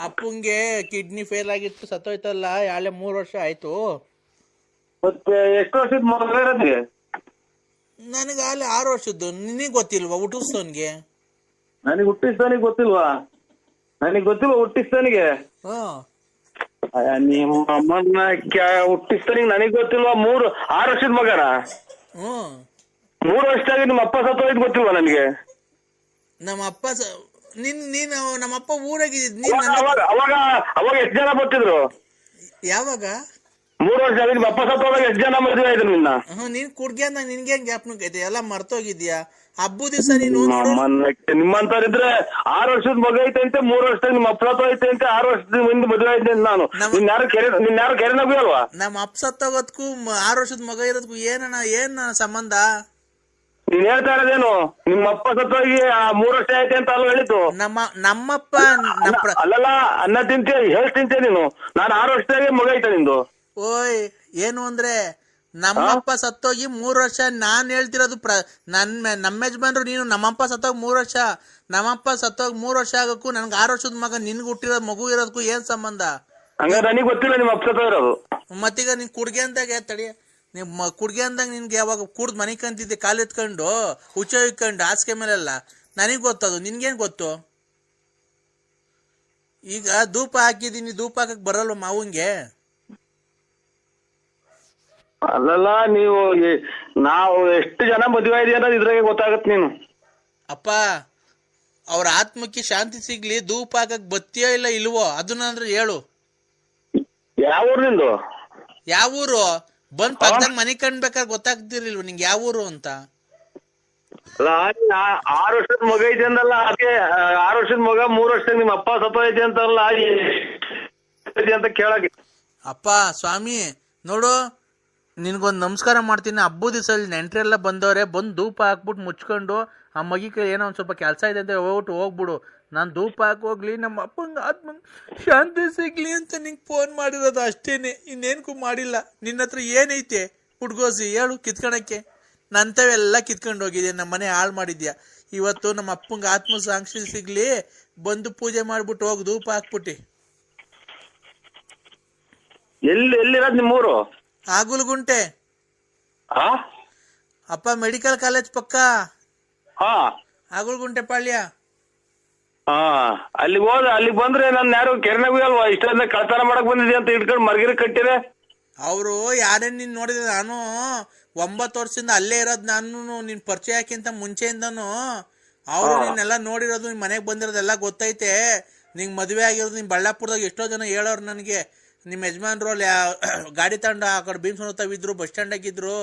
ಅಪ್ಪಂಗೆ kidney fail ಆಗಿತ್ತು, ಸತ್ತೋಯ್ತಲ್ಲ, ಯಾಳೆ 3 ವರ್ಷ ಆಯ್ತು. ಮತ್ತೆ ಎಷ್ಟು ವರ್ಷದ ಮಗ ಇರೋದಿಗೆ? ನನಗೆ ಅಲ್ಲಿ 6 ವರ್ಷದ್ದು. ನಿನಗೆ ಗೊತ್ತಿಲ್ವಾ ಹುಟ್ಟಿಸ್ತವನ್ಗೆ? ನನಗೆ ಹುಟ್ಟಿಸ್ತಾನಿಗೆ ಗೊತ್ತಿಲ್ವಾ? ನನಗೆ ಗೊತ್ತಿಲ್ವಾ ಹುಟ್ಟಿಸ್ತಾನಿಗೆ? ನಿಮ್ಮ ಅಮ್ಮನ ಹುಟ್ಟಿಸ್ತಾನಿಗೆ ನನಗೆ ಗೊತ್ತಿಲ್ವಾ? 6 ವರ್ಷದ ಮಗನ? 3 ವರ್ಷದಾಗಿ ನಿಮ್ಮ ಅಪ್ಪ ಸತ್ತೋಯ್ತು ಗೊತ್ತಿಲ್ವಾ ನನಗೆ? ನಮ್ಮಪ್ಪ ನೀನು ನಮ್ಮಪ್ಪ ಊರಾಗಿದ್ದ. ಅವಾಗ ಎಷ್ಟು ಜನ ಬರ್ತಿದ್ರು? ಯಾವಾಗ? 3 ವರ್ಷ ಆಗಿ ನಿಮ್ಮ ಅಪ್ಪ ಸತ್ತೋದಾಗ ಎಷ್ಟು ಜನ ಮದುವೆ ಆಯ್ತು ನಿನ್ನ? ನೀನ್ ಕುಡ್ಗ್ಯಾನ ನಿನ್ಗೇನ್ ಜ್ಞಾಪನಕ್ಕೆ ಐತೆ? ಎಲ್ಲ ಮರ್ತೋಗಿದ್ಯಾ? ಹಬ್ಬ ದಿವಸ ನೀನು ನಿಮ್ಮಂತವ್ರಿದ್ರೆ 6 ವರ್ಷದ ಮಗ ಐತೆ ಅಂತೆ, 3 ವರ್ಷದಾಗ ನಿಮ್ಮ ಅಪ್ಪ ಸತ್ತೋಯ್ತೆ ಅಂತೆ, 6 ವರ್ಷದ ಮುಂದೆ ಮದುವೆ ಆಯ್ತೆ ಅಂತ ನಾನು. ನಿನ್ಯಾರು ಕೆರೆನಾಗೂ ಅಲ್ವಾ? ನಮ್ಮ ಅಪ್ಪ ಸತ್ತೋಗೋದಕ್ಕೂ 6 ವರ್ಷದ ಮಗ ಇರೋದಕ್ಕೂ ಏನ್ ಸಂಬಂಧ? ನೀನ್ ಹೇಳ್ತಾ ಇರೋದೇನು? ನಿಮ್ಮ ಅಪ್ಪ ಸತ್ತೋಗಿ 3 ವರ್ಷ ಆಯ್ತೆ ಅಂತ ಅಲ್ಲ ಹೇಳಿದ್ದು? ನಮ್ಮಪ್ಪ ಅಲ್ಲಲ್ಲ, ಅನ್ನ ತಿಂತೆ ಹೇಳ್ತಿಂತೆ ನೀನು. ನಾನು 6 ವರ್ಷದಾಗೆ ಮಗ ಐತೆ ನಿಂದು. ಓಯ್ ಏನು ಅಂದ್ರೆ ನಮ್ಮಪ್ಪ ಸತ್ತೋಗಿ 3 ವರ್ಷ. ನಾನ್ ಹೇಳ್ತಿರೋದು ನಮ್ಮ ಯಜಮಾನ್ರು. ನೀನು ನಮ್ಮಪ್ಪ ಸತ್ತೋಗಿ 3 ವರ್ಷ, ನಮ್ಮಪ್ಪ ಸತ್ತೋಗಿ 3 ವರ್ಷ ಆಗಕ್ಕೂ ನನ್ಗೆ 6 ವರ್ಷದ ಮಗ ನಿನ್ಗೆ ಹುಟ್ಟಿರೋದು ಮಗು ಇರೋದಕ್ಕೂ ಏನ್ ಸಂಬಂಧ? ಹಂಗಾರೆ ನನಗೆ ಗೊತ್ತಿಲ್ಲ ನಿಮ್ಮ ಅಪ್ಪ ಸತ್ತೋಗಿರೋದು. ಮತ್ತೀಗ ನೀನ್ ಕುಡ್ಗೆ ಅಂದಾಗ ತಡಿ, ನೀವು ಕುಡ್ಗೆ ಅಂದಾಗ ನಿನ್ಗೆ ಯಾವಾಗ ಕುಡ್ದು ಮನೆ ಕಂತಿದ್ದೆ, ಕಾಲು ಎತ್ಕೊಂಡು ಹುಚ್ಚ ಇಟ್ಕೊಂಡು ಹಾಸಿಗೆ ಮೇಲೆಲ್ಲ, ನನಗ್ ಗೊತ್ತದು, ನಿನ್ಗೇನ್ ಗೊತ್ತು? ಈಗ ಧೂಪ ಹಾಕಿದೀನಿ, ಧೂಪ ಹಾಕಕ್ ಬರಲ್ವ ಮಾವಂಗೆ? ಅಲ್ಲಲ್ಲ, ನಾವು ಎಷ್ಟು ಜನ ಮದುವೆ ಇದೆಯಾ ಅನ್ನೋದು ಇದ್ರಾಗೆ ಗೊತ್ತಾಗತ್. ನೀನು ಅಪ್ಪ ಅವ್ರ ಆತ್ಮಕ್ಕೆ ಶಾಂತಿ ಸಿಗ್ಲಿ, ಧೂಪ ಹಾಕಕ್ ಬತ್ತಿಯೋ ಇಲ್ಲ ಇಲ್ವೋ ಅದನ್ನ ಅಂದ್ರೆ ಹೇಳು. ಯಾವ ಊರು ನಿಂದು? ಯಾವ ಊರು? ಬಂದ್ ಪಕ್ಕದಾಗ ಮನೆ ಕಂಡ್ಬೇಕಾದ್ರೆ ಗೊತ್ತಾಗ್ತಿರ್ಲಿಲ್ವ ನಿಂಗೆ ಯಾವ ಊರು ಅಂತ? 6 ವರ್ಷದ ಮಗ ಐತೆ ಅಂದಲ್ಲ, ಅದಕ್ಕೆ 6 ವರ್ಷದ ಮಗ 3 ವರ್ಷದಾಗ ನಿಮ್ಮ ಅಪ್ಪ ಸತ್ತೋಯ್ತೆ ಅಂತಲ್ಲ ಅಂತ ಕೇಳಕ್ಕೆ. ಅಪ್ಪ ಸ್ವಾಮಿ ನೋಡು, ನಿನ್ಗೊಂದು ನಮಸ್ಕಾರ ಮಾಡ್ತೀನಿ. ಹಬ್ಬದ ದಿವಸ ನೆಂಟ್ರೆಲ್ಲ ಬಂದವ್ರೆ, ಬಂದು ಧೂಪ ಹಾಕ್ಬಿಟ್ಟು ಮುಚ್ಕೊಂಡು ಆ ಮಗಿಗೆ ಏನೋ ಒಂದ್ ಸ್ವಲ್ಪ ಕೆಲಸ ಇದೆ ಅಂತ ಹೋಗ್ಬಿಟ್ಟು ಹೋಗ್ಬಿಡು. ನಾನು ಧೂಪ ಹಾಕೋಗ್ಲಿ, ನಮ್ಮ ಅಪ್ಪಂಗೆ ಆತ್ಮ ಶಾಂತಿ ಸಿಗ್ಲಿ ಅಂತ ನಿಂಗೆ ಫೋನ್ ಮಾಡಿರೋದು ಅಷ್ಟೇನೆ, ಇನ್ನೇನ್ಕೂ ಮಾಡಿಲ್ಲ. ನಿನ್ನ ಹತ್ರ ಏನೈತೆ ಹುಡ್ಗೋಸಿ ಹೇಳು ಕಿತ್ಕೊಳಕ್ಕೆ? ನಂತವೆಲ್ಲ ಕಿತ್ಕೊಂಡು ಹೋಗಿದ್ಯಾ, ನಮ್ಮ ಮನೆ ಹಾಳು ಮಾಡಿದ್ಯಾ. ಇವತ್ತು ನಮ್ಮ ಅಪ್ಪಂಗೆ ಆತ್ಮ ಸಾಕ್ಷಿ ಸಿಗ್ಲಿ, ಬಂದು ಪೂಜೆ ಮಾಡ್ಬಿಟ್ಟು ಹೋಗಿ ಧೂಪ ಹಾಕ್ಬಿಟ್ಟಿ. ಎಲ್ಲಿರೋದು ನಿಮ್ಮೂರು? ಆಗುಲ್ಗುಂಟೆ ಅಪ್ಪ, ಮೆಡಿಕಲ್ ಕಾಲೇಜ್ ಪಕ್ಕ ಆಗುಲ್ಗುಂಟೆ ಪಾಳ್ಯ. ಅಲ್ಲಿಗೆ ಹೋದ, ಅಲ್ಲಿಗೆ ಬಂದ್ರೆ ನನ್ನ ಯಾರು ಕೆರೆನಾಗೂ ಅಲ್ವಾ ಇಷ್ಟೊಂದ ಕಳ್ತನ ಮಾಡಕ್ ಬಂದಿದ್ಯಾ ಅಂತ ಇಟ್ಕೊಂಡು ಮರ್ಗಿರಿ ಕಟ್ಟಿರೆ ಅವರು. ಯಾರೇನ್ ನೀನ್ ನೋಡಿದ್ರೆ, ನಾನು 9 ವರ್ಷದಿಂದ ಅಲ್ಲೇ ಇರೋದು. ನಾನು ನಿನ್ ಪರಿಚಯಕ್ಕಿಂತ ಮುಂಚೆಯಿಂದನು ಅವರು ನಿನ್ನೆಲ್ಲ ನೋಡಿರೋದು, ನಿನ್ ಮನೆಗೆ ಬಂದಿರೋದೆಲ್ಲ ಗೊತ್ತೈತೆ. ನಿಂಗೆ ಮದುವೆ ಆಗಿರೋದು ನಿಮ್ ಬಳ್ಳಾಪುರದಾಗ ಎಷ್ಟೋ ಜನ ಹೇಳೋರು ನನಗೆ. ನಿಮ್ಮ ಯಜಮಾನ್ರು ಅಲ್ಲಿ ಗಾಡಿ ತಂಡ ಆ ಕಡೆ ಭೀಮಸೋನತ್ತಾವಿದ್ರು, ಬಸ್ ಸ್ಟ್ಯಾಂಡ್ ಆಗಿದ್ರು,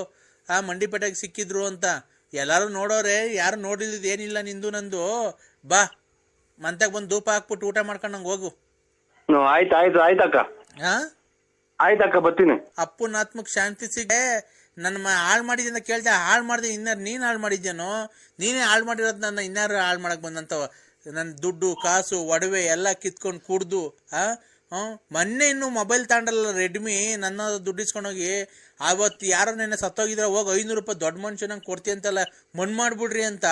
ಮಂಡಿಪೇಟೆಗೆ ಸಿಕ್ಕಿದ್ರು ಅಂತ ಎಲ್ಲಾರು ನೋಡೋರೆ. ಯಾರು ನೋಡಿದ್ ಏನಿಲ್ಲ ನಿಂದು ನಂದು. ಬಾ ಮಂತಾಗ ಬಂದು ಧೂಪ ಹಾಕ್ಬಿಟ್ಟು ಊಟ ಮಾಡ್ಕೊಂಡು ನಂಗೆ ಹೋಗು. ಆಯ್ತಕ್ಕ, ಆಯ್ತಕ್ಕ ಬರ್ತೀನಿ. ಅಪ್ಪನ ಆತ್ಮಕ್ ಶಾಂತಿ ಸಿಗೇ. ನನ್ನ ಹಾಳು ಮಾಡಿದ್ಯ ಅಂತ ಕೇಳ್ದೆ, ಹಾಳು ಮಾಡ್ದೆ ಇನ್ನಾರು ನೀನ್ ಹಾಳು ಮಾಡಿದ್ಯಾನೋ? ನೀನೇ ಹಾಳು ಮಾಡಿರೋದು ನನ್ನ, ಇನ್ನಾರು ಹಾಳು ಮಾಡಕ್ ಬಂದಂತವ. ನನ್ನ ದುಡ್ಡು ಕಾಸು ಒಡವೆ ಎಲ್ಲ ಕಿತ್ಕೊಂಡು ಕುಡ್ದು ಮೊನ್ನೆ ಇನ್ನು ಮೊಬೈಲ್ ತಗೊಂಡಲ್ಲ ರೆಡ್ಮಿ, ನನ್ನ ದುಡ್ಡು ಇಸ್ಕೊಂಡೋಗಿ. ಅವತ್ತು ಯಾರೋ ನೆನ್ನೆ ಸತ್ತೋಗಿದ್ರೆ ಹೋಗಿ 500 ರೂಪಾಯಿ ದೊಡ್ಡ ಮನುಷ್ಯನಂಗೆ ಕೊಡ್ತಿ ಅಂತಲ್ಲ, ಮಣ್ಣು ಮಾಡ್ಬಿಡ್ರಿ ಅಂತ.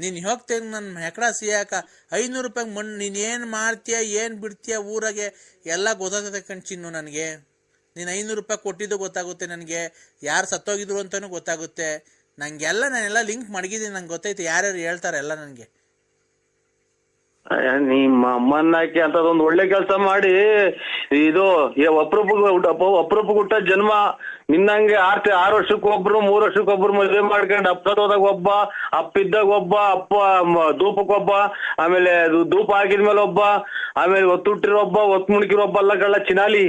ನೀನು ಹೋಗ್ತೇನೆ ನನ್ನ ಹೆಕಡ ಸಿಯಾಕ 500 ರೂಪಾಯಿಗೆ ಮಣ್ಣು. ನೀನು ಏನು ಮಾಡ್ತೀಯ ಏನು ಬಿಡ್ತೀಯ ಊರಾಗೆ ಎಲ್ಲ ಗೊತ್ತಾಗುತ್ತೆ ಕಣ್ಚಿನ್ನು ನನಗೆ. ನೀನು 500 ರೂಪಾಯಿ ಕೊಟ್ಟಿದ್ದು ಗೊತ್ತಾಗುತ್ತೆ ನನಗೆ, ಯಾರು ಸತ್ತೋಗಿದ್ರು ಅಂತಲೂ ಗೊತ್ತಾಗುತ್ತೆ ನನಗೆಲ್ಲ. ನಾನೆಲ್ಲ ಲಿಂಕ್ ಮಡಗಿದ್ದೀನಿ, ನಂಗೆ ಗೊತ್ತೈತೆ ಯಾರ್ಯಾರು ಹೇಳ್ತಾರೆ ಎಲ್ಲ ನನಗೆ. ನಿಮ್ಮ ಅಮ್ಮನಾಕಿ ಅಂತದೊಂದು ಒಳ್ಳೆ ಕೆಲಸ ಮಾಡಿ, ಇದು ಅಪರೂಪಕ್ಕೆ ಹುಟ್ಟ ಜನ್ಮ. ನಿನ್ನಂಗೆ 6 ವರ್ಷಕ್ಕೊಬ್ರು 3 ವರ್ಷಕ್ಕೊಬ್ರು ಮದುವೆ ಮಾಡ್ಕೊಂಡು ಅಪ್ಪದಾಗ ಒಬ್ಬ, ಅಪ್ಪಿದ್ದಾಗ ಒಬ್ಬ, ಅಪ್ಪ ಧೂಪಕ್ಕೊಬ್ಬ, ಆಮೇಲೆ ಧೂಪ ಹಾಕಿದ್ಮೇಲೆ ಒಬ್ಬ, ಆಮೇಲೆ ಒತ್ತುಟ್ಟಿರೋ ಒಬ್ಬ, ಒತ್ತು ಮುಣಕಿರೋ ಒಬ್ಬ ಅಲ್ಲ ಕಳ್ಳ ಚಿನಾಲಿ.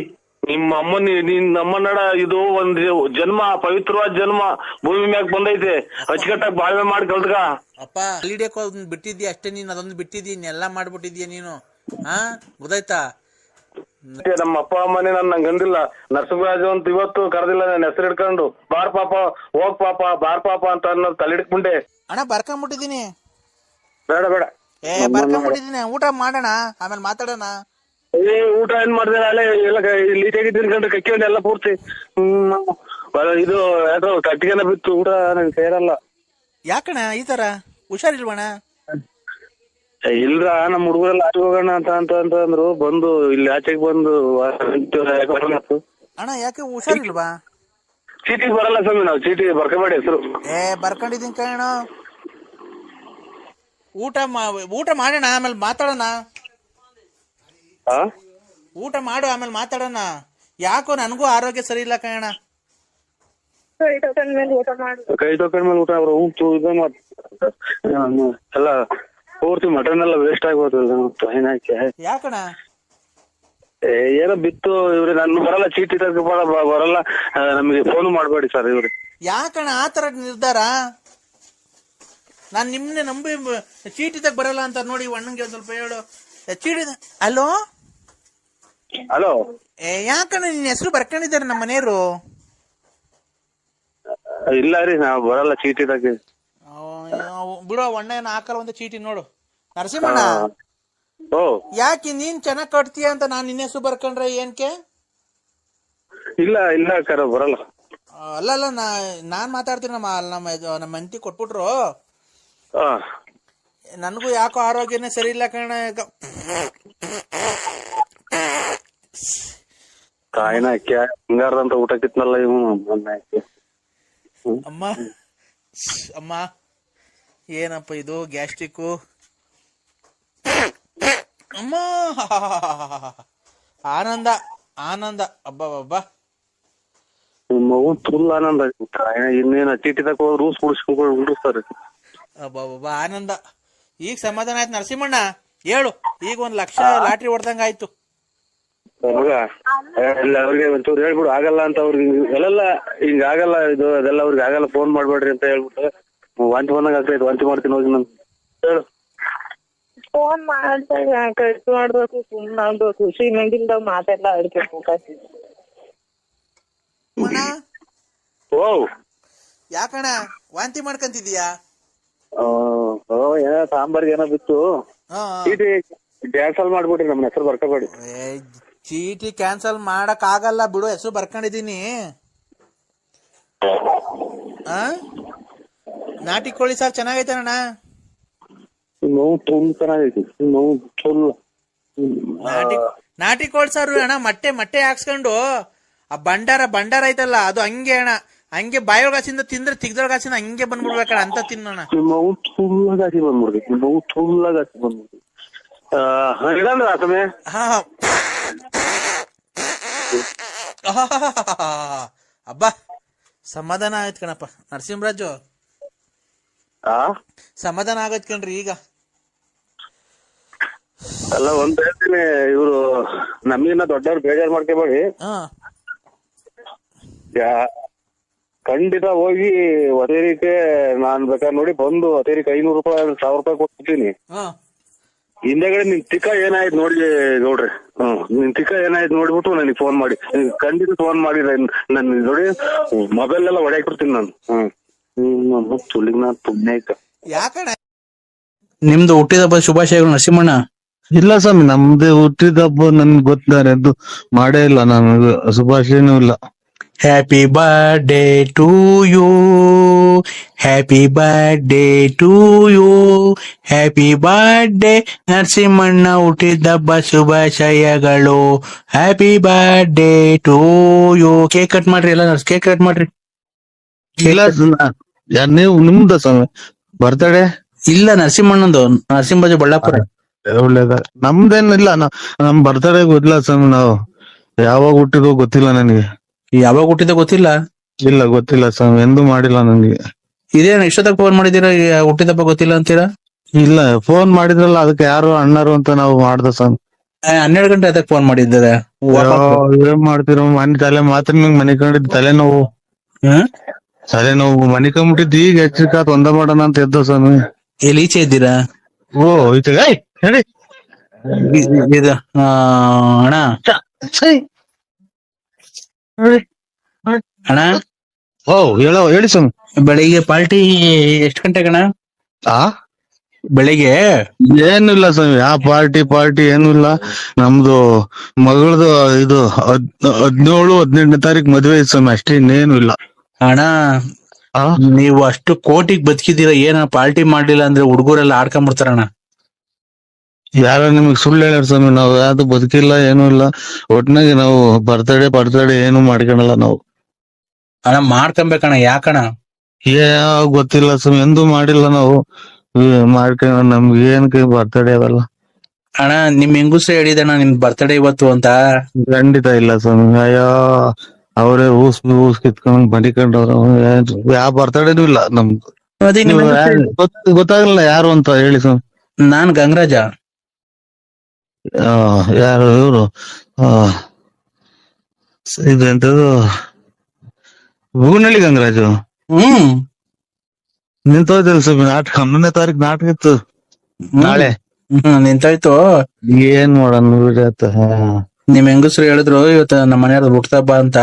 ನಿಮ್ಮ ಅಮ್ಮನಡ ಇದು ಒಂದು ಜನ್ಮ, ಪವಿತ್ರವಾದ ಜನ್ಮ ಭೂಮಿ ಮ್ಯಾಗ ಬಂದೈತೆ. ಅಚ್ಚುಕಟ್ಟಾಗಿ ಬಾಳ್ವೆ ಮಾಡಿ ಕಲ್ತ್ಕ. ಅಪ್ಪ ಅಲ್ಲಿಡಕ್ಕೆ ಬಿಟ್ಟಿದ್ಯಾ ಅಷ್ಟೇ, ನೀನ್ ಅದೊಂದು ಬಿಟ್ಟಿದ್ಯ, ಇನ್ನೆಲ್ಲ ಮಾಡ್ಬಿಟ್ಟಿದ್ಯಾ ನೀನು. ಗೊತ್ತಾಯ್ತಾ? ನಮ್ಮ ಅಪ್ಪ ಅಮ್ಮನೇ ನಂಗೆ ಅಂದಿಲ್ಲ, ನರಸಿಂಹರಾಜು ಅಂತ ಇವತ್ತು ಕರೆದಿಲ್ಲ ನನ್ನ ಹೆಸರು ಹಿಡ್ಕೊಂಡು. ಬಾರ್ ಪಾಪ, ಹೋಗ್ ಪಾಪ, ಬಾರ್ ಪಾಪ ಅಂತ ಅನ್ನೋದು ತಲೆಡ್ಕೊಂಡೆ. ಅಣ್ಣ ಬರ್ಕೊಂಬಿಟ್ಟಿದೀನಿ. ಬೇಡ ಬೇಡ, ಬರ್ಕೊಂಬಿಟ್ಟಿದೀನಿ. ಊಟ ಮಾಡೋಣ, ಆಮೇಲೆ ಮಾತಾಡೋಣ. ಊಟ ಏನ್ ಮಾಡ್ದೆ? ಅಲ್ಲೇ ಎಲ್ಲ ಲೀಟಾಗಿ ತಿನ್ಕೊಂಡು ಕಕ್ಕಿಕೊಂಡು ಎಲ್ಲ ಪೂರ್ತಿ ಇದು ಯಾವ್ದೋ ಕಟ್ಟಿಗೆನ ಬಿತ್ತು. ಊಟ ನಂಗೆ ಸೇರಲ್ಲ. ಯಾಕಣ್ಣ ಈ ತರ? ಹುಷಾರಿಲ್ವಣ? ಇಲ್ರ ನಮ್ ಹುಡುಗರೆಲ್ಲ ಆಚೆ ಹೋಗೋಣ ಅಂತ ಅಂದ್ರು, ಬಂದು ಇಲ್ಲಿ ಆಚೆಗೆ ಬಂದು ಅಣ್ಣ ಯಾಕೆ ಹುಷಾರಿಲ್ವಾ? ಚೀಟಿ ಬರಲ್ಲ ಸ್ವಾಮಿ, ನಾವು ಚೀಟಿ ಬರ್ಕೋಬೇಡಿ ಹೆಸರು. ಬರ್ಕೊಂಡಿದೀನಿ ಕಣ. ಊಟ ಮಾಡೋಣ ಆಮೇಲೆ ಮಾತಾಡೋಣ. ಊಟ ಮಾಡು ಆಮೇಲೆ ಮಾತಾಡೋಣ. ಯಾಕೋ ನನಗೂ ಆರೋಗ್ಯ ಸರಿ ಇಲ್ಲ ಕಣ. ಕೈ ತಕೊಂಡ್ ಮೇಲೆ ಊಟ ಅವ್ರ ಎಲ್ಲ ಪೂರ್ತಿ ಮಟನ್ ಎಲ್ಲ ವೇಸ್ಟ್ ಆಗ್ಬೋದು. ಯಾಕಣ? ಏನೋ ಬಿತ್ತು ಇವ್ರಿ, ನಾನು ಬರಲ್ಲ ಚೀಟಿ ತಗ ಬರಲ್ಲ, ನಮಗೆ ಫೋನ್ ಮಾಡ್ಬೇಡಿ ಸರ್ ಇವ್ರಿ. ಯಾಕಣ ಆತರ ನಿರ್ಧಾರ? ನಾನ್ ನಿಮ್ನೆ ನಂಬಿ ಚೀಟಿ ತಗ ಬರಲ್ಲ ಅಂತ ನೋಡಿ ಅಣ್ಣಂಗೆ ಒಂದ್ ಸ್ವಲ್ಪ ಹೇಳು. ಚೀಟಿ ಹಲೋ ಹಲೋ, ಯಾಕಣ್ಣ ನಿನ್ನ ಹೆಸರು ಬರ್ಕೊಂಡಿದ್ದಾರೆ ನಮ್ಮ ಮನೆಯವರು? ಇಲ್ಲ ರೀ, ನಾವ್ ಬರಲ್ಲ ಚೀಟಿ ತಗ. ಬಿಡೋ ಅಣ್ಣ ಏನು ಹಾಕಲ್ಲ ಒಂದು ಚೀಟಿ ನೋಡು. ನರಸಿಂಹಣ್ಣ, ಯಾಕೆ ನೀನ್ ಚೆನ್ನಾಗ್ ಕಟ್ತೀಯ ಅಂತ ನಾನ್ ನಿನ್ನ ಹೆಸರು ಬರ್ಕೊಂಡ್ರೆ ಏನ್ಕೆ? ಇಲ್ಲ ಇಲ್ಲ ಕರ ಬರಲ್ಲ. ಅಲ್ಲ ನಾನ್ ಮಾತಾಡ್ತೀನಿ. ನಮ್ಮ ಹೆಂಡತಿ ಕೊಟ್ಬಿಟ್ರು. ನನಗೂ ಯಾಕೋ ಆರೋಗ್ಯನೇ ಸರಿ ಇಲ್ಲ ಕಣ. ಕಾಯಿನ ಹಿಂಗಾರ್ದಂತ ಊಟ ಕಿತ್ನಲ್ಲ ಇವನು. ಅಮ್ಮ ಏನಪ್ಪ ಇದು ಗ್ಯಾಸ್ಟ್ರಿಕ್ ಅಮ್ಮ. ಆನಂದ ಆನಂದ ಅಬ್ಬ ಮಗು ಫುಲ್ ಆನಂದ. ಇನ್ನೇನ ಚೀಟಿ ತಕ ರೂಲ್ಸ್ ಮುಡಿಸ್ಕೊಂಡು ಉಂಡಿಸ್ತಾರೆ. ಅಬ್ಬ ಆನಂದ. ಈಗ ಸಮಾಧಾನ ಆಯ್ತು ನರಸಿಂಹಣ್ಣ. ಹೇಳು, ಈಗ 1 ಲಕ್ಷ ಲಾಟ್ರಿ ಹೊಡ್ದಂಗ ಆಯ್ತು. ಮಗ ಎಲ್ಲ ಅವ್ರಿಗೆ ಒಂಚೂರು ಹೇಳ್ಬಿಡು, ಆಗಲ್ಲ ಅಂತ ಅವ್ರಿಗೆ ಎಲ್ಲ ಹಿಂಗ ಆಗಲ್ಲ ಇದು ಅದೆಲ್ಲ ಅವ್ರಿಗೆ ಆಗಲ್ಲ, ಫೋನ್ ಮಾಡ್ಬೇಡ್ರಿ ಅಂತ ಹೇಳ್ಬಿಟ್ಟು. ವಾಂತಿ ಬಂದಂಗ ಆಗ್ತೈತೆ, ವಾಂತಿ ಮಾಡ್ತೀನಿ ಹೋಗಿ ನಾನು. ಹೇಳು. ಫೋನ್ ಮಾಡ್ದಾಗ ಖರ್ಚು ಮಾಡ್ಬೇಕು, ಸುಮ್ಮನೆ ಆಗ್ಬೇಕು, ಖುಷಿ ಮಂಗಿಲ್ದಾಗ ಮಾತೆಲ್ಲ ಆಡ್ಬೇಕು. ಓ ಯಾಕಣ್ಣ ವಾಂತಿ ಮಾಡ್ಕಂತಿದೀಯಾ? ಏನೋ ಸಾಂಬಾರ್ಗೆ ಏನೋ ಬಿತ್ತು, ಚೀಟಿ ಕ್ಯಾನ್ಸಲ್ ಮಾಡ್ಬಿಡ್ರಿ, ನಮ್ಮ ಹೆಸರು ಬರ್ಕೋಬೇಡಿ. ಚೀಟಿ ಕ್ಯಾನ್ಸಲ್ ಮಾಡಕ್ ಆಗಲ್ಲ ಬಿಡು, ಹೆಸರು ಬರ್ಕೊಂಡಿದೀನಿ. ನಾಟಿ ಕೋಳಿ ಸಾರ್ ಚೆನ್ನಾಗೈತೆ ಅಣ್ಣ. ನೋವು ತುಂಬ ಚೆನ್ನಾಗೈತಿ, ನೋವು ಫುಲ್. ನಾಟಿ ಕೋಳಿ ಸಾರು ಅಣ್ಣ, ಮೊಟ್ಟೆ ಹಾಕ್ಸ್ಕೊಂಡು ಆ ಬಂಡಾರ ಐತಲ್ಲ ಅದು ಹಂಗೆ ಅಣ್ಣ, ಹಂಗೆ ಬಾಯೊಳಗಾಸಿಂದ ತಿಂದ್ರೆ ತಿಗ್ದೊಳಗಾಸಿಂದ ಹಂಗೆ ಬಂದ್ಬಿಡ್ಬೇಕಣ್ಣ ಅಂತ ತಿನ್ನೋಣ. ನೋವು ಫುಲ್ಲಾಗಾಸಿ ಬಂದ್ಬಿಡ್ಬೇಕು, ನೋವು ಫುಲ್ಲಾಗಾಸಿ ಬಂದ್ಬಿಡ್ಬೇಕು. ಅಬ್ಬ ಸಮಾಧಾನ ಆಯ್ತು ಕಣಪ್ಪ ನರಸಿಂಹರಾಜು. ಸಮಾಧಾನ ಆಗೈತ್ ಕಣ್ರಿ ಈಗ. ಅಲ್ಲ ಒಂದ್ ಹೇಳ್ತೀನಿ, ಇವ್ರು ನಮಗಿನ್ನ ದೊಡ್ಡವ್ರು ಬೇಜಾರ್ ಮಾಡ್ಕೋಬೇಡಿ. ಖಂಡಿತ ಹೋಗಿ ಹೊತೇರಿಕೆ ನಾನ್ ಬೇಕಾದ್ರೆ ನೋಡಿ ಬಂದು ಹೊತೇರಿಕೆ 500 ರೂಪಾಯಿ 1000 ರೂಪಾಯಿ ಕೊಡ್ತೀನಿ. ಹಿಂದೆಗಡೆ ನಿನ್ ತಿಕ್ಕ ಏನಾಯ್ತು ನೋಡಿ ನೋಡ್ರಿ. ನಿನ್ ತಿಕ್ಕ ಏನಾಯ್ತು ನೋಡ್ಬಿಟ್ಟು ನನಗೆ ಫೋನ್ ಮಾಡಿ, ಖಂಡಿತ ಫೋನ್ ಮಾಡಿ ನನ್ ನೋಡಿ ಮೊಬೈಲ್ ಎಲ್ಲ ಹೊಡ್ಯಾಕ್ಬಿಡ್ತೀನಿ ನಾನು. ತುಳಿಗ್ ನಾ ಪುಣ್ಯ. ಯಾಕಣ್ಣ ನಿಮ್ದು ಹುಟ್ಟಿದಬ್ಬ ಶುಭಾಶಯಗಳು ನರಸಿಂಹಣ್ಣ. ಇಲ್ಲ ಸ್ವಾಮಿ, ನಮ್ದು ಹುಟ್ಟಿದಬ್ಬ ನನ್ಗೆ ಗೊತ್ತಾರೆ, ಅದು ಮಾಡೇ ಇಲ್ಲ ನಾನು, ಶುಭಾಶಯನೂ ಇಲ್ಲ. Happy birthday to you, happy birthday to you, happy birthday Narasimhanna ಹುಟ್ಟಿದಬ್ಬ ಶುಭಾಶಯಗಳು, happy birthday to you. Cake cut ಮಾಡ್ರಿ, ಎಲ್ಲ ಕೇಕ್ ಕಟ್ ಮಾಡ್ರಿ. ಇಲ್ಲ ನೀವು ನಿಮ್ದ ಸ್ವಾಮಿ ಬರ್ತಡೇ? ಇಲ್ಲ ನರಸಿಂಹಣ್ಣಂದು, ನರಸಿಂಹರಾಜು ಬಳ್ಳಾಪುರ. ಒಳ್ಳೇದ. ನಮ್ದೇನಿಲ್ಲ, ನಮ್ ಬರ್ತಡೇ ಗೊತ್ತಿಲ್ಲ ಸ್ವಾಮಿ, ನಾವು ಯಾವಾಗ ಹುಟ್ಟಿದ್ವು ಗೊತ್ತಿಲ್ಲ ನನಗೆ. ಯಾವಾಗ ಹುಟ್ಟಿದ ಗೊತ್ತಿಲ್ಲ? ಇಲ್ಲ ಗೊತ್ತಿಲ್ಲ ಸ್ವಾಮಿ, ಎಂದೂ ಮಾಡಿಲ್ಲ ನನಗೆ. ಇದೇನು ಇಷ್ಟೊತ್ತಾಗ ಫೋನ್ ಮಾಡಿದೀರಾ, ಹುಟ್ಟಿದಬ್ಬ ಗೊತ್ತಿಲ್ಲ ಅಂತೀರಾ? ಇಲ್ಲ, ಫೋನ್ ಮಾಡಿದ್ರಲ್ಲ ಅದಕ್ಕೆ ಯಾರು ಅಣ್ಣರು ಅಂತ ನಾವು ಮಾಡ್ದ ಸ್ವಾಮಿ. 12 ಗಂಟೆ ಅದಕ್ಕೆ ಫೋನ್ ಮಾಡಿದ್ದಾರೆ. ಏನ್ ಮಾಡ್ತಿರೋ ಮನೆ ತಲೆ ಮಾತ್ರ ಮನೆ ಕಂಡಿದ್ ತಲೆನೋವು ಮನಿಕೊಂಡ್ಬಿಟ್ಟಿದ್ದು, ಈಗ ಹೆಚ್ಚಿಕಾತ್ ಒಂದ ಮಾಡೋಣ ಅಂತ ಎದ್ದು ಸ್ವಾಮಿ. ಎಲ್ಲಿ ಈಚೆ ಇದ್ದೀರಾ? ಓ ಈಚೆ ಹೇಳಿ ಇದು ಅಣ್ಣ ಅಣ್ಣ. ಓ ಹೇಳಿ ಸ್ವಾಮಿ. ಬೆಳಿಗ್ಗೆ ಪಾರ್ಟಿ ಎಷ್ಟು ಗಂಟೆಗಣ? ಬೆಳಿಗ್ಗೆ ಏನಿಲ್ಲ ಸ್ವಾಮಿ, ಯಾವ ಪಾರ್ಟಿ ಏನು ಇಲ್ಲ. ನಮ್ದು ಮಗಳದು ಇದು 17-18ನೇ ತಾರೀಕು ಮದ್ವೆ ಐತೆ ಸ್ವಾಮಿ, ಅಷ್ಟೇ, ಇನ್ನೇನು ಇಲ್ಲ. ಅಣ್ಣ ನೀವು ಅಷ್ಟು ಕೋಟಿಗೆ ಬದುಕಿದೀರ, ಏನ ಪಾರ್ಟಿ ಮಾಡ್ಲಿಲ್ಲ ಅಂದ್ರೆ ಹುಡುಗರೆಲ್ಲ ಆಡ್ಕೊಂಡ್ಬಿಡ್ತಾರಣ್ಣ. ಯಾರ ನಿಮಗ್ ಸುಳ್ಳು ಹೇಳ್ಯಾರ ಸ್ವಾಮಿ, ನಾವ್ ಯಾವ್ದು ಬದುಕಿಲ್ಲ ಏನೂ ಇಲ್ಲ. ಒಟ್ನಾಗೆ ನಾವು ಬರ್ತಡೇ ಏನು ಮಾಡ್ಕೊಳಲ್ಲ ನಾವು. ಅಣ್ಣ ಮಾಡ್ಕೊಂಬೇಕಣ್ಣ, ಯಾಕಣ್ಣ? ಗೊತ್ತಿಲ್ಲ ಸ್ವಾಮಿ, ಎಂದೂ ಮಾಡಿಲ್ಲ ನಾವು. ಮಾಡ್ಕೊಂಡ್ ನಮ್ಗೆ ಏನಕ್ಕೆ ಬರ್ತಡೇ ಅವೆಲ್ಲ. ಅಣ್ಣ ನಿಮ್ ಹೆಂಗುಸ್ರೆ ಹೇಳಿದಣ್ಣ ನಿಮ್ ಬರ್ತಡೇ ಇವತ್ತು ಅಂತ. ಖಂಡಿತ ಇಲ್ಲ ಸ್ವಾಮಿ. ಅಯ್ಯೋ, ಅವರೇ ಊಸ್ ಕಿತ್ಕೊಂಡ್ ಮಡಿಕೊಂಡವ್ರ. ಯಾವ ಬರ್ತಡೇನೂ ಇಲ್ಲ ನಮ್ದು. ಅದೇ ನಿಮ್ ಹೆಂಗಸ್ರು ಗೊತ್ತಾಗಲ್ಲ ಯಾರು ಅಂತ ಹೇಳಿ ಸ್ವಾಮಿ. ನಾನ್ ಗಂಗರಾಜ. ಯಾರು ಇವ್ರು? ಇದು ಎಂತದು, ಬೂನಳ್ಳಿ ಗಂಗರಾಜು. ಹ್ಮ್ ನಿಂತೋದಿಲ್ಲ ಸ್ವಾಮಿ ನಾಟಕ. 11ನೇ ತಾರೀಕು ನಾಟಕ ಇತ್ತು ನಾಳೆ. ನಿಂತಾಯ್ತು. ಏನ್ ಮಾಡೋಣ ಬಿಡಿ ಆತ. ನಿಮ್ ಹೆಂಗಸ್ರು ಹೇಳಿದ್ರು ಇವತ್ತು ನಮ್ಮ ಮನೆಯವ್ರದ್ದು ಹುಟ್ಟದಬ್ಬ ಅಂತ.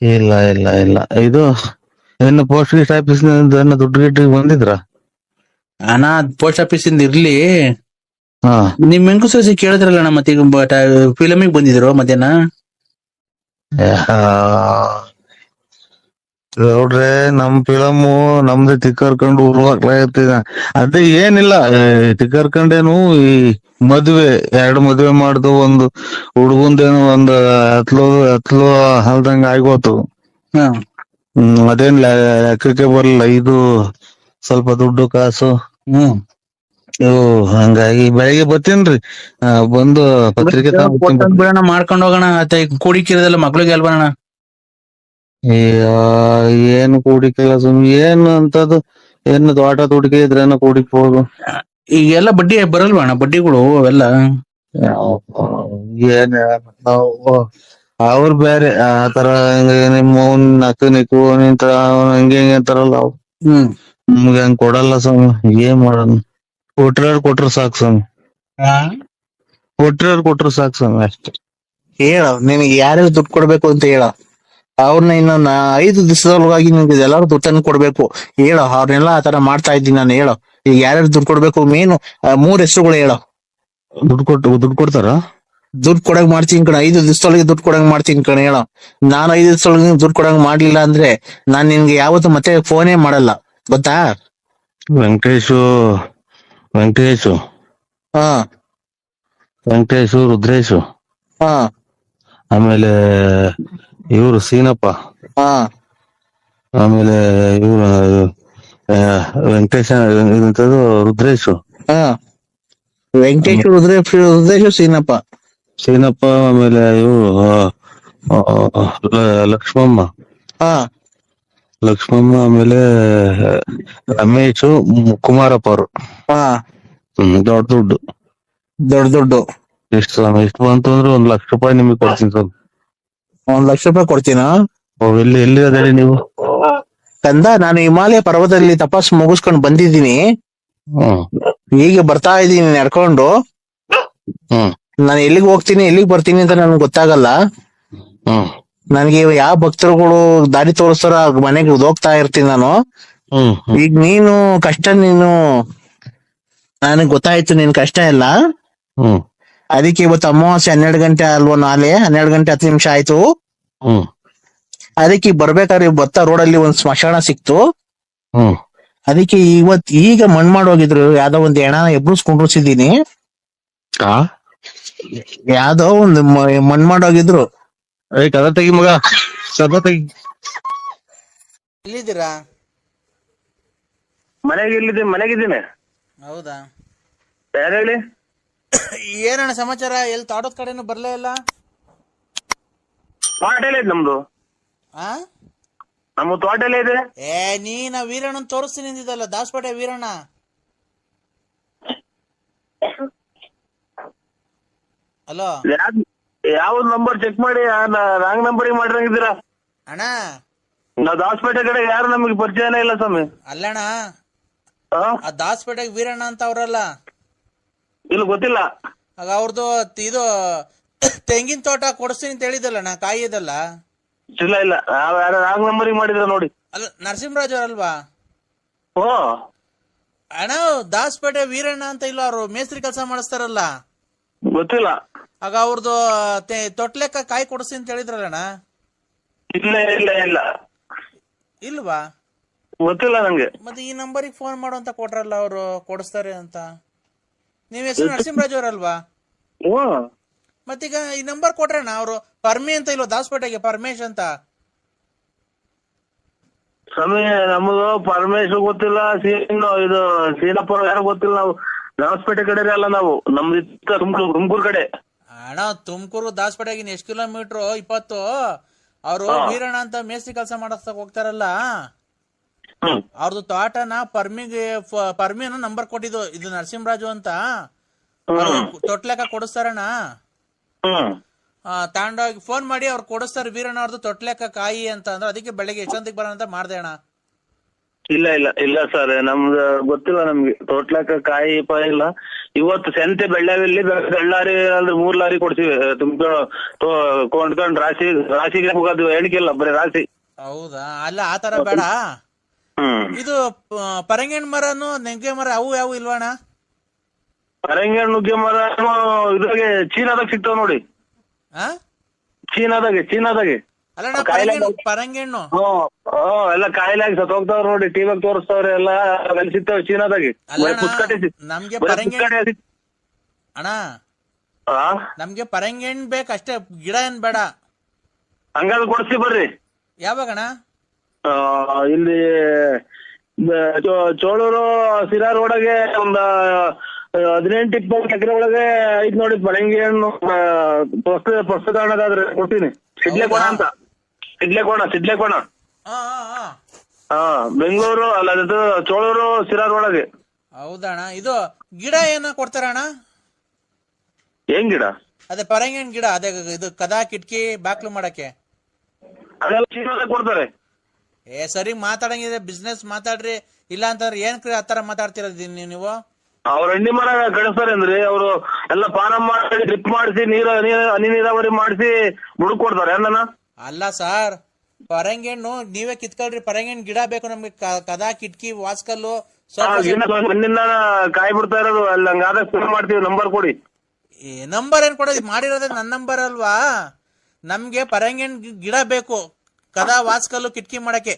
ಇಲ್ಲ ಇಲ್ಲ ಇಲ್ಲ, ಇದು ಇನ್ನು ಪೋಸ್ಟ್ ಗೀಸ್ಟ್ ಆಫೀಸ್ ನಿಂದ ದುಡ್ಡು ಗಿಡ್ಡು ಬಂದಿದ್ರ? ಅಣ್ಣ ಪೋಸ್ಟ್ ಆಫೀಸ್ ಇಂದ ಇರ್ಲಿ, ಹಾ, ನಿಮ್ ಹೆಂಗಸ್ರು ಕೇಳಿದ್ರಲ್ಲ ಮತ್ತೆ ಈಗ ಫಿಲಮಿಗೆ ಬಂದಿದ್ರು ಮಧ್ಯಾಹ್ನ. ನೋಡ್ರೆ ನಮ್ ಫಿಲಮು ನಮ್ದೇ ತಿಕ್ಕರ್ಕೊಂಡು ಉರ್ವಾಗ್ಲಾಗತ್ತಿದ. ಅದೇ ಏನಿಲ್ಲ, ತಿಕ್ಕರ್ಕೊಂಡೇನು ಈ ಮದ್ವೆ 2 ಮದ್ವೆ ಮಾಡ್ದು, ಒಂದು ಹುಡುಗಂದೇನು ಒಂದು ಹತ್ಲು ಹಲ್ದಂಗ ಆಗೋತು. ಅದೇನ್ ಲೆಕ್ಕಕ್ಕೆ ಬರಲ್ಲ. ಇದು ಸ್ವಲ್ಪ ದುಡ್ಡು ಕಾಸು. ಹಂಗಾಗಿ ಬೆಳಿಗ್ಗೆ ಬರ್ತೀನ್ರಿ, ಬಂದು ಪತ್ರಿಕೆ ಬಿಡೋಣ, ಮಾಡ್ಕೊಂಡ್ ಹೋಗೋಣ. ಕೂಡಿಕ್ಕಿರೋದೆಲ್ಲ ಮಕ್ಳಿಗೆ ಅಲ್ವಣ್ಣ? ಏನು ಕೂಡಿಕಲ್ಲ ಸುಮ್ಮನೆ, ಏನು ಅಂತದ್ದು ಏನು ತೋಟ ತುಡಿಕೆ ಇದ್ರೇನ ಕೂಡಿಕ್ಬೋದು. ಈಗೆಲ್ಲ ಬಡ್ಡಿ ಬರಲ್ವಣ್ಣ? ಬಡ್ಡಿಗಳು ಅವೆಲ್ಲ ಏನ್ ಅವ್ರು ಬೇರೆ ಆತರ, ನಿಮ್ಮ ನಕ್ಕು ನಿಂತ ಹಂಗೆ ಅಂತಾರಲ್ಲ ಅವ್. ನಮ್ಗೆ ಹಂಗ್ ಕೊಡಲ್ಲ ಸ್ವಾಮಿ. ಏನ್ ಮಾಡೋಣ, ಕೊಟ್ರ ಸಾಕು ಸ್ವಾಮಿ. ಕೊಟ್ರ ಸಾಕು ಸ್ವಾಮಿ ಅಷ್ಟೇ. ಹೇಳ, ನಿನಗೆ ಯಾರ್ಯಾರು ದುಡ್ಡು ಕೊಡ್ಬೇಕು ಅಂತ ಹೇಳ. ಅವ್ರನ್ನ ಇನ್ನೊಂದು 5 ದಿವಸದೊಳಗಾಗಿ ನಿಮ್ಗೆ ಎಲ್ಲಾರು ದುಡ್ಡನ್ನು ಕೊಡ್ಬೇಕು. ಹೇಳೋ, ಅವ್ರನ್ನೆಲ್ಲ ಆತರ ಮಾಡ್ತಾ ಇದ್ದೀನಿ ನಾನು. ಹೇಳೋ, ಈಗ ಯಾರ್ಯಾರು ದುಡ್ಡು ಕೊಡ್ಬೇಕು, ಮೇನು 3 ಹೆಸರುಗಳು ಹೇಳೋ. ದುಡ್ಡು ಕೊಡ್ತಾರ? ದುಡ್ಡು ಕೊಡಂಗ್ ಮಾಡ್ತೀನಿ ಕಣ. 5 ದಿವಸದೊಳಗೆ ದುಡ್ಡು ಕೊಡಂಗ್ ಮಾಡ್ತೀನಿ ಕಣ. ಹೇಳೋ, ನಾನು 5 ದಿವಸದೊಳಗೆ ದುಡ್ಡು ಕೊಡಂಗ್ ಮಾಡ್ಲಿಲ್ಲ ಅಂದ್ರೆ ನಾನ್ ನಿನ್ಗೆ ಯಾವತ್ತು ಮತ್ತೆ ಫೋನೇ ಮಾಡಲ್ಲ, ಗೊತ್ತಾ? ವೆಂಕಟೇಶು, ಹಾ, ರುದ್ರೇಶು, ಹಾ, ಆಮೇಲೆ ಇವ್ರು ಸೀನಪ್ಪ, ಹಾ, ಆಮೇಲೆ ಇವ್ರು ರುದ್ರೇಶು, ಹಾ. ವೆಂಕಟೇಶ್, ರುದ್ರೇಶ್, ಸೀನಪ್ಪ, ಆಮೇಲೆ ಇವ್ರು ಲಕ್ಷ್ಮಮ್ಮ, ಆಮೇಲೆ ರಮೇಶು, ಕುಮಾರಪ್ಪ ಅವರು. ದೊಡ್ಡ ದುಡ್ಡು. ಎಷ್ಟು ಬಂತು ಅಂದ್ರೆ 1 ಲಕ್ಷ ರೂಪಾಯಿ ನಿಮಗೆ ಕೊಡ್ತೀನಿ ಸರ್. 1 ಲಕ್ಷ ರೂಪಾಯಿ ಕೊಡ್ತೀನಾ? ಎಲ್ಲಿ ಅದೇಳಿ ನೀವು? ಕಂದ, ನಾನು ಹಿಮಾಲಯ ಪರ್ವತದಲ್ಲಿ ತಪಸ್ಸು ಮುಗಿಸ್ಕೊಂಡು ಬಂದಿದ್ದೀನಿ. ಈಗ ಬರ್ತಾ ಇದ್ದೀನಿ ನಡ್ಕೊಂಡು. ನಾನು ಎಲ್ಲಿಗೆ ಹೋಗ್ತೀನಿ ಎಲ್ಲಿಗೆ ಬರ್ತೀನಿ ಅಂತ ನನ್ಗೆ ಗೊತ್ತಾಗಲ್ಲ. ನನ್ಗೆ ಯಾವ ಭಕ್ತರುಗಳು ದಾರಿ ತೋರಿಸ್ತಾರ ಮನೆಗೆ ಹೋಗ್ತಾ ಇರ್ತೀನಿ ನಾನು. ಈಗ ನೀನು ಕಷ್ಟ, ನನಗ್ ಗೊತ್ತಾಯ್ತು ನಿನ್ ಕಷ್ಟ ಎಲ್ಲ. ಅದಕ್ಕೆ ಇವತ್ತು ಅಮಾವಾಸ್ಯೆ 12 ಗಂಟೆ ಅಲ್ವಾ? ನಾಳೆ 12 ಗಂಟೆ 10 ನಿಮಿಷ ಆಯ್ತು. ಅದಕ್ಕೆ ಬರ್ಬೇಕಾದ್ರೆ ರೋಡಲ್ಲಿ ಒಂದ್ ಸ್ಮಶಾನ ಸಿಕ್ತು. ಅದಕ್ಕೆ ಈಗ ಮಣ್ ಮಾಡೋಗಿದ್ರು. ಯಾವ್ದೋ ಒಂದ್ ಹೆಣ ಎಬ್ಬಿಸ್ಕೊಂಡಿಸಿದೀನಿ. ಯಾವ್ದೋ ಒಂದು ಮಣ್ ಮಾಡೋಗಿದ್ರು. ಕದ ತೆಗಿ ಮಗ, ಕದ ತೆಗಿ. ಎಲ್ಲಿದ್ದೀರಾ? ಮನೆಗಿದ್ದೀನಿ. ಹೌದಾ? ಯಾರು ಹೇಳಿ? ಏನಣ್ಣ ಸಮಾಚಾರ? ಎಲ್ಲಿ ತಾಡೋದ್ ಕಡೆನು ಬರ್ಲೇ ಇಲ್ಲ. ತೋಟ ಎಲ್ಲ ಇದೆ ನಮ್ದು. ನಮ್ಮ ತೋಟ ಎಲ್ಲ ಇದೆ. ನೀನ ವೀರಣ್ಣನ್ ತೋರಿಸ್ತೀನಿ ಅಂದಿದ್ದಲ್ಲ, ದಾಸಪೇಟೆ ವೀರಣ್ಣ. ಹಲೋ, ಯಾವ್ದು ನಂಬರ್ ಚೆಕ್ ಮಾಡಿ, ರಾಂಗ್ ನಂಬರಿಗೆ ಮಾಡಿರಂಗಿದ್ದೀರಾ ಅಣ್ಣ? ನಾವ್ ದಾಸಪೇಟೆ ಕಡೆ ಯಾರು ನಮಗೆ ಪರಿಚಯನೇ ಇಲ್ಲ ಸ್ವಾಮಿ. ಅಲ್ಲಣ್ಣ, ಆ ದಾಸಪೇಟೆಗೆ ವೀರಣ್ಣ ಅಂತ ಅವ್ರಲ್ಲ? ಇಲ್ಲ, ಗೊತ್ತಿಲ್ಲ. ಆಗ ಅವ್ರದ್ದು ಇದು ತೆಂಗಿನ ತೋಟ ಕೊಡಿಸ್ತೀನಿ ಅಂತ ಹೇಳಿದಲ್ಲಣ್ಣ, ಕಾಯಿ ಇದಲ್ಲ? ಇಲ್ಲ, ಯಾರು ರಾಂಗ್ ನಂಬರಿಗೆ ಮಾಡಿದ್ರ ನೋಡಿ. ಅಲ್ಲ, ನರಸಿಂಹರಾಜ್ ಅವ್ರಲ್ವಾ? ಓ ಅಣ್ಣ, ದಾಸಪೇಟೆ ವೀರಣ್ಣ ಅಂತ ಇಲ್ಲ, ಅವ್ರು ಮೇಸ್ತ್ರಿ ಕೆಲಸ ಮಾಡಿಸ್ತಾರಲ್ಲ? ಗೊತ್ತಿಲ್ಲ. ಆಗ ಅವ್ರದ್ದು ತೊಟ್ಲೆಕ್ಕ ಕಾಯಿ ಕೊಡಿಸ್ತೀನಿ ಅಂತ ಹೇಳಿದ್ರಲ್ಲಣ್ಣ? ಇಲ್ಲ. ಇಲ್ವಾ? ಗೊತ್ತಿಲ್ಲ ನಂಗೆ. ಮತ್ತೆ ಈ ನಂಬರಿಗೆ ಫೋನ್ ಮಾಡು ಅಂತ ಕೊಟ್ರಲ್ಲ ಅವರು, ಕೊಡಿಸ್ತಾರೆ ಅಂತ. ನೀವ್ ಹೆಸರು ನರಸಿಂಹರಾಜ್ ಅವರಲ್ವಾ? ಹ್ಮ್. ಮತ್ತೀಗ ಈ ನಂಬರ್ ಕೊಟ್ರಣ್ಣ ಅವರು. ಪರ್ಮಿ ಅಂತ ಇಲ್ವ ದಾಸಪೇಟೆಗೆ, ಪರಮೇಶ್ ಅಂತ? ಸ್ವಾಮಿ ನಮ್ದು ಪರಮೇಶ್ ಗೊತ್ತಿಲ್ಲ, ಇದು ಸೀನಪ್ಪ ಯಾರು ಗೊತ್ತಿಲ್ಲ. ನಾವು ದಾಸಪೇಟೆ ಕಡೆ ಅಲ್ಲ, ನಾವು ನಮ್ದು ತುಮಕೂರು ಕಡೆ. ಅಣ್ಣ ತುಮಕೂರು ದಾಸಪೇಟೆಗಿನ ಎಷ್ಟು ಕಿಲೋಮೀಟ್ರು? 20. ಅವರು ವೀರಣ್ಣ ಅಂತ ಮೇಸ್ತ್ರಿ ಕೆಲಸ ಮಾಡಕ್ ಹೋಗ್ತಾರಲ್ಲ, ಅವ್ರದ್ದು ತೋಟನ ಪರ್ಮಿನ ನಂಬರ್ ಕೊಟ್ಟಿದ್ದು, ಇದು ನರಸಿಂಹರಾಜು ಅಂತ. ತೊಟ್ಲೆಕ್ಕ ಕೊಡಿಸ್ತಾರಣ್ಣ. ತಗೊಂಡೋಗಿ ಫೋನ್ ಮಾಡಿ ಅವ್ರು ಕೊಡಿಸ್ತಾರೆ, ವೀರಣ್ಣ ಅವ್ರದ್ದು ತೊಟ್ಲೆಕ್ಕ ಕಾಯಿ ಅಂತ ಅಂದ್ರೆ. ಅದಕ್ಕೆ ಬೆಳಗ್ಗೆ ಎಷ್ಟೊತ್ತಿಗೆ ಬರೋಣ ಅಂತ ಮಾಡ್ದೆ ಅಣ್ಣ. ಇಲ್ಲ ಸರ್, ನಮ್ದು ಗೊತ್ತಿಲ್ಲ ನಮ್ಗೆ. ತೊಟ್ಲಕ್ಕ ಕಾಯಿ ಇಲ್ಲ. ಇವತ್ತು ಸಂತೆ ಬೆಳ್ಳಾವಿಲ್ಲಿ ಬೆಳ್ಳಾರಿ ಅಂದ್ರೆ 3 ಲಾರಿ ಕೊಡ್ತೀವಿ. ಕೊಂಡ್ಕೊಂಡ್ ರಾಶಿಗೆ ಹೋಗೋದು ಎಣಿಕೆಲ್ಲ, ಬರೀ ರಾಶಿ. ಹೌದಾ? ಅಲ್ಲ ಆತರ ಬೇಡ. ಇದು ಪರಂಗಿಹಣ್ಣು ಮರನು ನೆಂಗೆ ಮರ ಅವು ಯಾವ ಇಲ್ವಣ್ಣ? ಪರಂಗಿಹಣ್ಣು ನುಗ್ಗೆ ಮರ ಇದ್ರಾಗೆ ಚೀನಾದಾಗ ಸಿಗ್ತಾವ ನೋಡಿ. ಚೀನಾದಾಗೆ ಅಲ್ಲ ಪರಂಗಿಹಣ್ಣು ಎಲ್ಲ ಕಾಯಿಲಾಗಿ ಸತ್ ಹೋಗ್ತಾವ್ರ ನೋಡಿ, ಟಿವಿಯಾಗ ತೋರಿಸ್ತಾವ್ರೆ ಎಲ್ಲ. ಅಲ್ಲಿ ಸಿಗ್ತಾವ ಚೀನಾದಾಗೆ. ನಮ್ಗೆ ಅಣ್ಣ ನಮ್ಗೆ ಪರಂಗಿಹಣ್ಣು ಬೇಕಷ್ಟೇ, ಗಿಡ ಏನ್ ಬೇಡ. ಹಂಗಾದ್ರೆ ಕೊಡ್ಸಿ ಬರ್ರಿ. ಯಾವಾಗಣ್ಣ? ಇಲ್ಲಿ ಚೋಳೂರು ಸಿರಾ ರೋಡಗೆ ಒಂದ್ 18-20 ಎಕರೆ ಒಳಗೆ ಐದ್ ನೋಡಿ ಪರಂಗಿಹಣ್ಣು. ಪುಸ್ತಕದಾದ್ರೆ ಕೊಡ್ತೀನಿ. ಸಿಡ್ಲೆಕೋಣ ಅಂತ, ಸಿಡ್ಲೆಕೋಣ. ಬೆಂಗಳೂರು ಅಲ್ಲ, ಅದು ಚೋಳೂರು ಸಿರಾ ರೋಡಗೆ. ಹೌದಣ್ಣ. ಇದು ಗಿಡ ಏನ ಕೊಡ್ತಾರಣ್ಣ? ಏನ್ ಗಿಡ? ಅದೇ ಪರಂಗಿಹಣ್ಣು ಗಿಡ, ಅದೇ ಇದು ಕದಾ ಕಿಟಕಿ ಬಾಕ್ಲು ಮಾಡಕ್ಕೆ. ಅದೆಲ್ಲ ಚೀನಾದಾಗ ಕೊಡ್ತಾರೆ. ಸರಿ ಮಾತಾಡಂಗಿದೆ, ಬಿಸ್ನೆಸ್ ಮಾತಾಡ್ರಿ. ಇಲ್ಲ ಅಂತಂದ್ರೆ ಏನ್ ಆತರ ಮಾತಾಡ್ತಿರೋದು ನೀವು? ಅವ್ರ ಹಣ್ಣಿ ಮರ ಕಳಿಸ್ತಾರೆ ಅಂದ್ರೆ ಅವರು ಎಲ್ಲ ಪಾನ ಮಾಡಿ ಡ್ರಿಪ್ ಮಾಡಿಸಿ ಹನಿ ನೀರಾವರಿ ಮಾಡಿಸಿ ಬುಡಕ್ ಕೊಡ್ತಾರೆ. ಅಲ್ಲ ಸರ್, ಪರಂಗಿಹಣ್ಣು ನೀವೇ ಕಿತ್ಕೊಳ್ರಿ. ಪರಂಗಿಹಣ್ಣು ಗಿಡ ಬೇಕು ನಮ್ಗೆ, ಕದಾ ಕಿಟಕಿ ವಾಸ್ಕಲ್ಲು ಮಣ್ಣಿಂದ ಕಾಯಿ ಬಿಡ್ತಾ ಇರೋದು. ಅಲ್ಲಿ ಹಂಗಾದಾಗ ಫೋನ್ ಮಾಡ್ತೀವಿ, ನಂಬರ್ ಕೊಡಿ. ನಂಬರ್ ಏನ್ ಕೊಡೋದು? ಮಾಡಿರೋದೇ ನನ್ನ ನಂಬರ್ ಅಲ್ವಾ? ನಮ್ಗೆ ಪರಂಗಿಹಣ್ಣು ಗಿಡ ಬೇಕು, ಕದಾ ವಾಸ್ಕಲ್ಲು ಕಿಟಕಿ ಮಾಡಕ್ಕೆ.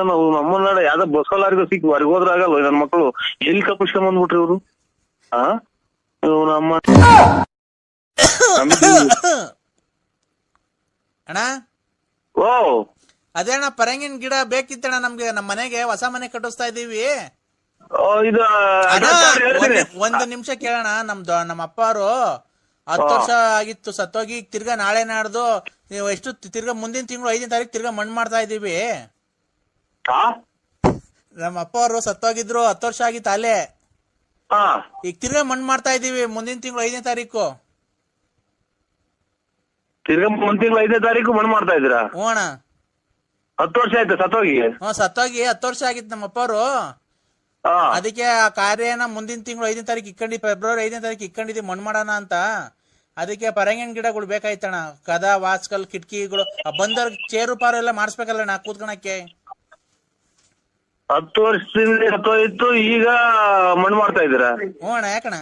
ನಾವು ನಮ್ಮನ್ನ ಯಾವ್ದೋ ಬಸ್ಸಲಾರಿಗೂ ಸಿಕ್ಕಿ ಹೊರಗೆ ಹೋದ್ರ ಆಗಲ್ಲ. ನನ್ ಮಕ್ಕಳು ಎಲ್ಲಿ ಕಪ್ಪಿಸ್ಕೊಂಡ್ ಬಂದ್ಬಿಟ್ರಿ ಇವ್ರು. ನಮ್ಮ ಅಣ್ಣ ಅದೇ ಅಣ್ಣ, ಪರಂಗಿಹಣ್ಣು ಗಿಡ ಬೇಕಿತ್ತಣ್ಣ ನಮ್ಗೆ. ನಮ್ಮ ಮನೆಗೆ ಹೊಸ ಮನೆ ಕಟ್ಟಿಸ್ತಾ ಇದೀವಿ. ಒಂದು ನಿಮಿಷ ಕೇಳೋಣ. ನಮ್ಮ ಅಪ್ಪಾರು 10 ವರ್ಷ ಆಗಿತ್ತು ಸತ್ತೋಗಿ. ತಿರ್ಗಾ ನಾಳೆ ನಾಡ್ದು ನೀವು ಎಷ್ಟು ತಿರ್ಗಾ ಮುಂದಿನ ತಿಂಗಳು 5ನೇ ತಾರೀಕು ತಿರ್ಗಾ ಮಣ್ಣು ಮಾಡ್ತಾ ಇದೀವಿ. ನಮ್ಮ ಅಪ್ಪ ಅವರು ಸತ್ತೋಗಿದ್ರು, 10 ವರ್ಷ ಆಗಿತ್ತು ಅಲ್ಲೇ. ಈಗ ತಿರ್ಗಾ ಮಣ್ಣು ಮಾಡ್ತಾ ಇದೀವಿ ಮುಂದಿನ ತಿಂಗಳು 5ನೇ ತಾರೀಕು. ತಿರ್ಗಾ ಮುಂದಿನ ತಿಂಗಳು 5ನೇ ತಾರೀಕು ಮಣ್ಣು ಮಾಡ್ತಾ ಇದ್ದೀರಾ? ಹ್ಞೂ ಅಣ್ಣ. 10 ವರ್ಷ ಆಯ್ತು ಸತ್ತೋಗಿ? ಸತ್ತೋಗಿ 10 ವರ್ಷ ಆಗಿತ್ತು ನಮ್ಮ ಅಪ್ಪವರು. ಅದಕ್ಕೆ ಆ ಕಾರ್ಯನ ಮುಂದಿನ ತಿಂಗಳು 5ನೇ ತಾರೀಕು ಇಟ್ಕೊಂಡಿ, ಫೆಬ್ರವರಿ 5ನೇ ತಾರೀಕು ಇಟ್ಕೊಂಡಿದ್ವಿ ಮಣ್ಣು ಮಾಡೋಣ ಅಂತ. ಅದಕ್ಕೆ ಪರಂಗಿಹಣ್ಣು ಗಿಡಗಳು ಬೇಕಾಯ್ತಣ್ಣ, ಕದಾ ವಾಸ್ಕಲ್ ಕಿಟಕಿಗಳು. ಬಂದವ್ರಿಗೆ ಚೇರು ಪಾರು ಎಲ್ಲ ಮಾಡಿಸ್ಬೇಕಲ್ಲ ನಾ ಕೂತ್ಕೊಳಕ್ಕೆ. 10 ವರ್ಷದಿಂದ ಸತ್ತೋಯ್ತು, ಈಗ ಮಣ್ಣು ಮಾಡ್ತಾ ಇದ್ದೀರಾ? ಹ್ಞೂ ಅಣ್ಣ. ಯಾಕಣ್ಣ?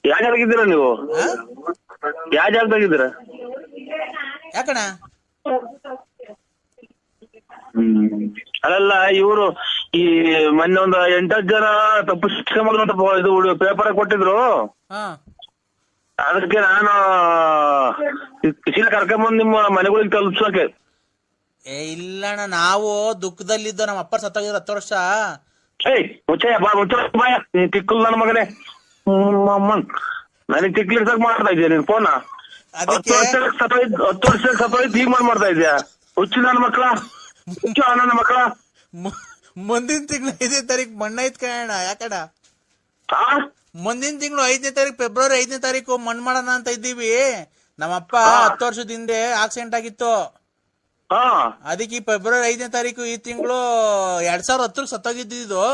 ಯಾವ ಜಾಗದಾಗಿದ್ದೀರಾ ನೀವು? ಯಾವ ಜಾಗದಾಗಿದ್ದೀರಾ? ಯಾಕಣ್ಣ? ಅಲ್ಲ, ಇವರು ಈ ಮೊನ್ನೆ ಒಂದು 8-10 ಜನ ತಪ್ಪಿಸ್ಕೊಂಬಂತ ಇದು ಪೇಪರ್ ಕೊಟ್ಟಿದ್ರು. ಅದಕ್ಕೆ ನಾನು ಕರ್ಕೊಂಬಂದ್ ನಿಮ್ಮ ಮನೆಗಳಿಗೆ ತಲುಪ್ಸೋಕೆ. ಇಲ್ಲಣ್ಣ, ನಾವು ದುಃಖದಲ್ಲಿದ್ದು. ನಮ್ಮ ಅಪ್ಪ ಸತ್ತೋಗಿದ್ರು 10 ವರ್ಷ. ಮುಚ್ಚಯ್ಯ ನೀನ್ ತಿಕ್ಕಲ್ ನನ್ನ ಮಗನೇ. ನನಗ್ ತಿಕ್ಲಿಡ್ಸಕ್ ಮಾಡ್ತಾ ಇದೀಯ ನೀನ್ ಫೋನ? 10 ವರ್ಷ ಸತ್ತೋಯ್ತು, ಈಗ ಮಾಡ್ತಾ ಇದ್ಯಾ? ಹುಚ್ಚು ನನ್ನ ಮಕ್ಕಳ, ಹುಚ್ಚು ನನ್ನ ಮಕ್ಕಳ. ಮುಂದಿನ ತಿಂಗಳು 5ನೇ ತಾರೀಕು ಮಣ್ಣು ಐತ್ ಕಣ. ಯಾಕಡ? ಮುಂದಿನ ತಿಂಗಳು 5ನೇ ತಾರೀಕು, ಫೆಬ್ರವರಿ 5ನೇ ತಾರೀಕು ಮಣ್ಣು ಮಾಡೋಣ ಅಂತ ಇದ್ದೀವಿ. ನಮ್ಮಪ್ಪ 10 ವರ್ಷದ ಹಿಂದೆ ಆಕ್ಸಿಡೆಂಟ್ ಆಗಿತ್ತು. ಅದಕ್ಕೆ ಫೆಬ್ರವರಿ 5ನೇ ತಾರೀಕು ಈ ತಿಂಗಳು 2010 ಸತ್ತೋಗಿದ್ದು.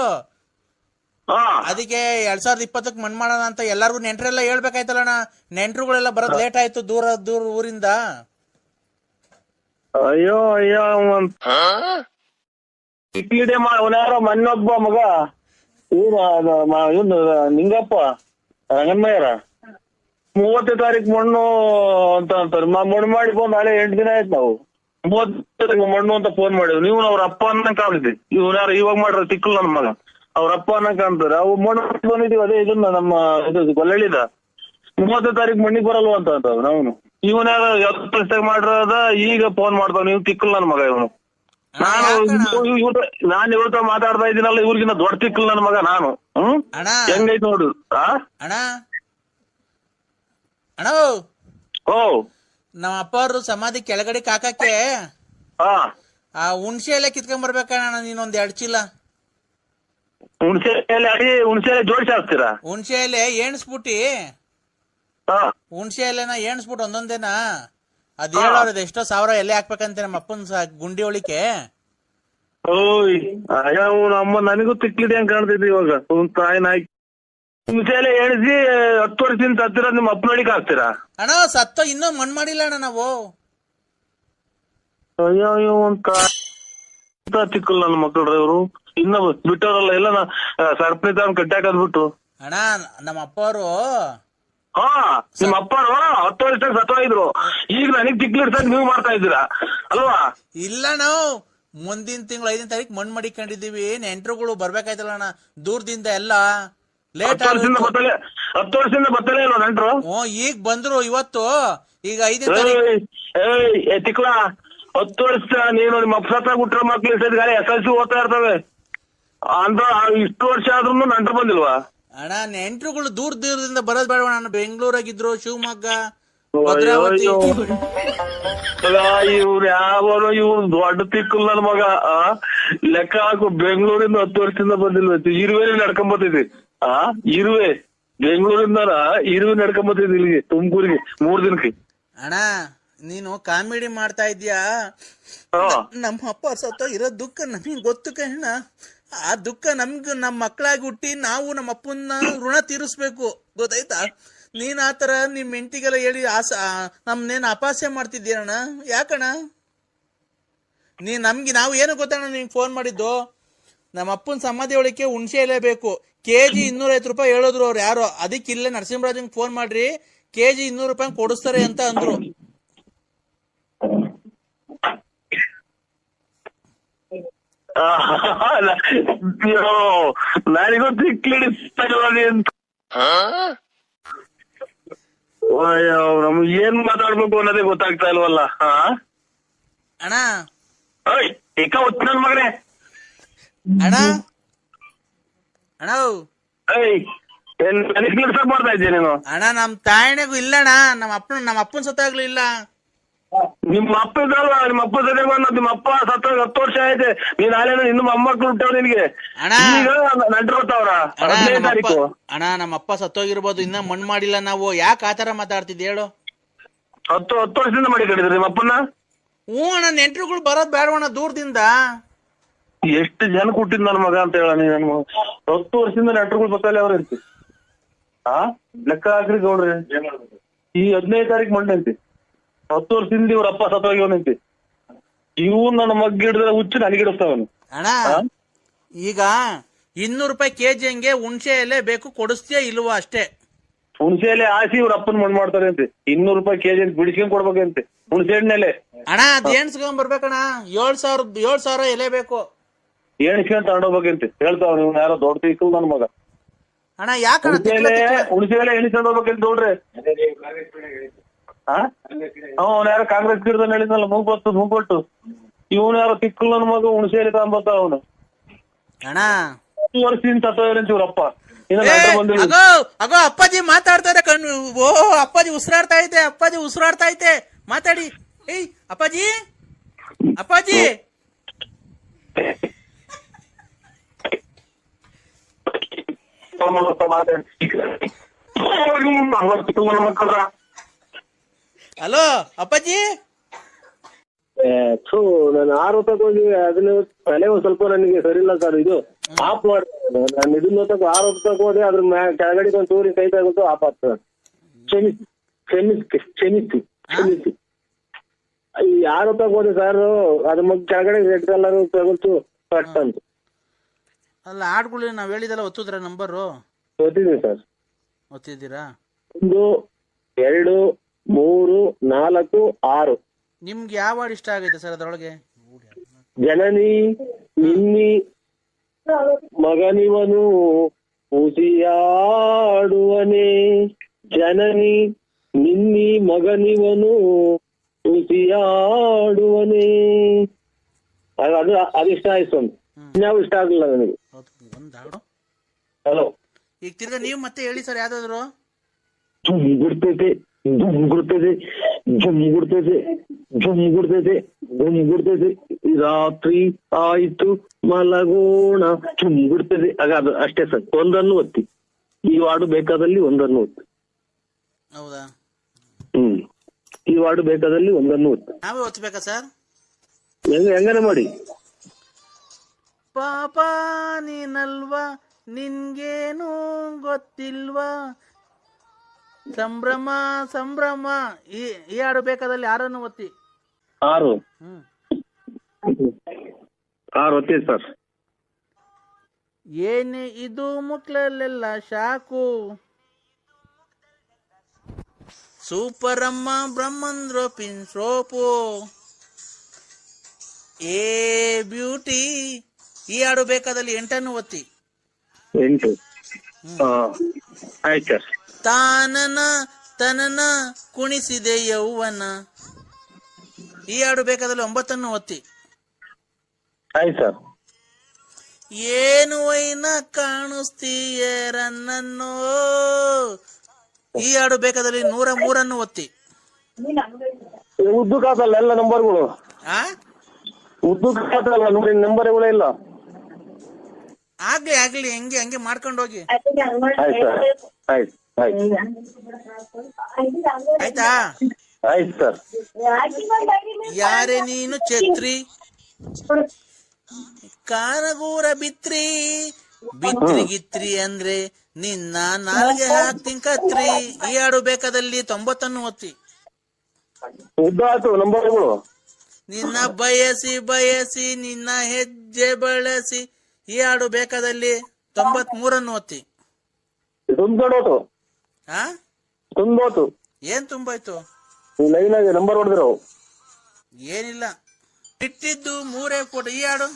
ಅದಕ್ಕೆ 2020 ಮಣ್ಣು ಮಾಡೋಣ ಅಂತ ಎಲ್ಲಾರ್ಗು ನೆಂಟ್ರೆಲ್ಲ ಹೇಳ್ಬೇಕಾಯ್ತಲ್ಲಣ್ಣ. ನೆಂಟ್ರುಗಳೆಲ್ಲ ಬರೋದ್ ಲೇಟ್ ಆಯ್ತು, ದೂರ ಊರಿಂದ. ಅಯ್ಯೋ ಅವನ್ಯಾರೋ ಮೊನ್ನೊಬ್ಬ ಮಗ ಇವನು ನಿಂಗಪ್ಪ ರಂಗನ್ಮಯ್ಯರ 30ನೇ ತಾರೀಕು ಮಣ್ಣು ಅಂತ ಅಂತಾರೆ. ಮಣ್ಣು ಮಾಡಿ ಬಂದ್ ನಾಳೆ 8 ದಿನ ಆಯ್ತು. ನಾವು 30 ಮಣ್ಣು ಅಂತ ಫೋನ್ ಮಾಡಿದ್ವಿ. ನೀವು ಅವ್ರ ಅಪ್ಪ ಅನ್ನಂಗ್ ಕಾಣಿದ್ವಿ. ಇವ್ರು ಯಾರು ಇವಾಗ ಮಾಡ್ರ ತಿಕ್ಕಲ್ ನನ್ನ ಮಗ, ಅವ್ರ ಅಪ್ಪ ಅನ್ನಂಗ್ ಕಾಣ್ತಾರೆ. ಅವು ಮಣ್ಣು ಬಂದಿದೀವಿ. ಅದೇ ಇದನ್ನ ನಮ್ಮ ಇದು ಗೊಲ್ಲಳ್ಳಿದ 30ನೇ ತಾರೀಕು ಮಣ್ಣಿಗೆ ಬರಲ್ವ ಅಂತ ಅಂತಾವ್. ನಾವು ಇವನ್ ಯಾರು 20 ಮಾಡಿರೋದ ಈಗ ಫೋನ್ ಮಾಡ್ತಾವ್. ನೀವು ತಿಕ್ಕಲ್ ನನ್ನ ಮಗ ಇವನು. ನಾನು ಇವ್ರ ಮಾತಾಡ್ತಾ ಇದ್ದೀನಲ್ಲ, ಇವ್ರಿಗಿನ್ನ ದೊಡ್ಡ ತಿಕ್ಕಲ್ ನನ್ನ ಮಗ ನಾನು. ಹೆಂಗೈತ್ ನೋಡು. ಅಣ್ಣ ಅಣ್ಣ ಓ ನಮ್ಮ ಅಪ್ಪ ಅವ್ರು ಸಮಾಧಿ ಕೆಳಗಡೆ ಕಾಕಕ್ಕೆ ಆ ಹುಣ್ಸೆ ಎಲೆ ಕಿತ್ಕೊಂಡ್ ಬರ್ಬೇಕಣ್ಣ ನೀನೊಂದ್ 2 ಚೀಲ. ಹುಣ್ಸೆ ಎಲೆ ಜೋಡಿಸಿ ಹಾಕ್ತೀರಾ? ಹುಣ್ಸೆ ಎಲೆ ಎಣ್ಸ್ಬಿಟ್ಟಿ, ಹುಣ್ಸೆ ಎಲೆನ ಎಣ್ಸ್ಬಿಟ್ಟು ಒಂದೊಂದೇನಾ ಅದ್ ಹೇಳೋದ್ ಎಷ್ಟೋ 1000 ಎಲೆ ಹಾಕ್ಬೇಕಂತ ನಮ್ಮ ಅಪ್ಪನ್ ಗುಂಡಿ ಒಳಿಕೆ. ಓಯ್ ಅಮ್ಮ ನನಗೂ ತಿಕ್ಲಿದೆ ಅಂತ ಕಾಣ್ತಿದ್ವಿ ಇವಾಗ. ತಾಯಿ ನಾಯಿ ಹುಣ್ಸೆ ಎಲೆ ಎಣಿಸಿ 10 ವರ್ಷದಿಂದ ಹತ್ತಿರ ನಿಮ್ಮ ಅಪ್ಪನೊಳಿಗೆ ಹಾಕ್ತೀರಾ? ಅಣ್ಣ ಸತ್ತ ಇನ್ನೂ ಮಣ್ ಮಾಡಿಲ್ಲ ಅಣ್ಣ ನಾವು. ಅಯ್ಯೋ ಅಂತ ತಿಕ್ಕಲ್ ನನ್ನ ಮಕ್ಕಳ್ರ ಇವ್ರು. ಇನ್ನ ಬಿಟ್ಟವ್ರಲ್ಲ ಎಲ್ಲ ಸರ್ಪ್ರೈಸ್ ಕಟ್ಟಿ ಹಾಕದ್ಬಿಟ್ಟು. ಅಣ್ಣ ನಮ್ಮ ಅಪ್ಪ ಅವರು ನಿಮ್ಮ ಅಪ್ಪರು 10 ವರ್ಷ ಸತ್ತೋಗಿದ್ರು. ಈಗ ನನಗ್ ತಿಕ್ಲಿಡ್ಸಕ್ ನೀವು ಮಾಡ್ತಾ ಇದ್ದೀರಾ ಅಲ್ವಾ? ಇಲ್ಲ, ನಾವು ಮುಂದಿನ ತಿಂಗಳು 5ನೇ ತಾರೀಕು ಮಣ್ಣು ಮಡಿಕೊಂಡಿದೀವಿ. ನೆಂಟ್ರುಗಳು ಬರ್ಬೇಕಾಯ್ತಲ್ಲ ಅಣ್ಣ ದೂರದಿಂದ ಎಲ್ಲ. ಲೇಟ್ 10 ವರ್ಷದಿಂದ ಬತ್ತಲೇ ಇಲ್ವಾ ನೆಂಟ್ರು? ಈಗ ಬಂದ್ರು ಇವತ್ತು. ಈಗ 5ನೇ ತಾರೀಕು ತಿಕ್ಲ 10 ವರ್ಷ ನೀನು ನಿಮ್ಮ ಅಪ್ಪ ಸತ್ತ ಹುಟ್ಟಿರೋ ಮಕ್ಳು ಗಾಳಿ SLC ಓದ್ತಾ ಇರ್ತವೆ ಅಂತ. ಇಷ್ಟು ವರ್ಷ ಆದ್ರೂ ನೆಂಟ್ರು ಬಂದಿಲ್ವಾ? ಅಣ್ಣ ನೆಂಟ್ರುಗಳು ದೂರದಿಂದ ಬರೋದ್ ಬೇಡವಣ್ಣ. ನಾನು ಬೆಂಗಳೂರಾಗಿದ್ರು, ಶಿವಮೊಗ್ಗ, ಭದ್ರಾವತಿ. ಇವ್ರು ಯಾವನು ಇವ್ರು ದೊಡ್ಡ ತಿಕ್ಕಲ್ ನನ್ನ ಮಗ. ಲೆಕ್ಕ ಹಾಕು, ಬೆಂಗಳೂರಿಂದ 10 ವರ್ಷದಿಂದ ಬಂದಿಲ್ವ? ಇರುವೆ ನಡ್ಕೊಂಬತ್ತಿದ್ವಿ. ಇರುವೆ ಬೆಂಗಳೂರಿಂದ ಇರುವೆ ನಡ್ಕೊಂಬತ್ತಿದ್ವಿ ಇಲ್ಲಿಗೆ ತುಮಕೂರಿಗೆ 3 ದಿನಕ್ಕೆ. ಅಣ್ಣ ನೀನು ಕಾಮಿಡಿ ಮಾಡ್ತಾ ಇದ್ಯಾ? ನಮ್ಮ ಅಪ್ಪ ಸತ್ತ ಇರೋ ದುಃಖ ನಮಗ್ ಗೊತ್ತು ಕಣ್ಣ. ಆ ದುಃಖ ನಮ್ಗೆ ನಮ್ಮ ಮಕ್ಕಳಾಗಿ ಹುಟ್ಟಿ ನಾವು ನಮ್ಮ ಅಪ್ಪನ ಋಣ ತೀರಿಸ್ಬೇಕು, ಗೊತ್ತಾಯ್ತಾ? ನೀನ್ ಆತರ ನಿಮ್ ಹೆಂಡತಿಗೆಲ್ಲ ಹೇಳಿ ನಮ್ನೇನು ಅಪಹಾಸ್ಯ ಮಾಡ್ತಿದ್ದೀರಣ್ಣ. ಯಾಕಣ್ಣ ನಾವು ಏನು ಗೊತ್ತಣ್ಣ ನಿಮ್ಗೆ ಫೋನ್ ಮಾಡಿದ್ದು? ನಮ್ಮ ಅಪ್ಪನ ಸಮಾಧಿ ಒಳಕ್ಕೆ ಹುಣ್ಸೆ ಎಲೆ ಬೇಕು, kg 250 ರೂಪಾಯಿ ಹೇಳಿದ್ರು ಅವ್ರು ಯಾರೋ. ಅದಕ್ಕೆ ಇಲ್ಲೇ ನರಸಿಂಹರಾಜಂಗೆ ಫೋನ್ ಮಾಡ್ರಿ, kg 200 ರೂಪಾಯಿ ಕೊಡಿಸ್ತಾರೆ ಅಂತ ಅಂದ್ರು. ನನಗೂ ತಿಕ್ಲಿಡಿ ಅಂತ. ನಮ್ಗೆ ಏನ್ ಮಾತಾಡ್ಬೇಕು ಅನ್ನೋದೇ ಗೊತ್ತಾಗ್ತಾ ಇಲ್ವಲ್ಲ. ಅಣ್ಣ ನನ್ ಮಗನೇ ಅಣ್ಣ ಅಣ್ಣ ಮಾಡ್ತಾ ಇದ್ದೆ ನೀನು. ಅಣ್ಣ ನಮ್ ತಾಯಿಗೂ ಇಲ್ಲಣ್ಣ, ನಮ್ಮ ಅಪ್ಪನ ಸತ್ತಾಗ್ಲೂ ಇಲ್ಲ. ನಿಮ್ಮ ಅಪ್ಪ ಇದ್ರಲ್ವ, ನಿಮ್ಮ ಅಪ್ಪ ಜೊತೆ ನಿಮ್ಮ ಅಪ್ಪ ಸತ್ತ 10 ವರ್ಷ ಆಯ್ತು. ನೀನ್ ನಾಳೆ ಇನ್ನು ಮೊಮ್ಮಕ್ಳು ಹುಟ್ಟವ್ ನಿನ್ಗೆ. ಈಗ ನೆಂಟ್ರು ಬರ್ತಾವ್ರ 15ನೇ ತಾರೀಕು. ಅಣ್ಣ ನಮ್ಮ ಅಪ್ಪ ಸತ್ತೋಗಿರ್ಬೋದು, ಇನ್ನ ಮಣ್ಣು ಮಾಡಿಲ್ಲ ನಾವು. ಯಾಕೆ ಆತರ ಮಾತಾಡ್ತಿದ್ ಹೇಳು? 10 ವರ್ಷದಿಂದ ಮಾಡಿಕೊಂಡಿದ್ರಿ ನಿಮ್ಮ ಅಪ್ಪನ? ಅಣ್ಣ ನೆಂಟ್ರುಗಳು ಬರೋದ್ ಬೇಡವಣ್ಣ ದೂರದಿಂದ. ಎಷ್ಟು ಜನ ಕೊಟ್ಟಿದ್ ನನ್ ಮಗ ಅಂತ ಹೇಳ ನೀನ್. 10 ವರ್ಷದಿಂದ ನೆಂಟ್ರುಗಳು ಬತ್ತಲ್ಲ ಅವ್ರ ಅಂತಿ. ಲೆಕ್ಕ ಹಾಕ್ರಿ ಗೌಡ್ರಿ. ಈ 15ನೇ ತಾರೀಕು ಮಣ್ಣು ಅಂತಿ. 10 ವರ್ಷದಿಂದ ಇವ್ರ ಅಪ್ಪ ಸತ್ತೋಗಿವನಂತಿ. ಇವ್ ನನ್ನ ಮಗ್ ಹಿಡಿದ್ರೆ ಹುಚ್ಚು ನನಗಿಡಿಸ್ತಾವನು. ಅಣ್ಣ ಈಗ 200 ರೂಪಾಯಿ kg ಹಂಗೆ ಹುಣ್ಸೆ ಎಲೆ ಬೇಕು, ಕೊಡಿಸ್ತೀಯ ಇಲ್ವಾ ಅಷ್ಟೇ? ಹುಣ್ಸೆ ಎಲೆ ಹಾಸಿ ಇವ್ರ ಅಪ್ಪನ ಮಣ್ಣು ಮಾಡ್ತಾರೆ ಅಂತೆ. 200 ರೂಪಾಯಿ kg ಅಂತ ಬಿಡಿಸ್ಕೊಂಡ್ ಕೊಡ್ಬೇಕಂತೆ ಹುಣ್ಸೆ ಹಣ್ಣೆಲೆ. ಅಣ್ಣ ಅದ್ ಎಣ್ಸ್ಕೊಂಡ್ ಬರ್ಬೇಕಣ್ಣ. 7,000 ಎಲೆ ಬೇಕು. ಎಣಿಸ್ಕೊಂಡ್ ತಗೊಂಡೋಗ್ಬೇಕಂತೆ ಹೇಳ್ತಾವ. ನೀವು ಯಾರೋ ದೊಡ್ಡ ತಿಕ್ಕಲ್ ನನ್ ಮಗ. ಅಣ್ಣ ಯಾಕಣ್ಣ ಹುಣ್ಸೆ ಎಲೆ ಎಣಿಸ್ಕೊಂಡ್ ಹೋಗ್ಬೇಕಂತ ನೋಡ್ರಿ. ಅವ್ನ ಯಾರೋ ಕಾಂಗ್ರೆಸ್ ಗಿಡದಲ್ಲಿ ಹೇಳಿದ್ನಲ್ಲ ಮೂಗೊಟ್ಟು. ಇವನು ಯಾರೋ ತಿಕ್ಕಲ್ ನನ್ ಮಗ ಹುಣ್ಸೆ ಎಲೆ ತಗೊಂಬತ್ತ ಅವನು. ಅಣ್ಣ 10 ವರ್ಷದಿಂದ ಸತ್ತೋಗ್ರಂತ ಇವ್ರಪ್ಪ. ಅಗೋ ಅಪ್ಪಾಜಿ ಮಾತಾಡ್ತಾರೆ ಕಣ್ಣು. ಅಪ್ಪಾಜಿ ಉಸಿರಾಡ್ತಾ ಐತೆ ಮಾತಾಡಿ. ಏಯ್ ಅಪ್ಪಾಜಿ ಹಲೋ ಅಪ್ಪಾಜಿ. ನಾನು ಆರೋಪಕ್ಕೆ ಹೋಗಿ ಅದನ್ನ ತಲೆ ಒಂದ್ ಸ್ವಲ್ಪ ನನಗೆ ಸರಿ ಇಲ್ಲ ಸರ್. ಇದು ಆಫ್ ಮಾಡ್ತಾರೆ. ನಾನು ಇದನ್ನ ಆರೋಪಕ್ಕೆ ಹೋದೆ, ಅದ್ರ ಕೆಳಗಡೆ ಒಂದು ತೂರಿ ಕೈ ತಗೊಂಡು ಆಫ್ ಆಗ್ತದೆ. ಕ್ಷಮಿಸಿ ಈ ಆರೋಪಕ್ಕೆ ಹೋದೆ ಸರ್. ಅದ್ರ ಮಗ್ ಕೆಳಗಡೆ ರೆಡ್ ಕಲರ್ ತಗೊಂಡು ಕಟ್ ಅಂತ. ಅಲ್ಲ ಆಡ್ಗಳು ನಾವ್ ಹೇಳಿದೆಲ್ಲ ಒತ್ತಿದ್ರ ನಂಬರು? ಓದಿದ್ದೀನಿ ಸರ್. ಒತ್ತಿದ್ದೀರಾ? ಒಂದು 2, 3, 4, 6. ನಿಮ್ಗೆ ಯಾವ ಹಾಡು ಇಷ್ಟ ಆಗೈತೆ ಸರ್ ಅದ್ರೊಳಗೆ? ಜನನಿ ನಿನ್ನಿ ಮಗನಿವನು ಉಸಿಯಾಡುವನೇ, ಜನನಿ ನಿನ್ನಿ ಮಗನಿವನು ಉಸಿಯಾಡುವನೇ. ಅದು ಇಷ್ಟ ಆಯ್ತು. ಇನ್ಯಾವ ಇಷ್ಟ ಆಗ್ಲಿಲ್ಲ ನನಗೆ. ಒಂದ್ ಹಾಡು ಹಲೋ, ಈಗ ತಿರ್ಗಾ ನೀವು ಮತ್ತೆ ಹೇಳಿ ಸರ್ ಯಾವ್ದಾದ್ರು. ಜುಮ್ಗುಡ್ತೈತೆ ಜುಮ್ಗುಡ್ತೈತೆ ಜುಮ್ಗುಡ್ತೈತೆ ಜುಮ್ಗುಡ್ತೈತೆ ಜುಮ್ಗುಡ್ತೈತೆ, ರಾತ್ರಿ ಆಯ್ತು ಮಲಗೋಣ ಜುಮ್ಗುಡ್ತೈತೆ. ಆಗ ಅದು ಅಷ್ಟೇ ಸರ್. ಒಂದನ್ನು ಒತ್ತಿ, ಈ ಹಾಡು ಬೇಕಾದಲ್ಲಿ ಒಂದನ್ನು ಒತ್ತಿ. ಹೌದಾ? ಈ ಹಾಡು ಬೇಕಾದಲ್ಲಿ ಒಂದನ್ನು ಒತ್ತಿ. ನಾವೇ ಒತ್ತಬೇಕಾ ಸರ್? ಹೆಂಗನೆ ಮಾಡಿ. ಪಾಪ ನೀನಲ್ವಾ, ನಿನ್ಗೇನು ಗೊತ್ತಿಲ್ವಾ, ಸಂಭ್ರಮ ಸಂಭ್ರಮ. ಈ ಹಾಡು ಬೇಕಾದಲ್ಲಿ 6 ಒತ್ತಿ. 6 ಒತ್ತಿ ಸರ್. ಏನೇ ಇದು ಮುಕ್ಳಲ್ಲೆಲ್ಲ ಶಾಕು, ಸೂಪರ್ ಅಮ್ಮ ಬ್ರಹ್ಮಂದ್ರ ಪಿನ್ ಸೋಪು, ಏ ಬ್ಯೂಟಿ. ಈ ಹಾಡು ಬೇಕಾದಲ್ಲಿ 8 ಒತ್ತಿ. 8 ಆಯ್ತು ಸರ್. ತಾನನ ತನನ ಕುಣಿಸಿದೆ ಯೌವನ. ಈ ಹಾಡು ಬೇಕಾದಲ್ಲಿ 9 ಒತ್ತಿ. ಆಯ್ತು ಸರ್. ಏನು ವೈನ ಕಾಣಿಸ್ತೀಯರನ್ನೋ. ಈ ಹಾಡು ಬೇಕಾದಲ್ಲಿ 103 ಒತ್ತಿ. ಉದ್ದು ಕಾಸಲ್ಲ ಎಲ್ಲ ನಂಬರ್ಗಳು. ಉದ್ದು ಕಾಸಲ್ಲ ನೋಡಿ, ನಂಬರ್ಗಳೇ ಇಲ್ಲ. ಆಗ್ಲಿ ಆಗ್ಲಿ, ಹಂಗೆ ಮಾಡ್ಕೊಂಡು ಹೋಗಿ. ಆಯ್ತು ಸರ್. ಆಯ್ತು ಆಯ್ತಾ? ಆಯ್ತು ಸರ್. ಯಾರೇ ನೀನು ಛತ್ರಿ, ಕಾನಗೂರ ಬಿತ್ರಿ, ಬಿತ್ರಿ ಗಿತ್ರಿ ಅಂದ್ರೆ ನಿನ್ನ ನಾಲ್ಗೆ ಹಾಕ್ತೀನಿ ಕತ್ರಿ. ಈ ಹಾಡು ಬೇಕಾದಲ್ಲಿ 90 ಒತ್ತಿ. ಉದ್ದ ಆಯ್ತು ನಂಬರ್ಗಳು. ನಿನ್ನ ಬಯಸಿ ಬಯಸಿ ನಿನ್ನ ಹೆಜ್ಜೆ ಬಳಸಿ. ಈ ಹಾಡು ಬೇಕಾದಲ್ಲಿ 93 ಒತ್ತಿ. ತುಂಬೋತು ತುಂಬೋತು. ಏನ್ ತುಂಬೋಯ್ತು? ಲೈನ್ ಆಗಿ ನಂಬರ್ ಹೊಡೆದಿರೋ ಏನಿಲ್ಲ, ಬಿಟ್ಟಿದ್ದು 3 ಫೋಟೋ. ಈ ಹಾಡು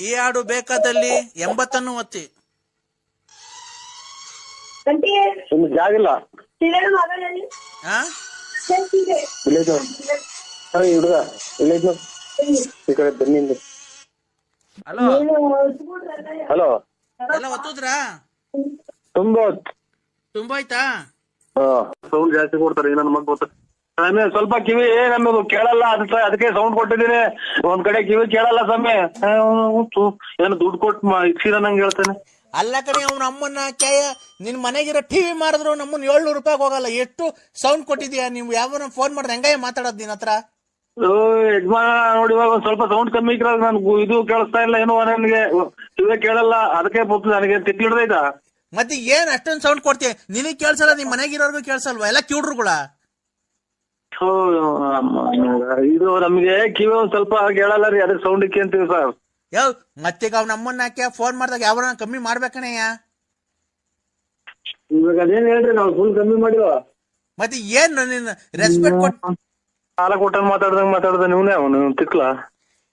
ಈ ಹಾಡು ಬೇಕಾದಲ್ಲಿ 80 ಒತ್ತಿ. ಜಾಗಿಲ್ಲ ಹುಡುಗ ಇಲ್ಲ ಈ ಕಡೆ ಬನ್ನಿಂದ. ಹಲೋ ಹಲೋ, ಎಲ್ಲ ಒತ್ತುದ್ರಾ? ತುಂಬೋಯ್ತಾ? ಸೌಂಡ್ ಜಾಸ್ತಿ ಕೊಡ್ತಾರೆ, ನನ್ನ ಮಗ ಗೊತ್ತ. ಆಮೇಲೆ ಸ್ವಲ್ಪ ಕಿವಿ ನಮ್ಮದು ಕೇಳಲ್ಲ, ಅದಕ್ಕೆ ಸೌಂಡ್ ಕೊಟ್ಟಿದ್ದೀನಿ. ಒಂದ್ ಕಡೆ ಕಿವಿ ಕೇಳಲ್ಲ ಸಮಯ. ಏನು ದುಡ್ಡು ಕೊಟ್ಟು ಇಕ್ಸಿರ ನಂಗೆ ಹೇಳ್ತಾನೆ. ಅಲ್ಲ ಕಡೆ ಅವ್ನ ಅಮ್ಮನ್ನ ಕ್ಯಾಯ ನಿನ್ ಮನೆಗಿರೋ ಟಿವಿ ಮಾರಿದ್ರು ನಮ್ಮನ್ನ 700 ರೂಪಾಯಿ ಹೋಗಲ್ಲ. ಎಷ್ಟು ಸೌಂಡ್ ಕೊಟ್ಟಿದ್ಯಾ ನೀವು? ಯಾವ ಫೋನ್ ಮಾಡಿದ್ರೆ ಹೆಂಗಾಯ ಮಾತಾಡೋದ್ ನಿನ್ ಹತ್ರ? ಯಜಮಾನ ನೋಡಿ, ಇವಾಗ ಒಂದ್ ಸ್ವಲ್ಪ ಸೌಂಡ್ ಕಮ್ಮಿ ಇಕ್ರ ನನ್ಗೂ ಇದು ಕೇಳಿಸ್ತಾ ಇಲ್ಲ ಏನೋ, ನನಗೆ ಕಿವಿ ಕೇಳಲ್ಲ. ಅದಕ್ಕೆ ನನಗೆ ತಿಕ್ಕಿಡ್ದೈತಾ. ಮತ್ತೆ ಏನ್ ಅಷ್ಟೊಂದು ಸೌಂಡ್ ಕೊಡ್ತೀಯ? ನಿನಗ್ ಕೇಳ್ಸಲ್ಲ, ನಿಮ್ ಮನೆಗಿರೋರ್ಗು ಕೇಳ್ಸಲ್ವಾ? ಎಲ್ಲ ಕಿವ್ಡ್ರುಗಳ. ಇದು ನಮ್ಗೆ ಕಿವಿ ಒಂದ್ ಸ್ವಲ್ಪ ಕೇಳಲ್ಲ ರೀ, ಅದಕ್ಕೆ ಸೌಂಡ್ ಇಕ್ಕಿ ಅಂತೀವಿ ಸರ್. ಯಾವ ಮತ್ತೆ ಅವ್ನ ಅಮ್ಮನ್ನ ಹಾಕ್ಯ ಫೋನ್ ಮಾಡಿದಾಗ ಯಾವ ಕಮ್ಮಿ ಮಾಡ್ಬೇಕಣಯ್ಯ? ಇವಾಗ ಅದೇನ್ ಹೇಳ್ರಿ, ನಾವು ಫುಲ್ ಕಮ್ಮಿ ಮಾಡಿವ. ಮತ್ತೆ ಏನ್ ನಿನ್ನ ರೆಸ್ಪೆಕ್ಟ್ ಕೊಟ್ಟು ಸಾಲ ಕೊಟ್ಟನ್ ಮಾತಾಡ್ದ ನೀವನೇ ಅವನು ತಿಕ್ಲ.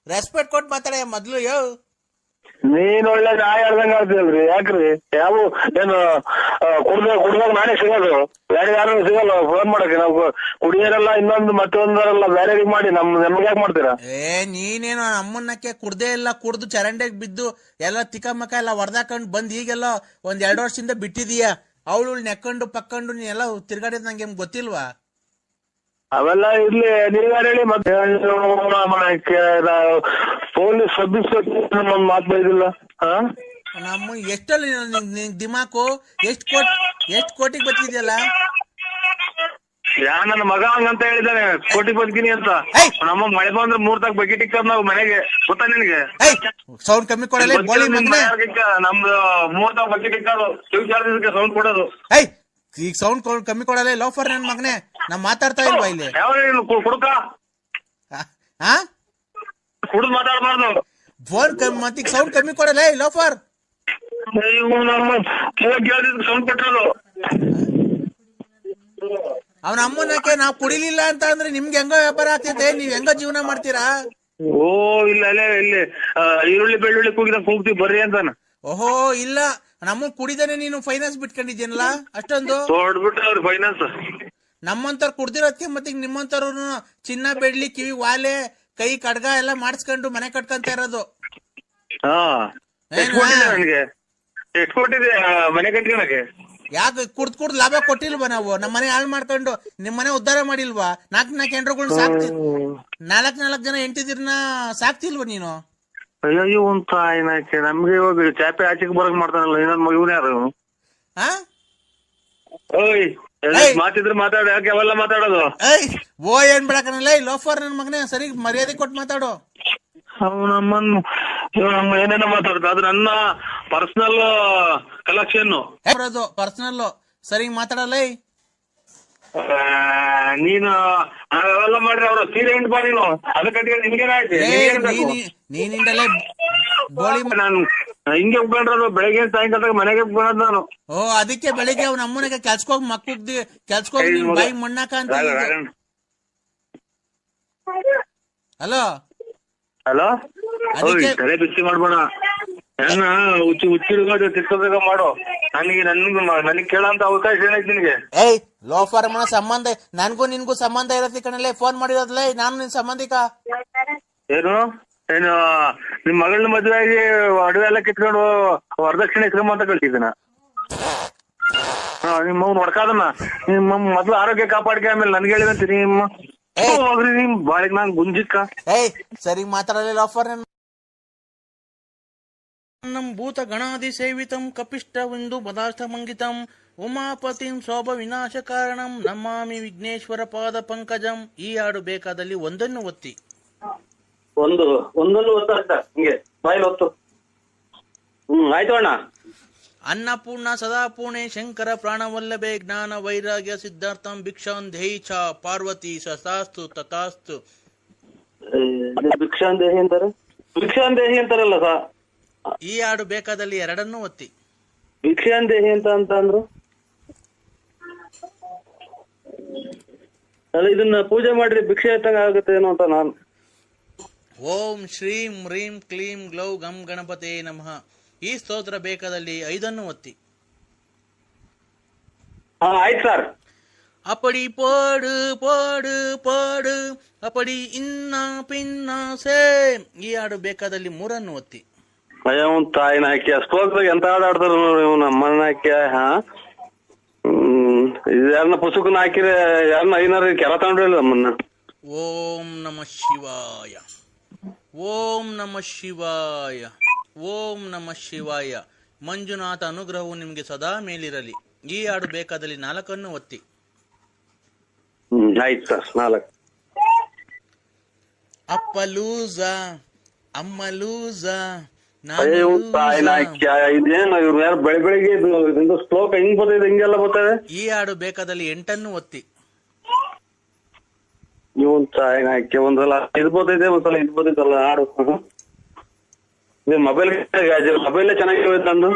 ರೆಸ್ಪೆಕ್ಟ್ ಕೊಟ್ಟು ಮಾತಾಡ ಮೊದ್ಲು. ನೀನ್ ಒಳ್ಳೆ ನಾಯಿ ಹೇಳ್ದಂಗ ಆಡ್ತೀಯಲ್ರಿ, ಯಾಕ್ರಿ? ಯಾವ ಏನು ಕುಡ್ದಾಗ ನಾನೇ ಸಿಗೋದು, ಬೇರೆ ಯಾರು ಸಿಗಲ್ಲ ಫೋನ್ ಮಾಡಕ್ಕೆ. ನಾವು ಕುಡಿಯೋರೆಲ್ಲ ಇನ್ನೊಂದು ಮತ್ತೊಂದರಲ್ಲ ಬೇರೆ ಮಾಡಿ ನಮ್ಗೆ ಯಾಕೆ ಮಾಡ್ತೀರಾ? ನೀನೇನು ಅಮ್ಮನ್ನಕ್ಕೆ ಕುಡ್ದೇ ಇಲ್ಲ, ಕುಡ್ದು ಚರಂಡೆಗ್ ಬಿದ್ದು ಎಲ್ಲ ತಿಕ್ಕಮಕ್ಕ ಎಲ್ಲ ಹೊಡೆದಾಕೊಂಡು ಬಂದ್ ಈಗೆಲ್ಲ ಒಂದ್ 2 ವರ್ಷದಿಂದ ಬಿಟ್ಟಿದೀಯ. ಅವಳು ನೆಕ್ಕೊಂಡು ಪಕ್ಕೊಂಡು ನೀನೆಲ್ಲ ತಿರ್ಗಾಡಿದ್ ನಂಗೆ ಗೊತ್ತಿಲ್ವಾ? ಅವೆಲ್ಲ ಇರ್ಲಿ, ನೀವ್ಯಾರು ಹೇಳಿ. ಮತ್ತೆ ಪೊಲೀಸ್ ಸಬ್ ಇನ್ಸ್ಪೆಕ್ಟರ್ ಒಂದ್ ಮಾತು ಬೈದಿಲ್ಲ. ನಮ್ಮ ಎಷ್ಟಲ್ಲಿ ದಿಮಾಕು ಎಷ್ಟ್ ಕೋಟಿಗೆ ಬತ್ತಿದ್ಯಲ್ಲ. ನನ್ನ ಮಗ ಹಂಗಂತ ಹೇಳಿದಾನೆ, ಕೋಟಿ ಬದುಕಿನಿ ಅಂತ. ನಮ್ಮ ಮಳೆ ಬಂದ್ರೆ 3 ತಾಗ ಬಕೆಟ್ ಇಕ್ಕ ನಾವು ಮನೆಗೆ, ಗೊತ್ತಾ ನಿನ್ಗೆ? ಸೌಂಡ್ ಕಮ್ಮಿ ಕೊಡಲ್ಲ ನಮ್ದು 3 ತಾಗ ಬಕೆಟ್ ಇಕ್ಕೋದು, ಕಿವಿ ಚಾರ್ಜ್ ಸೌಂಡ್ ಕೊಡೋದು. ಈಗ ಸೌಂಡ್ ಕಮ್ಮಿ ಕೊಡಲ್ಲ ಲೋಫರ್ ನನ್ ಮಗನೇ. ನಾ ಮಾತಾಡ್ತಾ ಇಲ್ವಾ ಇಲ್ಲಿ? ಯಾವ ಕುಡುಕ ಕುಡಿದು ಮಾತಾಡ್ಬಾರ್ದು. ಫೋನ್ ಮತ್ತೀಗ ಸೌಂಡ್ ಕಮ್ಮಿ ಕೊಡಲ್ಲ ಲೋಫರ್. ಸೌಂಡ್ ಪೆಟ್ರೋಲು ಅವನ ಅಮ್ಮನಕ್ಕೆ ನಾವ್ ಕುಡಿಲಿಲ್ಲ ಅಂತ ಅಂದ್ರೆ ನಿಮ್ಗೆ ಹೆಂಗ ವ್ಯಾಪಾರ ಆಗ್ತೈತೆ, ನೀವ್ ಹೆಂಗ ಜೀವನ ಮಾಡ್ತೀರಾ? ಓ ಇಲ್ಲ ಅಲ್ಲೇ ಇಲ್ಲಿ ಈರುಳ್ಳಿ ಬೆಳ್ಳುಳ್ಳಿ ಕೂಗ್ತೀವಿ ಬರ್ರಿ ಅಂತಾನ. ಓಹೋ ಇಲ್ಲ, ನಮ್ಮ ಕುಡಿದಾನೆ ನೀನು ಫೈನಾನ್ಸ್ ಬಿಟ್ಕೊಂಡಿದ್ಯನಲ್ಲ ಅಷ್ಟೊಂದು ಹೊಡ್ಬಿಟ್ಟ ಅವ್ರ ಫೈನಾನ್ಸ್. ನಮ್ಮಂತವ್ರು ಕುಡ್ದಿರೋದಕ್ಕೆ ಮತ್ತೆ ನಿಮ್ಮಂತವ್ರು ಚಿನ್ನ ಬೆಳ್ಳಿ ಕಿವಿ ವಾಲೆ ಕೈ ಕಡ್ಗ ಎಲ್ಲ ಮಾಡಿಸ್ಕೊಂಡು ಮನೆ ಕಟ್ಕೊಂತ ಇರೋದು. ಹಾ ಎಷ್ಟು ಕೊಟ್ಟಿದೆ ನನಗೆ, ಎಷ್ಟು ಕೊಟ್ಟಿದೆ ಮನೆ ಕಟ್ಕೊಳಕ್ಕೆ? ಯಾಕೆ ಕುಡ್ದ್ ಲಾಭ ಕೊಟ್ಟಿಲ್ವಾ ನಾವು? ನಮ್ಮ ಮನೆ ಹಾಳು ಮಾಡ್ಕೊಂಡು ನಿಮ್ ಮನೆ ಉದ್ಧಾರ ಮಾಡಿಲ್ವಾ? ನಾಲ್ಕು ಹೆಂಡ್ರುಗಳನ್ನ ಸಾಕ್ತಿ, ನಾಲ್ಕು ಜನ ಹೆಂಡತಿದಿರ್ನ ಸಾಕ್ತಿಲ್ವಾ ನೀನು? ಅಯ್ಯೋ ಅಂತ ಆಯ್ನಾಕೆ ನಮ್ಗೆ ಇವಾಗ ಚಾಪೆ ಆಚೆಗೆ ಬರಕ್ ಮಾಡ್ತಾನಲ್ಲ ಇನ್ನೊಂದ್ ಮಗುನೇ ಯಾರು? ಓಯ್ ಮಾತಿದ್ರೆ ಮಾತಾಡ, ಯಾಕೆ ಅವೆಲ್ಲ ಮಾತಾಡೋದು? ಓ ಏನ್ ಬಿಡಕನಲ್ಲ ಲೋಫರ್ ನನ್ ಮಗನೇ, ಸರಿ ಮರ್ಯಾದೆ ಕೊಟ್ಟು ಮಾತಾಡು. ನಮ್ಮನ್ನು ನಮ್ಮ ಏನೇನೋ ಮಾತಾಡ್ತ, ಅದು ನನ್ನ ಪರ್ಸನಲ್ ಕಲೆಕ್ಷನ್. ಪರ್ಸನಲ್ ಸರಿ ಮಾತಾಡಲ್ಲ. ನೀನು ಅವೆಲ್ಲ ಮಾಡ್ರಿ ಅವ್ರ ಸೀರೆ ಹಿಂಡ್ ಬಾ ನೀನು, ಅದು ಕಟ್ಕೊಂಡು ನಿಮ್ಗೇನಾಯ್ತು? ನೀನಿಂದಲೇ ಗೋಳಿ ನಾನು ಹಿಂಗೆ ಉಪ್ಕೊಂಡ್ರದು ಬೆಳಗ್ಗೆ ಸಾಯಂಕಾಲ ಮನೆಗೆ ಉಪ್ಕೊಂಡ್ ನಾನು. ಓ ಅದಕ್ಕೆ ಬೆಳಿಗ್ಗೆ ಅವ್ನ ಅಮ್ಮನಿಗೆ ಕೆಲ್ಸಕೋಗಿ ಮಕ್ಕಳು ಕೆಲ್ಸಕೋಗಿ ಬಾಯಿ ಮಣ್ಣಾಕ ಅಂತ. ಹಲೋ ಹಲೋ, ತಲೆ ಬಿಸಿ ಮಾಡ್ಬೇಡ, ನನ್ನ ಹುಚ್ಚಿಡ್ಕೊಂಡು ತಿಕ್ಕೋಬೇಕ ಮಾಡು. ನನಗೆ ಕೇಳಂತ ಅವಕಾಶ ಏನೈತಿ ನಿನಗೆ? ಏಯ್ ಲೋಫರ್ ಮನ ಸಂಬಂಧ ನನ್ಗೂ ನಿನ್ಗೂ ಸಂಬಂಧ ಇರತ್ತೆ ಕಣಲ್ಲೇ, ಫೋನ್ ಮಾಡಿರೋದ್ಲೇ ನಾನು ನಿನ್ ಸಂಬಂಧಿಕ. ಏನು ನಿಮ್ ಮಗಳನ್ನ ಮದುವೆ ಆಗಿ ಅಡವೆ ಎಲ್ಲ ಕಿತ್ಕೊಂಡು ವರದಕ್ಷಿಣೆ ಕ್ರಮ ಅಂತ ಕಳ್ಸಿದ್ದೀನ. ನಿಮ್ಮ ನೋಡ್ಕಾದನ್ನ ನಿಮ್ಮ ಮೊದ್ಲು ಆರೋಗ್ಯ ಕಾಪಾಡ್ಕೆ, ಆಮೇಲೆ ನನ್ಗೆ ಹೇಳಿದಂತೆ ನಿಮ್ಮ ಹೋಗ್ರಿ ನಿಮ್ ಬಾಳಿಗೆ ನಾನ್ ಗುಂಜಿಕ್ಕ. ಏಯ್ ಸರಿ ಮಾತಾಡಲ್ಲ ಲೋಫರ್. ನಮ್ ಭೂತ ಗಣಾದಿ ಸೇವಿತಂ ಕಪಿಷ್ಟವೆಂದು ಪದಾರ್ಥ ಮಂಗಿತಂ ಉಮಾಪತಿಂ ಶೋಭ ವಿನಾಶ ಕಾರಣಂ ನಮಾಮಿ ವಿಘ್ನೇಶ್ವರ ಪಾದ ಪಂಕಜಂ. ಈ ಹಾಡು ಬೇಕಾದಲ್ಲಿ ಒಂದನ್ನು ಒತ್ತಿ. ಒಂದನ್ನು ಒತ್ತ ಹಿಂಗೆ ಬಾಯಿಲ್ ಒತ್ತು. ಆಯ್ತು ಅಣ್ಣ. ಅನ್ನಪೂರ್ಣ ಸದಾಪೂರ್ಣೆ ಶಂಕರ ಪ್ರಾಣವಲ್ಲಭೆ ಜ್ಞಾನ ವೈರಾಗ್ಯ ಸಿದ್ಧಾರ್ಥಂ ಭಿಕ್ಷಾಂ ದೇಹಿ ಚ ಪಾರ್ವತಿ ಸತಾಸ್ತು ತಥಾಸ್ತು. ಭಿಕ್ಷಾನ್ ದೇಹಿ ಅಂತಾರೆ, ಭಿಕ್ಷಾನ್ ದೇಹಿ ಅಂತಾರಲ್ಲ ಸಾ. ಈ ಹಾಡು ಬೇಕಾದಲ್ಲಿ ಎರಡನ್ನೂ ಒತ್ತಿ. ಭಿಕ್ಷಾನ್ ದೇಹಿ ಅಂತ ಅಂದ್ರು ಅಲ್ಲ, ಇದನ್ನ ಪೂಜೆ ಮಾಡ್ರಿ ಭಿಕ್ಷೆ ಎತ್ತಂಗ ಆಗುತ್ತೆ ಏನೋ ಅಂತ ನಾನು. ಓಂ ಶ್ರೀಂ ಹ್ರೀಂ ಕ್ಲೀಂ ಗ್ಲೌ ಗಂ ಗಣಪತೆ ನಮಃ. ಈ ಸ್ತೋತ್ರ ಬೇಕಾದಲ್ಲಿ 5 ಒತ್ತಿ. ಆಯ್ತು ಸರ್. ಅಪಡಿ ಪಾಡು ಪಾಡು ಪಾಡು ಅಪಡಿ ಇನ್ನ ಪಿನ್ನ ಸೇ. ಈ ಹಾಡು ಬೇಕಾದಲ್ಲಿ 3 ಒತ್ತಿ. ಅಯ್ಯ ತಾಯಿನ ಹಾಕಿ ಅಷ್ಟೋಗ್ದಾಗ ಎಂತ ಆಡ್ತಾರ ನೀವು ನಮ್ಮನ್ನ ಹಾಕಿ. ಯಾರನ್ನ ಪುಸ್ತಕನ ಹಾಕಿದ್ರೆ ಯಾರನ್ನ ಐನಾರ ಕೆಲ ತಗೊಂಡ್ರಲ್ಲ ನಮ್ಮನ್ನ. ಓಂ ನಮಃ ಶಿವಾಯ, ಓಂ ನಮಃ ಶಿವಾಯ, ಓಂ ನಮಃ ಶಿವಾಯ. ಮಂಜುನಾಥ ಅನುಗ್ರಹವು ನಿಮ್ಗೆ ಸದಾ ಮೇಲಿರಲಿ. ಈ ಹಾಡು ಬೇಕಾದಲ್ಲಿ 4 ಒತ್ತಿ. ಆಯ್ತು ಸರ್. 4. ಅಪ್ಪ ಲೂಸ ಅಮ್ಮ ಲೂಸ ಇದೇನು ಇವ್ರು ಯಾರು ಬೆಳಿಗ್ಗೆ ಇದು ಶ್ಲೋಕ ಹಿಂಗ್ ಬರ್ತದೆ, ಹಿಂಗೆಲ್ಲ ಬರ್ತದೆ. ಈ ಹಾಡು ಬೇಕಾದಲ್ಲಿ 8 ಒತ್ತಿ. ಇವನ್ ಹಾಕಿ ಒಂದ್ಸಲ ಇದು ಬರ್ತೈತೆ, ಒಂದ್ಸಲ ಇದು ಬರ್ತೈತಲ್ಲ ಹಾಡು. ಮೊಬೈಲ್ ಚೆನ್ನಾಗಿವೆ ನಂದು.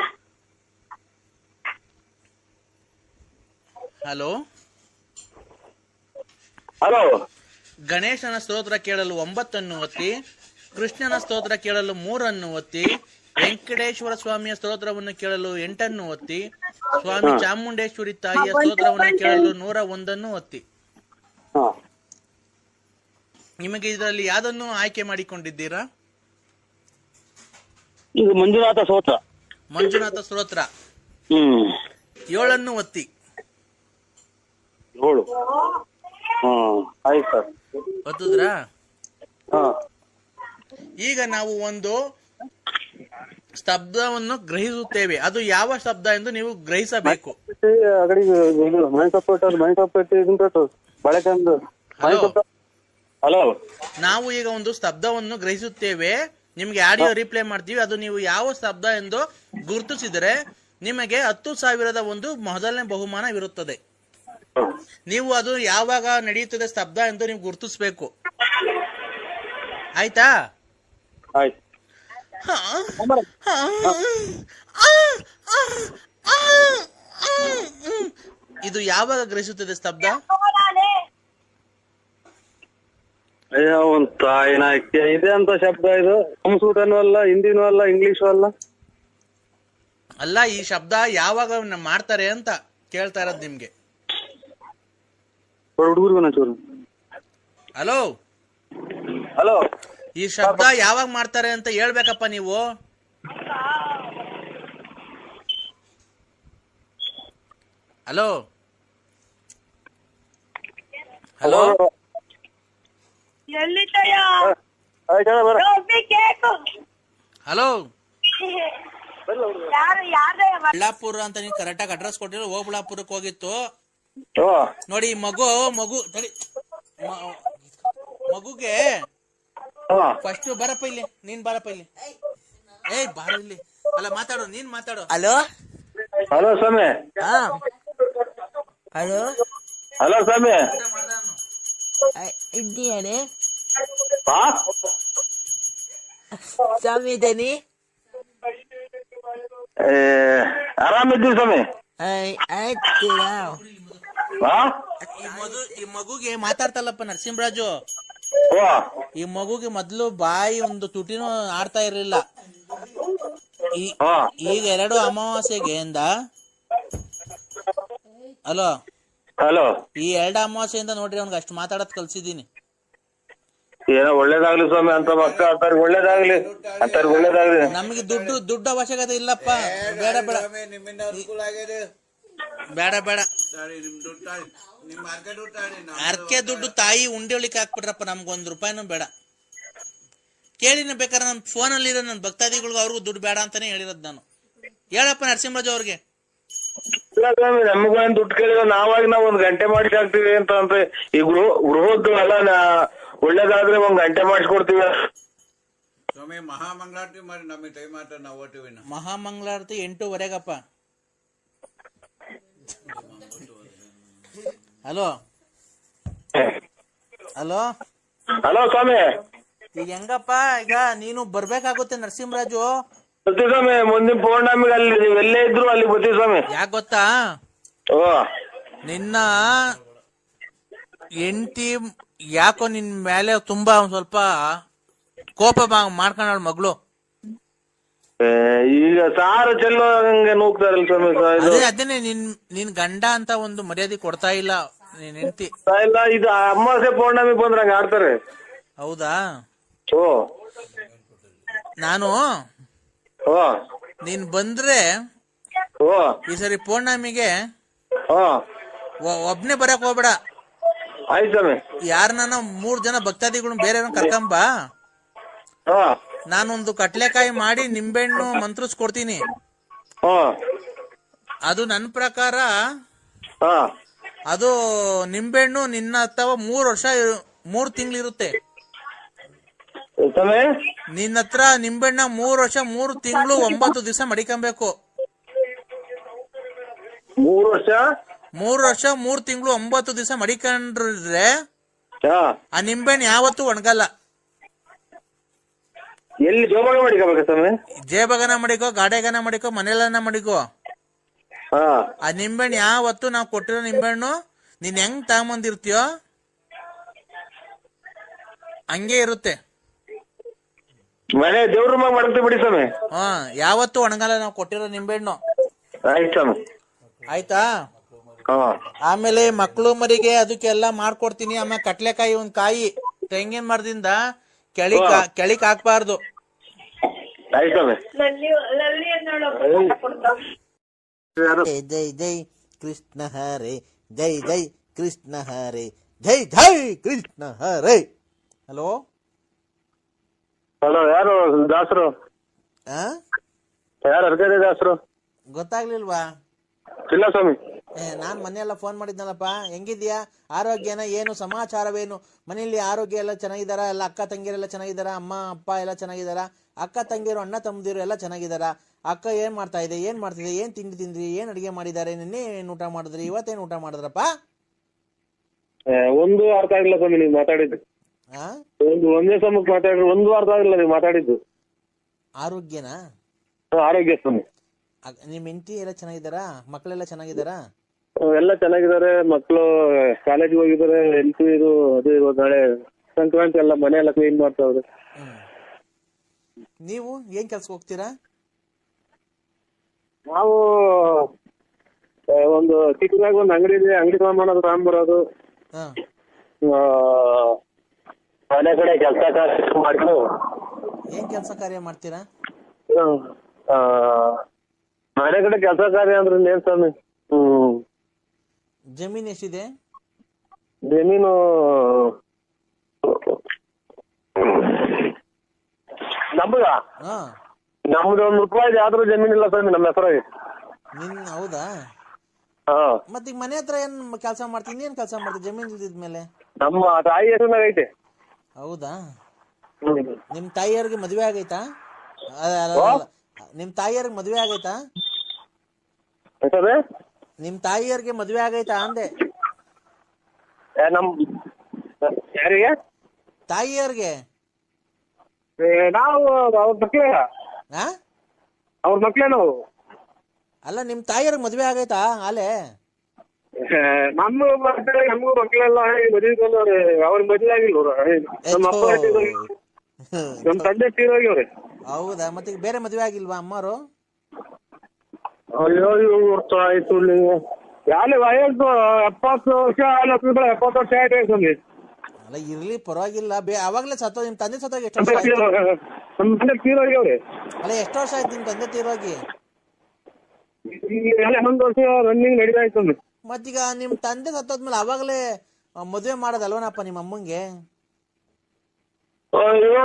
Hello hello. ಗಣೇಶನ ಸ್ತೋತ್ರ ಕೇಳಲು 9 ಒತ್ತಿ. ಕೃಷ್ಣನ ಸ್ತೋತ್ರ ಕೇಳಲು 3 ಒತ್ತಿ. ವೆಂಕಟೇಶ್ವರ ಸ್ವಾಮಿಯ ಸ್ತೋತ್ರವನ್ನು ಕೇಳಲು 8 ಒತ್ತಿ. ಸ್ವಾಮಿ ಚಾಮುಂಡೇಶ್ವರಿ ತಾಯಿಯ ಸ್ತೋತ್ರವನ್ನು ಕೇಳಲು 101 ಒತ್ತಿ. ನಿಮಗೆ ಇದರಲ್ಲಿ ಯಾವ್ದನ್ನು ಆಯ್ಕೆ ಮಾಡಿಕೊಂಡಿದ್ದೀರಾ? ಇದು ಮಂಜುನಾಥ ಸ್ತೋತ್ರ. ಮಂಜುನಾಥ ಸ್ತೋತ್ರ 7 ಒತ್ತಿ. 7. ಆಯ್ತು ಸರ್. ಒತ್ತುದ್ರಾ? ಈಗ ನಾವು ಒಂದು ಸ್ತಬ್ಧವನ್ನು ಗ್ರಹಿಸುತ್ತೇವೆ. ಅದು ಯಾವ ಶಬ್ದ ಎಂದು ನೀವು ಗ್ರಹಿಸಬೇಕು. ಹಲೋ, ನಾವು ಈಗ ಒಂದು ಸ್ತಬ್ಧವನ್ನು ಗ್ರಹಿಸುತ್ತೇವೆ. ನಿಮ್ಗೆ ಆಡಿಯೋ ರಿಪ್ಲೈ ಮಾಡ್ತೀವಿ. ಅದು ನೀವು ಯಾವ ಶಬ್ದ ಎಂದು ಗುರುತಿಸಿದರೆ ನಿಮಗೆ 10,000 ಒಂದು ಮೊದಲನೇ ಬಹುಮಾನವಿರುತ್ತದೆ. ನೀವು ಅದು ಯಾವಾಗ ನಡೆಯುತ್ತದೆ ಸ್ತಬ್ಧ ಎಂದು ನೀವು ಗುರುತಿಸಬೇಕು. ಆಯ್ತಾ? ಇದು ಯಾವಾಗ ಗ್ರಹಿಸುತ್ತದೆ ಸ್ತಬ್ಧ? ಅಯ್ಯ ಒಂದ್ ತಾಯಿನ ಇದೆ ಅಂತ ಶಬ್ದ ಇದು. ಸಂಸ್ಕೃತನೂ ಅಲ್ಲ, ಹಿಂದಿನೂ ಅಲ್ಲ, ಇಂಗ್ಲಿಷು ಅಲ್ಲ. ಅಲ್ಲ, ಈ ಶಬ್ದ ಯಾವಾಗ ಮಾಡ್ತಾರೆ ಅಂತ ಕೇಳ್ತಾ ಇರೋದು ನಿಮ್ಗೆ. ಹುಡುಗರಿಗೂ ಚೂರು. ಹಲೋ ಹಲೋ, ಈ ಶಬ್ದ ಯಾವಾಗ ಮಾಡ್ತಾರೆ ಅಂತ ಹೇಳ್ಬೇಕಪ್ಪ ನೀವು. ಹಲೋ ಹಲೋ ಹಲೋ, ಬಳ್ಳಾಪುರ ಅಂತ ನೀನ್ ಕರೆಕ್ಟಾಗಿ ಅಡ್ರೆಸ್ ಕೊಟ್ಟಿರೋ. ಓಬಳ್ಳಾಪುರಕ್ಕೆ ಹೋಗಿತ್ತು ನೋಡಿ. ಮಗು ತಡಿ, ಮಗುಗೆ ಫಸ್ಟ್ ಬರಪ್ಪ ಇಲ್ಲಿ, ನೀನ್ ಬರಪ್ಪ ಇಲ್ಲಿ. ಏಯ್ ಬಾರ ಇಲ್ಲಿ. ಅಲ್ಲ ಮಾತಾಡು, ನೀನ್ ಮಾತಾಡು. ಹಲೋ ಹಲೋ ಸ್ವಾಮಿ. ಹಲೋ ಹಲೋ ಸ್ವಾಮಿ. ಇದ್ದೀಯಾನೆ ಹಾ ಸ್ವಾಮಿ ಇದ್ದೇನೆ. ಆರಾಮಿದ್ದೀವಿ ಸ್ವಾಮಿ. ಆಯ್ತು ಹಾ ಈ ಮಗುಗೆ ಮಾತಾಡ್ತಲ್ಲಪ್ಪ ನರಸಿಂಹರಾಜು. ಓ ಈ ಮಗುಗೆ ಮೊದ್ಲು ಬಾಯಿ ಒಂದು ತುಟಿನೂ ಆಡ್ತಾ ಇರ್ಲಿಲ್ಲ. ಈಗ 2 ಅಮಾವಾಸ್ಯೆಗೆ ಇಂದ ಹಲೋ ಹಲೋ, ಈ 2 ಅಮಾವಾಸ್ಯೆಯಿಂದ ನೋಡ್ರಿ ಅವ್ನಿಗೆ ಅಷ್ಟು ಮಾತಾಡೋದ್ ಕಲ್ಸಿದೀನಿ. ಏನೋ ಒಳ್ಳೇದಾಗ್ಲಿ ಸ್ವಾಮಿ, ಅಂತ ಮಕ್ಕ ಅಂತಾರ ಒಳ್ಳೇದಾಗ್ಲಿ, ಅಂತಾರ ಒಳ್ಳೇದಾಗ್ಲಿ. ನಮ್ಗೆ ದುಡ್ಡು ಅವಶ್ಯಕತೆ ಇಲ್ಲಪ್ಪ. ಬೇಡ ಬೇಡ ಬೇಡ ಬೇಡ, ಅರ್ಕೆ ದುಡ್ಡು ತಾಯಿ ಉಂಡೆ ಒಳಿಕ್ ಹಾಕ್ಬಿಟ್ರಪ್ಪ. ನಮ್ಗೆ 1 ರೂಪಾಯಿನೂ ಬೇಡ. ಕೇಳಿನ ಬೇಕಾದ್ರೆ ನನ್ನ ಫೋನಲ್ಲಿ ಇರೋ ನನ್ನ ಭಕ್ತಾದಿಗಳ್ಗೂ ಅವ್ರಿಗೂ ದುಡ್ಡು ಬೇಡ ಅಂತಾನೆ ಹೇಳಿರೋದು ನಾನು. ಹೇಳಪ್ಪ ನರಸಿಂಹರಾಜು ಅವ್ರಿಗೆ. ಇಲ್ಲ ಸ್ವಾಮಿ, ನಮಗೂ ಏನ್ ದುಡ್ಡು ಕೇಳಿದ ನಾವಾಗಿ ನಾವ್ 1 ಗಂಟೆ ಮಾಡಿಸಿ ಹಾಕ್ತಿವಿ ಅಂತ ಅಂದ್ರೆ ಈ ಗೃಹದ್ದು ಎಲ್ಲ ಒಳ್ಳೇದಾದ್ರೆ 1 ಗಂಟೆ ಮಾಡಿಸ್ಕೊಡ್ತೀವಿ ಸ್ವಾಮಿ. ಮಹಾಮಂಗಳಾರತಿ ಮಾಡಿ ನಮಗೆ ಟೈಮ್ ಆಟ ನಾವು ಓಟಿವಿ. ಮಹಾಮಂಗಳಾರತಿ 8:15ಗಪ್ಪ. ಹಲೋ ಹಲೋ ಹಲೋ ಸ್ವಾಮಿ. ಈಗ ಹೆಂಗಪ್ಪ, ಈಗ ನೀನು ಬರ್ಬೇಕಾಗುತ್ತೆ ನರಸಿಂಹರಾಜು. ಬರ್ತೀವಿ ಸ್ವಾಮಿ, ಮುಂದಿನ ಪೌರ್ಣಮಿಗೆ ಅಲ್ಲಿ ನೀವು ಎಲ್ಲೇ ಇದ್ರು ಅಲ್ಲಿ ಬರ್ತೀವಿ ಸ್ವಾಮಿ. ಯಾಕೆ ಗೊತ್ತಾ, ಓ ನಿನ್ನ ಹೆಂಡತಿ ಯಾಕೋ ನಿನ್ ಮೇಲೆ ತುಂಬಾ ಸ್ವಲ್ಪ ಕೋಪ ಮಾಡ್ಕೊಂಡ ಮಗಳು. ಈಗ ಸಾರು ಚೆಲ್ಲೋ ಹಂಗೆ ನೂಗ್ತಾರಲ್ಲ ಸ್ವಾಮಿ. ಅದೇನೆ ನಿನ್ ಗಂಡ ಅಂತ ಒಂದು ಮರ್ಯಾದೆ ಕೊಡ್ತಾ ಇಲ್ಲ ನಿನ್ ಹೆಂಡತಿ. ಇಲ್ಲ, ಇದು ಅಮಾವಾಸ್ಯೆ ಪೌರ್ಣಮಿ ಬಂದ್ರೆ ಹಂಗ ಆಡ್ತಾರೆ. ಹೌದಾ? ಓ ನಾನು ಓ ನೀನ್ ಬಂದ್ರೆ ಓ ಈ ಸರಿ ಪೌರ್ಣಮಿಗೆ ಓ ಒಬ್ನೇ ಬರಕ್ ಹೋಗ್ಬೇಡ. ಆಯ್ತು ಸ್ವಾಮಿ. ಯಾರನ್ನ 3 ಜನ ಭಕ್ತಾದಿಗಳು ಬೇರೆ ಕರ್ಕೊಂಬ. ನಾನೊಂದು ಕಟ್ಲೆಕಾಯಿ ಮಾಡಿ ನಿಂಬೆಹಣ್ಣು ಮಂತ್ರಿಸ್ಕೊಡ್ತೀನಿ. ಅದು ನನ್ನ ಪ್ರಕಾರ ಅದು ನಿಂಬೆಹಣ್ಣು ನಿನ್ನ ಹತ್ತವ 3 ವರ್ಷ 3 ತಿಂಗಳಿರುತ್ತೆ. ನಿನ್ನ ಹತ್ರ ನಿಂಬೆಹಣ್ಣ 3 ವರ್ಷ 3 ತಿಂಗಳು 9 ದಿವಸ ಮಡಿಕೊಬೇಕು. 3 ವರ್ಷ 3 ತಿಂಗಳು 9 ದಿವಸ ಮಡಿಕೊಂಡ್ರೆ ಆ ನಿಂಬೆಹಣ್ಣು ಯಾವತ್ತೂ ಒಣಗಲ್ಲ. ಎಲ್ಲಿ ಜೋಬಾಗ ಮಡಿಕೋಬೇಕ ಸ್ವಾಮಿ? ಜೇಬಗನ ಮಡಿಕೋ, ಗಾಡೆಗನ ಮಡಿಕೋ, ಮನೆಯಲ್ಲನ ಮಡಿಕೋ. ಆ ನಿಂಬೆಹಣ್ಣು ಯಾವತ್ತು ನಾವು ಕೊಟ್ಟಿರೋ ನಿಂಬೆಹಣ್ಣು ನೀನ್ ಹೆಂಗ್ ತಗೊಂಬಂದಿರ್ತೀಯೋ ಹಂಗೆ ಇರುತ್ತೆ. ಮನೆ ದೇವ್ರ ರೂಮಾಗ ಮಾಡ್ತೀವಿ ಬಿಡಿ ಸ್ವಾಮಿ. ಯಾವತ್ತು ಒಣಗಲ್ಲ ನಾವು ಕೊಟ್ಟಿರೋ ನಿಂಬೆಹಣ್ಣು. ಆಯ್ತು ಸ್ವಾಮಿ. ಆಯ್ತಾ? ಆಮೇಲೆ ಮಕ್ಕಳು ಮರಿಗೆ ಅದಕ್ಕೆಲ್ಲ ಮಾಡ್ಕೊಡ್ತೀನಿ. ಆಮೇಲೆ ಕಟ್ಲೆಕಾಯಿ 1 ಕಾಯಿ ತೆಂಗಿನ ಮರದಿಂದ ಕೆಳಿಕ್ ಹಾಕ್ಬಾರ್ದು. ಆಯ್ತು ಸ್ವಾಮಿ. ಜೈ ಜೈ ಕೃಷ್ಣ ಹರೇ, ಜೈ ಜೈ ಕೃಷ್ಣ ಹರೇ, ಜೈ ಜೈ ಕೃಷ್ಣ ಹರೇ. ಹಲೋ ಹಲೋ, ಯಾರು ದಾಸರು? ಯಾರು ಅರ್ಗದೆ ದಾಸರು? ಗೊತ್ತಾಗ್ಲಿಲ್ವಾ? ಇಲ್ಲ ಸ್ವಾಮಿ. ನಾನ್ ಮನೆಯೆಲ್ಲ ಫೋನ್ ಮಾಡಿದ್ನಲ್ಲಪ್ಪ. ಹೆಂಗಿದ್ಯಾ, ಆರೋಗ್ಯನ, ಏನು ಸಮಾಚಾರವೇನು? ಮನೆಯಲ್ಲಿ ಆರೋಗ್ಯ ಎಲ್ಲ ಚೆನ್ನಾಗಿದಾರ? ಎಲ್ಲ ಅಕ್ಕ ತಂಗಿಯರೆಲ್ಲ ಚೆನ್ನಾಗಿದಾರ? ಅಮ್ಮ ಅಪ್ಪ ಎಲ್ಲ ಚೆನ್ನಾಗಿದಾರ? ಅಕ್ಕ ತಂಗಿಯರು ಅಣ್ಣ ತಮ್ಮದಿರು ಎಲ್ಲ ಚೆನ್ನಾಗಿದಾರ? ಅಕ್ಕ ಏನ್ ಮಾಡ್ತಾ ಇದೆ, ಏನ್ ಮಾಡ್ತಿದೆ, ಏನ್ ತಿಂಡಿ ತಿಂದ್ರಿ, ಏನ್ ಅಡಿಗೆ ಮಾಡಿದಾರೆ, ನಿನ್ನೆ ಏನ್ ಊಟ ಮಾಡಿದ್ರಿ, ಇವತ್ತೇನ್ ಊಟ ಮಾಡಿದ್ರಪ್ಪ? ಒಂದು ಅರ್ಥ ಆಗಿಲ್ಲ ಸ್ವಾಮಿ ನೀವು ಮಾತಾಡಿದ್ದು. ಒಂದೇ ಸಮಕ್ಕೆ ಮಾತಾಡಿದ್ರು, ಒಂದು ಅರ್ಥ ಆಗಿಲ್ಲ ನೀವು ಮಾತಾಡಿದ್ದು. ಆರೋಗ್ಯನಾ? ಆರೋಗ್ಯ ಸ್ವಾಮಿ. ನಿಮ್ ಹೆಂಡತಿ ಎಲ್ಲ ಚೆನ್ನಾಗಿದ್ದಾರಾ? ಮಕ್ಕಳೆಲ್ಲ ಚೆನ್ನಾಗಿದ್ದಾರಾ? ಎಲ್ಲ ಚೆನ್ನಾಗಿದ್ದಾರೆ. ಮಕ್ಕಳು ಕಾಲೇಜಿಗೆ ಹೋಗಿದ್ದಾರೆ. ಹೆಂಡತಿ ಇದು ಅದು ಇವಾಗ ನಾಳೆ ಸಂಕ್ರಾಂತಿ ಎಲ್ಲ ಮನೆ ಎಲ್ಲ ಕ್ಲೀನ್ ಮಾಡ್ತಾವ್ರೆ. ನೀವು ಏನ್ ಕೆಲ್ಸಕ್ಕೆ ಹೋಗ್ತೀರಾ? ನಾವು ಒಂದು ಚಿಕ್ಕದಾಗಿ ಒಂದು ಅಂಗಡಿ ಇದೆ, ಅಂಗಡಿ ಸಾಮಾನು ತಗೊಂಡ್ಬರೋದು, ಮನೆ ಕಡೆ ಕೆಲಸ ಮಾಡ್ಕೊಂಡು. ಏನ್ ಕೆಲಸ ಕಾರ್ಯ ಮಾಡ್ತೀರಾ? ಮನೆ ಕಡೆ ಕೆಲಸ ಕಾರ್ಯ ಅಂದ್ರೆ ಏನ್ ಸ್ವಾಮಿ? ಜಮೀನ್ ಎಷ್ಟಿದೆ? ಜಮೀನು ನಮ್ಗ ನಮ್ದು ₹1 ಯಾವ್ದು ಜಮೀನ್ ಇಲ್ಲ ಸ್ವಾಮಿ ನಮ್ಮ ಹೆಸರಾಗಿ. ಹೌದಾ? ಮತ್ತೀಗ ಮನೆ ಹತ್ರ ಏನ್ ಕೆಲಸ ಮಾಡ್ತೀನಿ? ಏನ್ ಕೆಲಸ ಮಾಡ್ತೀನಿ ಜಮೀನ್ ಇಲ್ದಿದ್ಮೇಲೆ? ನಮ್ಮ ತಾಯಿ ಹೆಸರಿನಾಗ ಐತೆ. ಹೌದಾ? ನಿಮ್ ತಾಯಿಯವ್ರಿಗೆ ಮದ್ವೆ ಆಗೈತಾ? ನಿಮ್ ತಾಯಿಯವ್ರಿಗೆ ಮದ್ವೆ ಆಗೈತಾ? ನಿಮ್ ತಾಯಿಯವ್ರಿಗೆ ಮದ್ವೆ ಆಗೈತಾ ಅಂದೆ. ನಮ್ ಯಾರಿಗೆ? ತಾಯಿಯವ್ರಿಗೆ. ನಾವು ಅವ್ರ ಮಕ್ಳೇ. ಅವ್ರ ಮಕ್ಳೇ ನಾವು. ಅಲ್ಲ ನಿಮ್ ತಾಯಿಯವ್ರಿಗೆ ಮದ್ವೆ ಆಗೈತಾ ಆಲೆ? ನಮಗೂ ಮಕ್ಳೆಲ್ಲ ಮದ್ವೆ ಬಂದವ್ರೆ. ಅವ್ರಿಗೆ ಮದ್ವೆ ಆಗಿಲ್ಲ. ನಮ್ಮ ಅಪ್ಪ ನಮ್ ತಂದೆ ತೀರೋಗ್ಯವ್ರೆ. ಹೌದಾ? ಮತ್ತೆ ಬೇರೆ ಮದ್ವೆ ಆಗಿಲ್ವಾ ಅಮ್ಮರು? ಅಯ್ಯೋ ಆಯ್ತು ನೀವು ಯಾರು ವಯಸ್ಸು 70 ವರ್ಷ 70 ವರ್ಷ ಆಯ್ತು. ಅಲ್ಲ ಇರ್ಲಿ ಪರವಾಗಿಲ್ಲ. ಅವಾಗ್ಲೇ ಸತ್ತೋ ನಿಮ್ ತಂದೆ ಸತ್ತೋಗಿ ಎಷ್ಟು ವರ್ಷ ಆಯ್ತು? ನಮ್ ತಂದೆ ತೀರೋಗ್ಯವ್ರೆ. ಅಲ್ಲ ಎಷ್ಟು ವರ್ಷ ಆಯ್ತು ನಿಮ್ ತಂದೆ ತೀರೋಗಿ? 11 ವರ್ಷ ರನ್ನಿಂಗ್ ನಡೀತಾ ಇತ್ತು. ಮತ್ತೀಗ ನಿಮ್ ತಂದೆ ಸತ್ತೋದ್ಮೇಲೆ ಅವಾಗ್ಲೇ ಮದ್ವೆ ಮಾಡೋದಲ್ವನಪ್ಪ ನಿಮ್ಮ ಅಮ್ಮಂಗೆ? ಅಯ್ಯೋ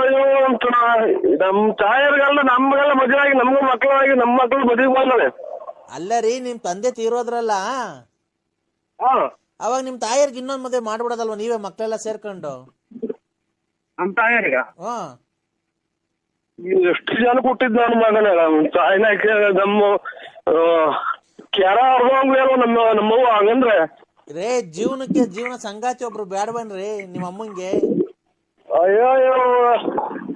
ನಮ್ ತಾಯರ್ಗೆಲ್ಲ ನಮ್ಗೆಲ್ಲ ಮದುವೆ ಆಗಿ ನಮ್ಗೂ ಮಕ್ಕಳಾಗಿ ನಮ್ಮ ಮಕ್ಕಳು ಮದುವೆ ಬಂದಳೆ. ಅಲ್ಲ ರೀ ನಿಮ್ ತಂದೆ ತೀರೋದ್ರಲ್ಲ, ಅವಾಗ ನಿಮ್ ತಾಯಿಯರ್ಗೆ ಇನ್ನೊಂದ್ ಮದ್ವೆ ಮಾಡ್ಬಿಡೋದಲ್ವ ನೀವೇ ಮಕ್ಕಳೆಲ್ಲ ಸೇರ್ಕೊಂಡು? ನಮ್ ತಾಯರ್ಗ ಎಷ್ಟು ಜನ ಕೊಟ್ಟಿದ್ ನನ್ನ ಮಗನ ತಾಯಿನ ನಮ್ಮ ಕೆರ ಹೊರದಂಗ್ಲೇನೋ ನಮ್ಮವ್ವ ಹಂಗಂದ್ರೆ. ರೇ ಜೀವನಕ್ಕೆ ಜೀವನ ಸಂಗಾತಿ ಒಬ್ರು ಬೇಡವನ್ರಿ ನಿಮ್ಮ ಅಮ್ಮಂಗೆ? ಅಯ್ಯೋ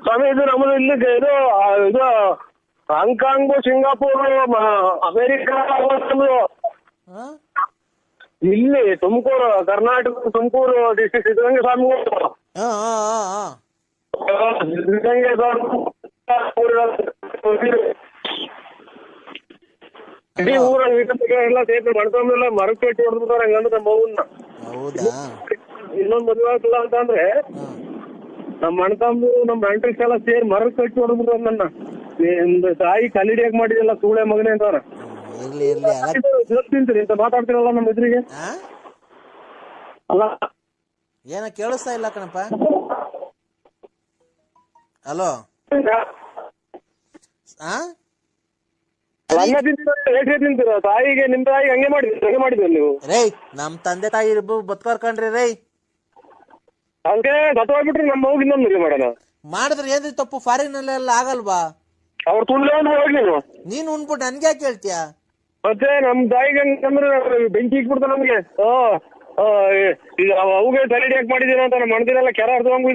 ಸ್ವಾಮಿ ಇದು ನಮ್ಮದು ಇಲ್ಲಿ ಇದು ಹಾಂಗ್ಕಾಂಗ್, ಸಿಂಗಾಪುರ್, ಅಮೇರಿಕಾ, ಇಲ್ಲಿ ತುಮಕೂರು, ಕರ್ನಾಟಕ ತುಮಕೂರು ಡಿಸ್ಟ್ರಿಕ್ಟ್ ಸಿದ್ಧಗಂಗೆ ಸ್ವಾಮಿ. ಇಡೀ ಊರಲ್ಲಿ ಎಲ್ಲ ಸೇರ್ತು ಮಾಡ್ಕೊಂಡೆಲ್ಲ ಮರಕ್ಕೆ ಕಟ್ಟಿ ಹೊಡೆದ್ಬಿಟ್ಟಾರೆ. ಹಂಗಂದ್ರೆ ನಮ್ಮ ಮಗುನ್ನ ಇನ್ನೊಂದ್ ಮದುವೆ ಆಗ್ತಿಲ್ಲ ಅಂತಂದ್ರೆ ನಮ್ಮ ಅಣ್ಣ ತಮ್ಮರು ನಮ್ಮ ನೆಂಟ್ರಿಸ್ ಎಲ್ಲ ಸೇರಿ ಮರಕ್ಕೆ ಕಟ್ಟಿ ಹೊಡೆದ್ಬಿಟ್ಟಾರ ನನ್ನ. ನಿಮ್ದು ತಾಯಿ ಕಲ್ಲಿಡಿಯಾಗ ಮಾಡಿದೆಲ್ಲ ಸೂಳೆ ಮಗನೇ ಅಂತವ್ರ. ತಿಂತೀರಿ ಅಂತ ಮಾತಾಡ್ತೀರಲ್ಲ ನಮ್ಮ ಎದುರಿಗೆ. ಅಲ್ಲ ಏನ ಕೇಳಿಸ್ತಾ ಇಲ್ಲ ಕಣಪ್ಪ. ಹಲೋ ತಿಂತೀರ ತಾಯಿಗೆ? ನಿಮ್ ತಾಯಿಗೆ ಹಂಗೆ ಮಾಡಿದ್ರಿ ನೀವು? ರೈ ನಮ್ ತಂದೆ ತಾಯಿ ಬದುಕರ್ಕಂಡ್ರಿ ರೈ. ಹಂಗೆ ಸತ್ತೋಗ್ಬಿಟ್ರಿ ನಮ್ಮ ಮಗು ಇನ್ನೊಂದು ಮದುವೆ ಮಾಡೋಣ ಮಾಡಿದ್ರೆ ಏನ್ರಿ ತಪ್ಪು? ಫಾರಿನ್ ಅಲ್ಲೆಲ್ಲ ಆಗಲ್ವಾ? ಅವ್ರು ತುಂಡ್ಲೆ ಹೋಗಿ ನೀನ್ ಉಣ್ಬಿಟ್ಟು ನನ್ಗೆ ಯಾಕೆ ಹೇಳ್ತೀಯ? ಮತ್ತೆ ನಮ್ ತಾಯಿಗೆ ಹಂಗಂದ್ರೆ ಬೆಂಕಿ ಇಕ್ಬಿಡ್ತ ನಮ್ಗೆ. ಈಗ ಅವುಗೆ ತಲೆ ಯಾಕೆ ಮಾಡಿದೀರ ಅಂತ ನಮ್ಮ ಮಣದಿನೆಲ್ಲ ಕೆರ ಅರ್ಧವಂಗ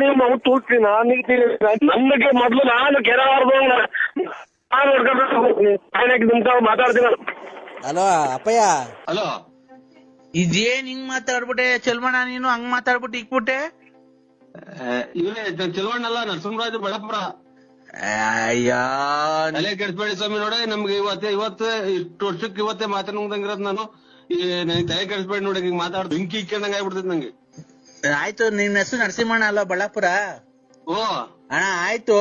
ನೀವು ಮಗು ತೂಗ್ತೀನಿ. ನಮಗೆ ಮೊದ್ಲು ನಾನು ಕೆರ ಅರ್ಧವಂಗ ಮಾತಾಡ್ತೀನಿ. ಹಲೋ ಅಪ್ಪಯ್ಯ. ಹಲೋ ಇದೇನ್ ಹಿಂಗ್ ಮಾತಾಡ್ಬಿಟ್ಟೆ ಚಲ್ಮಣ್ಣ? ನೀನು ಹಂಗ್ ಮಾತಾಡ್ಬಿಟ್ಟು ಇಕ್ಬಿಟ್ಟೆ. ಇವರೇ ಚೆಲುವಣ್ಣಲ್ಲ, ನರಸಿಂಹರಾಜು ಬಳಪುರ. ಅಯ್ಯೋ ತಲೆ ಕೆಡಿಸ್ಬೇಡಿ ಸ್ವಾಮಿ. ನೋಡಿ ನಮ್ಗೆ ಇವತ್ತು ಇಷ್ಟು ವರ್ಷಕ್ಕೆ ಇವತ್ತೇ ಮಾತಾಡ್ದಂಗಿರೋದ್ ನಾನು. ನನಗೆ ತಲೆ ಕೆಡಿಸ್ಬೇಡಿ ನೋಡಿ. ಹಿಂಗ್ ಮಾತಾಡ್ ಬೆಂಕಿ ಇಕ್ಕೊಂಡಂಗ ಆಗ್ಬಿಡ್ತೈತಿ ನಂಗೆ. ಆಯ್ತು, ನಿನ್ ಹೆಸರು ನರಸಿಂಹಣ್ಣ ಅಲ್ಲ ಬಳ್ಳಾಪುರ? ಓ ಅಣ್ಣ ಆಯ್ತು.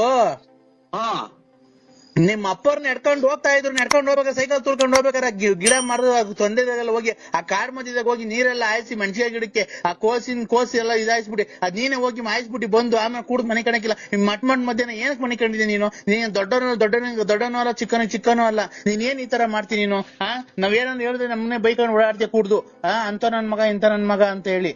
ನಿಮ್ ಅಪ್ಪವ್ರನ್ನ ನಡ್ಕೊಂಡು ಹೋಗ್ತಾ ಇದ್ರು, ನಡ್ಕೊಂಡು ಹೋಗ್ಬೇಕಾದ್ರೆ ಸೈಕಲ್ ತುಳ್ಕೊಂಡು ಹೋಗ್ಬೇಕಾರೆ ಗಿಡ ಮರದ ತೊಂದರೆದಾಗೆಲ್ಲ ಹೋಗಿ ಆ ಕಾಡ್ ಮಧ್ಯದಾಗ ಹೋಗಿ ನೀರೆಲ್ಲ ಹಾಯಿಸಿ ಮೆಣಸಿನ ಗಿಡಕ್ಕೆ ಆ ಕೋಸಿ ಎಲ್ಲ ಇದಾಯಿಸ್ಬಿಟ್ಟು ಅದ್ ನೀನೇ ಹೋಗಿ ಮಾಯಿಸ್ಬಿಟ್ಟು ಬಂದು ಆಮೇಲೆ ಕೂಡ್ ಮನೆ ಕಣಕಿಲ್ಲ. ಮಟ್ ಮಧ್ಯಾಹ್ನ ಏನಕ್ ಮನೆ ಕಂಡಿದ್ದೆ ನೀನು? ನೀನ್ ದೊಡ್ಡನೂ ಅಲ್ಲ ಚಿಕ್ಕನೂ ಅಲ್ಲ. ನೀನ್ ಏನ್ ಈ ತರ ಮಾಡ್ತೀನಿ ನೀನು? ನಾವೇನಂದ್ ಹೇಳಿದ್ರೆ ನಮ್ಮನೆ ಬೈಕೊಂಡು ಓಡಾಡ್ತೀಯ ಕೂಡ್ದು ಅಂತ ನನ್ ಮಗ ಇಂತ ನನ್ ಮಗ ಅಂತ ಹೇಳಿ.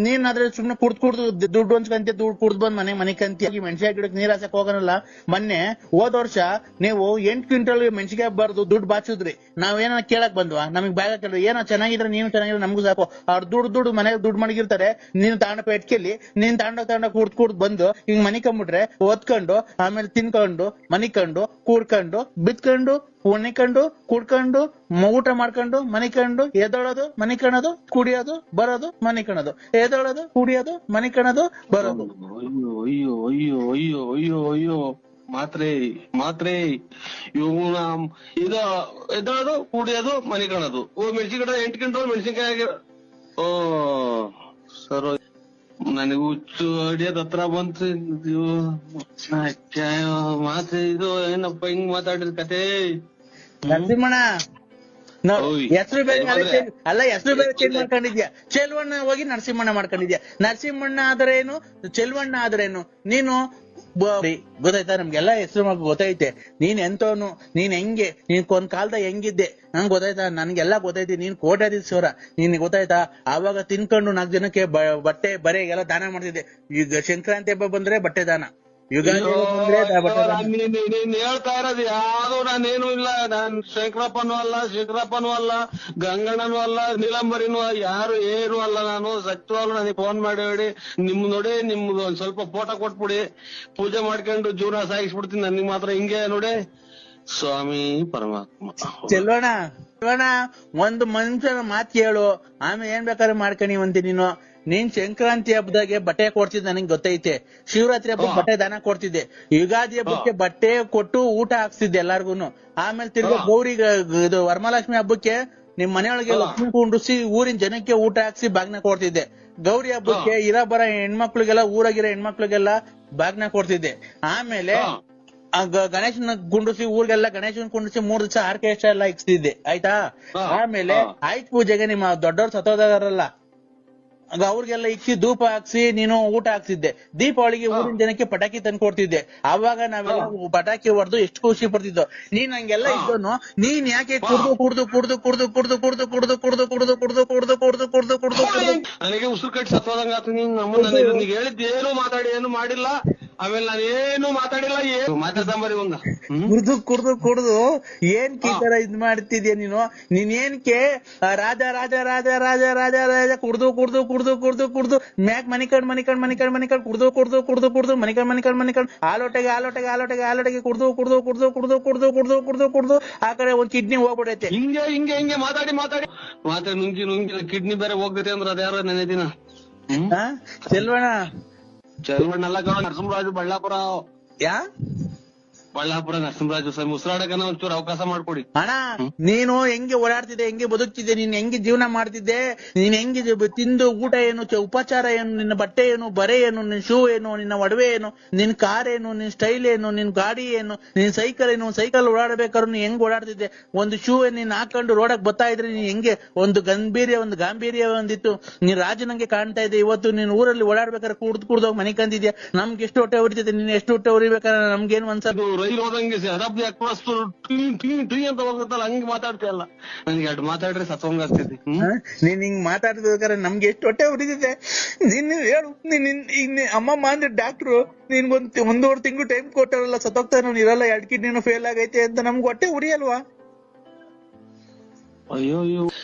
ನೀನ್ ಆದ್ರೆ ಸುಮ್ನೆ ಕುಡ್ದು ದುಡ್ಡು ಹಂಚ್ಕಂತ ದುಡ್ಡು ಕುಡ್ದು ಬಂದ್ ಮನೆ ಕಂತಿ ಮೆಣಸಿನ ಗಿಡಕ್ಕೆ ನೀರ್ ಹಾಸಕ್ ಹೋಗನಲ್ಲ. ಮೊನ್ನೆ ಹೋದ ವರ್ಷ ನೀವು 8 ಕ್ವಿಂಟಲ್ ಮೆಣಸಿನ್ಕಾಯಿ ಬರ್ದು ದುಡ್ಡು ಬಾಚಿದ್ರಿ, ನಾವೇನ ಕೇಳಕ್ ಬಂದ್ವಾ? ನಮಗ್ ಬ್ಯಾಗ ಕೇಳಿದ್ರೆ ಏನೋ ಚೆನ್ನಾಗಿದ್ರೆ ನೀನು ಚೆನ್ನಾಗಿದ್ರೆ ನಮಗೂ ಸಾಕು. ಅವ್ರು ದುಡ್ಡು ಮನೆಗೆ ದುಡ್ಡು ಮಡಗಿರ್ತಾರೆ, ನೀನು ತಾಂಡಪ್ಪ ಎಟ್ಕೆಲಿ ನೀನ್ ತಾಂಡ ಕೂಡ್ ಬಂದು ಹಿಂಗ್ ಮನಿಕೊಂಡ್ಬಿಟ್ರೆ ಓದ್ಕೊಂಡು ಆಮೇಲೆ ತಿನ್ಕೊಂಡು ಮನಿಕೊಂಡು ಕೂಡ್ಕೊಂಡು ಬಿತ್ಕೊಂಡು ಉಣಿಕೊಂಡು ಕುಡ್ಕೊಂಡು ಊಟ ಮಾಡ್ಕೊಂಡು ಮನಿಕೊಂಡು ಎದೊಳೋದು ಮನಿಕಣದು ಕುಡಿಯೋದು ಬರೋದು ಮನಿಕಣದು ಎದೊಳೋದು ಕುಡಿಯೋದು ಮನಿಕಣದು ಬರೋದು. ಅಯ್ಯೋ ಅಯ್ಯೋ ಅಯ್ಯೋ ಅಯ್ಯೋ ಅಯ್ಯೋ ಮಾತ್ರೆ ಇವನ ಇದು ಎದ್ದೋದು ಕುಡಿಯೋದು ಮನೆ ಕಾಣೋದು. ಮೆಣಸಿನ್ಕಾಯಿ 8 ಕ್ವಿಂಟಲ್ ಮೆಣಸಿನ್ಕಾಯಿ. ಓ ಸರ್ ನನಗೆ ಹುಚ್ಚು ಹಿಡಿಯೋದ್ ಹತ್ರ ಬಂತು. ಮಾತ್ರೆ ಇದು ಏನಪ್ಪ ಹಿಂಗ್ ಮಾತಾಡಿದ ಕತೆ. ನರಸಿಂಹಣ್ಣ ಓಯ್. ಹೆಸರು ಬೇರೆ ಹೆಸರು ಬೇರೆ ಚೇಂಜ್ ಮಾಡ್ಕೊಂಡಿದ್ಯಾ. ಚೆಲ್ವಣ್ಣ ಹೋಗಿ ನರಸಿಂಹಣ್ಣ ಮಾಡ್ಕೊಂಡಿದ್ಯಾ. ನರಸಿಂಹಣ್ಣ ಆದ್ರೇನು ಚೆಲ್ವಣ್ಣ ಆದ್ರೇನು? ನೀನು ಗೊತ್ತಾಯ್ತಾ? ನಮ್ಗೆಲ್ಲಾ ಹೆಸರು ಗೊತ್ತೈತೆ. ನೀನ್ ಎಂತವನು, ನೀನ್ ಹೆಂಗೆ, ನೀನ್ ಒಂದ್ ಕಾಲದ ಹೆಂಗಿದ್ದೆ ನಂಗೆ ಗೊತ್ತಾಯ್ತಾ? ನನ್ಗೆಲ್ಲಾ ಗೊತ್ತೈತಿ. ನೀನ್ ಕೋಟ್ಯಾಧೀಶ್ವರ, ನೀನ್ ಗೊತ್ತಾಯ್ತಾ? ಆವಾಗ ತಿನ್ಕೊಂಡು 4 ಜನಕ್ಕೆ ಬಟ್ಟೆ ಬರೆ ಎಲ್ಲ ದಾನ ಮಾಡ್ತಿದ್ದೆ. ಈಗ ಸಂಕ್ರಾಂತಿ ಹಬ್ಬ ಬಂದ್ರೆ ಬಟ್ಟೆ ದಾನ, ಯುಗಾದಿ ಬಂದ್ರೆ ಬಟ್ಟೆ ದಾನ. ನೀನ್ ಹೇಳ್ತಾ ಇರೋದು ಯಾವ್ದು ನಾನೇನು ಇಲ್ಲ. ನಾನ್ ಶಂಕರಪ್ಪನೂ ಅಲ್ಲ ಗಂಗಣ್ಣನೂ ಅಲ್ಲ ನೀಲಂಬರಿನೂ ಯಾರು ಏನು ಅಲ್ಲ. ನಾನು ಸತ್ಯವಾಗ್ಲು ನನಗೆ ಫೋನ್ ಮಾಡಿ ಹೇಳಿ ನೋಡಿ ನಿಮ್ದು ಒಂದ್ ಸ್ವಲ್ಪ ಫೋಟೋ ಕೊಟ್ಬಿಡಿ, ಪೂಜೆ ಮಾಡ್ಕೊಂಡು ಜೀವನ ಸಾಗಿಸ್ಬಿಡ್ತೀನಿ. ನನಗೆ ಮಾತ್ರ ಹಿಂಗೆ ನೋಡಿ ಸ್ವಾಮಿ ಪರಮಾತ್ಮ. ಚೆಲ್ವಣ್ಣ ಒಂದು ಮನುಷ್ಯನ ಮಾತು ಕೇಳು, ಆಮೇಲೆ ಏನ್ ಬೇಕಾದ್ರೆ ಮಾಡ್ಕೊಂಡಿವಂತಿ ನೀನು. ನೀನ್ ಸಂಕ್ರಾಂತಿ ಹಬ್ಬದಾಗೆ ಬಟ್ಟೆ ಕೊಡ್ತಿದ್ದೆ ನನಗೆ ಗೊತ್ತೈತೆ. ಶಿವರಾತ್ರಿ ಹಬ್ಬಕ್ಕೆ ಬಟ್ಟೆ ದಾನ ಕೊಡ್ತಿದ್ದೆ. ಯುಗಾದಿ ಹಬ್ಬಕ್ಕೆ ಬಟ್ಟೆ ಕೊಟ್ಟು ಊಟ ಹಾಕ್ತಿದ್ದೆ ಎಲ್ಲಾರ್ಗುನು. ಆಮೇಲೆ ತಿರ್ಗಾ ಗೌರಿಗೆ ಇದು ವರಮಹಾಲಕ್ಷ್ಮಿ ಹಬ್ಬಕ್ಕೆ ನಿಮ್ ಮನೆಯೊಳಗೆ ಲಕ್ಷ್ಮಿ ಕುಂಡ್ರಿಸಿ ಊರಿನ ಜನಕ್ಕೆ ಊಟ ಹಾಕ್ಸಿ ಬಾಗ್ನ ಕೊಡ್ತಿದ್ದೆ. ಗೌರಿ ಹಬ್ಬಕ್ಕೆ ಬರ ಹೆಣ್ಮಕ್ಳಿಗೆಲ್ಲ ಊರಾಗಿರೋ ಹೆಣ್ಮಕ್ಳಿಗೆಲ್ಲ ಬಾಗ್ನ ಕೊಡ್ತಿದ್ದೆ. ಆಮೇಲೆ ಗಣೇಶನ ಕುಂಡ್ರಿಸಿ ಊರಿಗೆಲ್ಲ ಗಣೇಶನ್ ಕುಂಡ್ರಿಸಿ 3 ದಿವಸ ಆರ್ಕೆಸ್ಟ್ರಾ ಎಲ್ಲ ಇಕ್ಸ್ತಿದ್ದೆ. ಆಯ್ತಾ? ಆಮೇಲೆ ಆಯ್ತು ಪೂಜೆಗೆ ನಿಮ್ಮ ದೊಡ್ಡವ್ರು ಸತ್ತೋದಾರಲ್ಲ ಅವ್ರಿಗೆಲ್ಲ ಇಕ್ಕಿ ಧೂಪ ಹಾಕ್ಸಿ ನೀನು ಊಟ ಹಾಕ್ತಿದ್ದೆ. ದೀಪಾವಳಿಗೆ ಊರಿನ ಜನಕ್ಕೆ ಪಟಾಕಿ ತಂದು ಕೊಡ್ತಿದ್ದೆ. ಅವಾಗ ನಾವೆಲ್ಲ ಪಟಾಕಿ ಹೊಡೆದು ಎಷ್ಟು ಖುಷಿ ಪಡ್ತಿದ್ದೋ. ನೀನ್ ಹಂಗೆಲ್ಲ ಇದ್ದೋನು ನೀನ್ ಯಾಕೆ ನನಗೆ ಉಸಿರು ಕಟ್ಟಿ ಸತ್ತೋದಂಗ ಆತ. ನಿನಗೆ ಹೇಳಿದ್ ಏನು ಮಾತಾಡಿ ಏನು ಮಾಡಿಲ್ಲ. ಆಮೇಲೆ ನಾನೇನು ಮಾತಾಡಿಲ್ಲ, ಏನು ಮಾತಾಡ್ತಾಂಬರಿ ಒಂದ ಕುಡ್ದು ಏನ್ ಈ ತರ ಇದ್ ಮಾಡ್ತಿದ್ಯಾ ನೀನು? ನೀನೇನ್ಕೆ ರಾಜ ರಾಜ ರಾಜ ರಾಜ ರಾಜ ರಾಜ ಕುಡ್ದು ಮ್ಯಾಕ್ ಮನಿಕಂಡ್ ಕುಡ್ದು ಮನಿಕಂಡ್ ಆಲೋಟೆಗೆ ಕುಡ್ದು ಆ ಕಡೆ ಒಂದ್ ಕಿಡ್ನಿ ಹೋಗ್ಬಿಡೈತೆ. ಹಿಂಗೆ ಮಾತಾಡಿ ನುಂಗಿ ಕಿಡ್ನಿ ಬೇರೆ ಹೋಗ್ತೈತೆ ಅಂದ್ರೆ ಅದ್ಯಾರ ನೆನೆ ದಿನ. ಚೆಲ್ವಣ್ಣ ಅಲ್ಲ ನರಸಿಂಹರಾಜು ಬಳ್ಳಾಪುರ ನರಸಿಂಹರಾಜು ಉಸಿರಾಡಕನ ಒಂಚೂರು ಅವಕಾಶ ಮಾಡ್ಕೊಡಿ ಅಣ್ಣ. ನೀನು ಹೆಂಗೆ ಓಡಾಡ್ತಿದ್ದೆ, ಹೆಂಗೆ ಬದುಕ್ತಿದ್ದೆ, ನೀನ್ ಹೆಂಗೆ ಜೀವನ ಮಾಡ್ತಿದ್ದೆ, ನೀನ್ ಹೆಂಗೆ ತಿಂದು ಊಟ ಏನು, ಉಪಚಾರ ಏನು, ನಿನ್ನ ಬಟ್ಟೆ ಏನು, ಬರೆ ಏನು, ನಿನ್ ಶೂ ಏನು, ನಿನ್ನ ಒಡವೆ ಏನು, ನಿನ್ ಕಾರ್ ಏನು, ನಿನ್ ಸ್ಟೈಲ್ ಏನು, ನಿನ್ ಗಾಡಿ ಏನು, ನಿನ್ ಸೈಕಲ್ ಏನು, ಸೈಕಲ್ ಓಡಾಡ್ಬೇಕಾದ್ರು ನೀನ್ ಹೆಂಗ್ ಓಡಾಡ್ತಿದ್ದೆ, ಒಂದು ಶೂ ನೀನ್ ಹಾಕೊಂಡು ರೋಡಕ್ ಬರ್ತಾ ಇದ್ರೆ ನೀನ್ ಹೆಂಗೆ ಒಂದು ಗಾಂಭೀರ್ಯ ಒಂದಿತ್ತು. ನೀನ್ ರಾಜನಂಗೆ ಕಾಣ್ತಾ ಇದ್ದೆ. ಇವತ್ತು ನೀನ್ ಊರಲ್ಲಿ ಓಡಾಡ್ಬೇಕಾದ್ರೆ ಕುಡ್ದೋಗಿ ಮನೆ ಕಂದಿದ್ಯಾ. ನಮ್ಗೆ ಎಷ್ಟು ಹೊಟ್ಟೆ ಉರಿತೈತೆ, ನೀನ್ ಎಷ್ಟು ಹೊಟ್ಟೆ ಉರಿಬೇಕಾದ್ರೆ ನಮ್ಗೇನು ಅನ್ಸದು. ರೈಲು ಹೋದಂಗೆ ಅಂತ ಹೋಗುತ್ತಲ್ಲ ಹಂಗೆ ಮಾತಾಡ್ತೀಯಲ್ಲ. ನನ್ಗೆ ಎರಡು ಮಾತಾಡ್ರೆ ಸತ್ವಂಗ ಆಗ್ತೈತಿ. ನೀನ್ ಹಿಂಗ್ ಮಾತಾಡ್ಬೇಕಾದ್ರೆ ನಮ್ಗೆ ಎಷ್ಟು ಹೊಟ್ಟೆ ಉರಿತೈತೆ. ನೀನ್ ಹೇಳು, ನೀನ್ ಅಮ್ಮಮ್ಮ ಅಂದ್ರೆ ಡಾಕ್ಟ್ರು ನಿನ್ಗೊಂದ್ 1.5 ತಿಂಗಳು ಟೈಮ್ ಕೊಟ್ಟಾರಲ್ಲ, ಸತ್ತೋಗ್ತಾನ ಇರಲ್ಲ, 2 ಕಿಡ್ನಿನೂ ಫೇಲ್ ಆಗೈತೆ ಅಂತ ನಮ್ಗೆ ಹೊಟ್ಟೆ ಉರಿಯಲ್ವಾ? ಅಯ್ಯೋ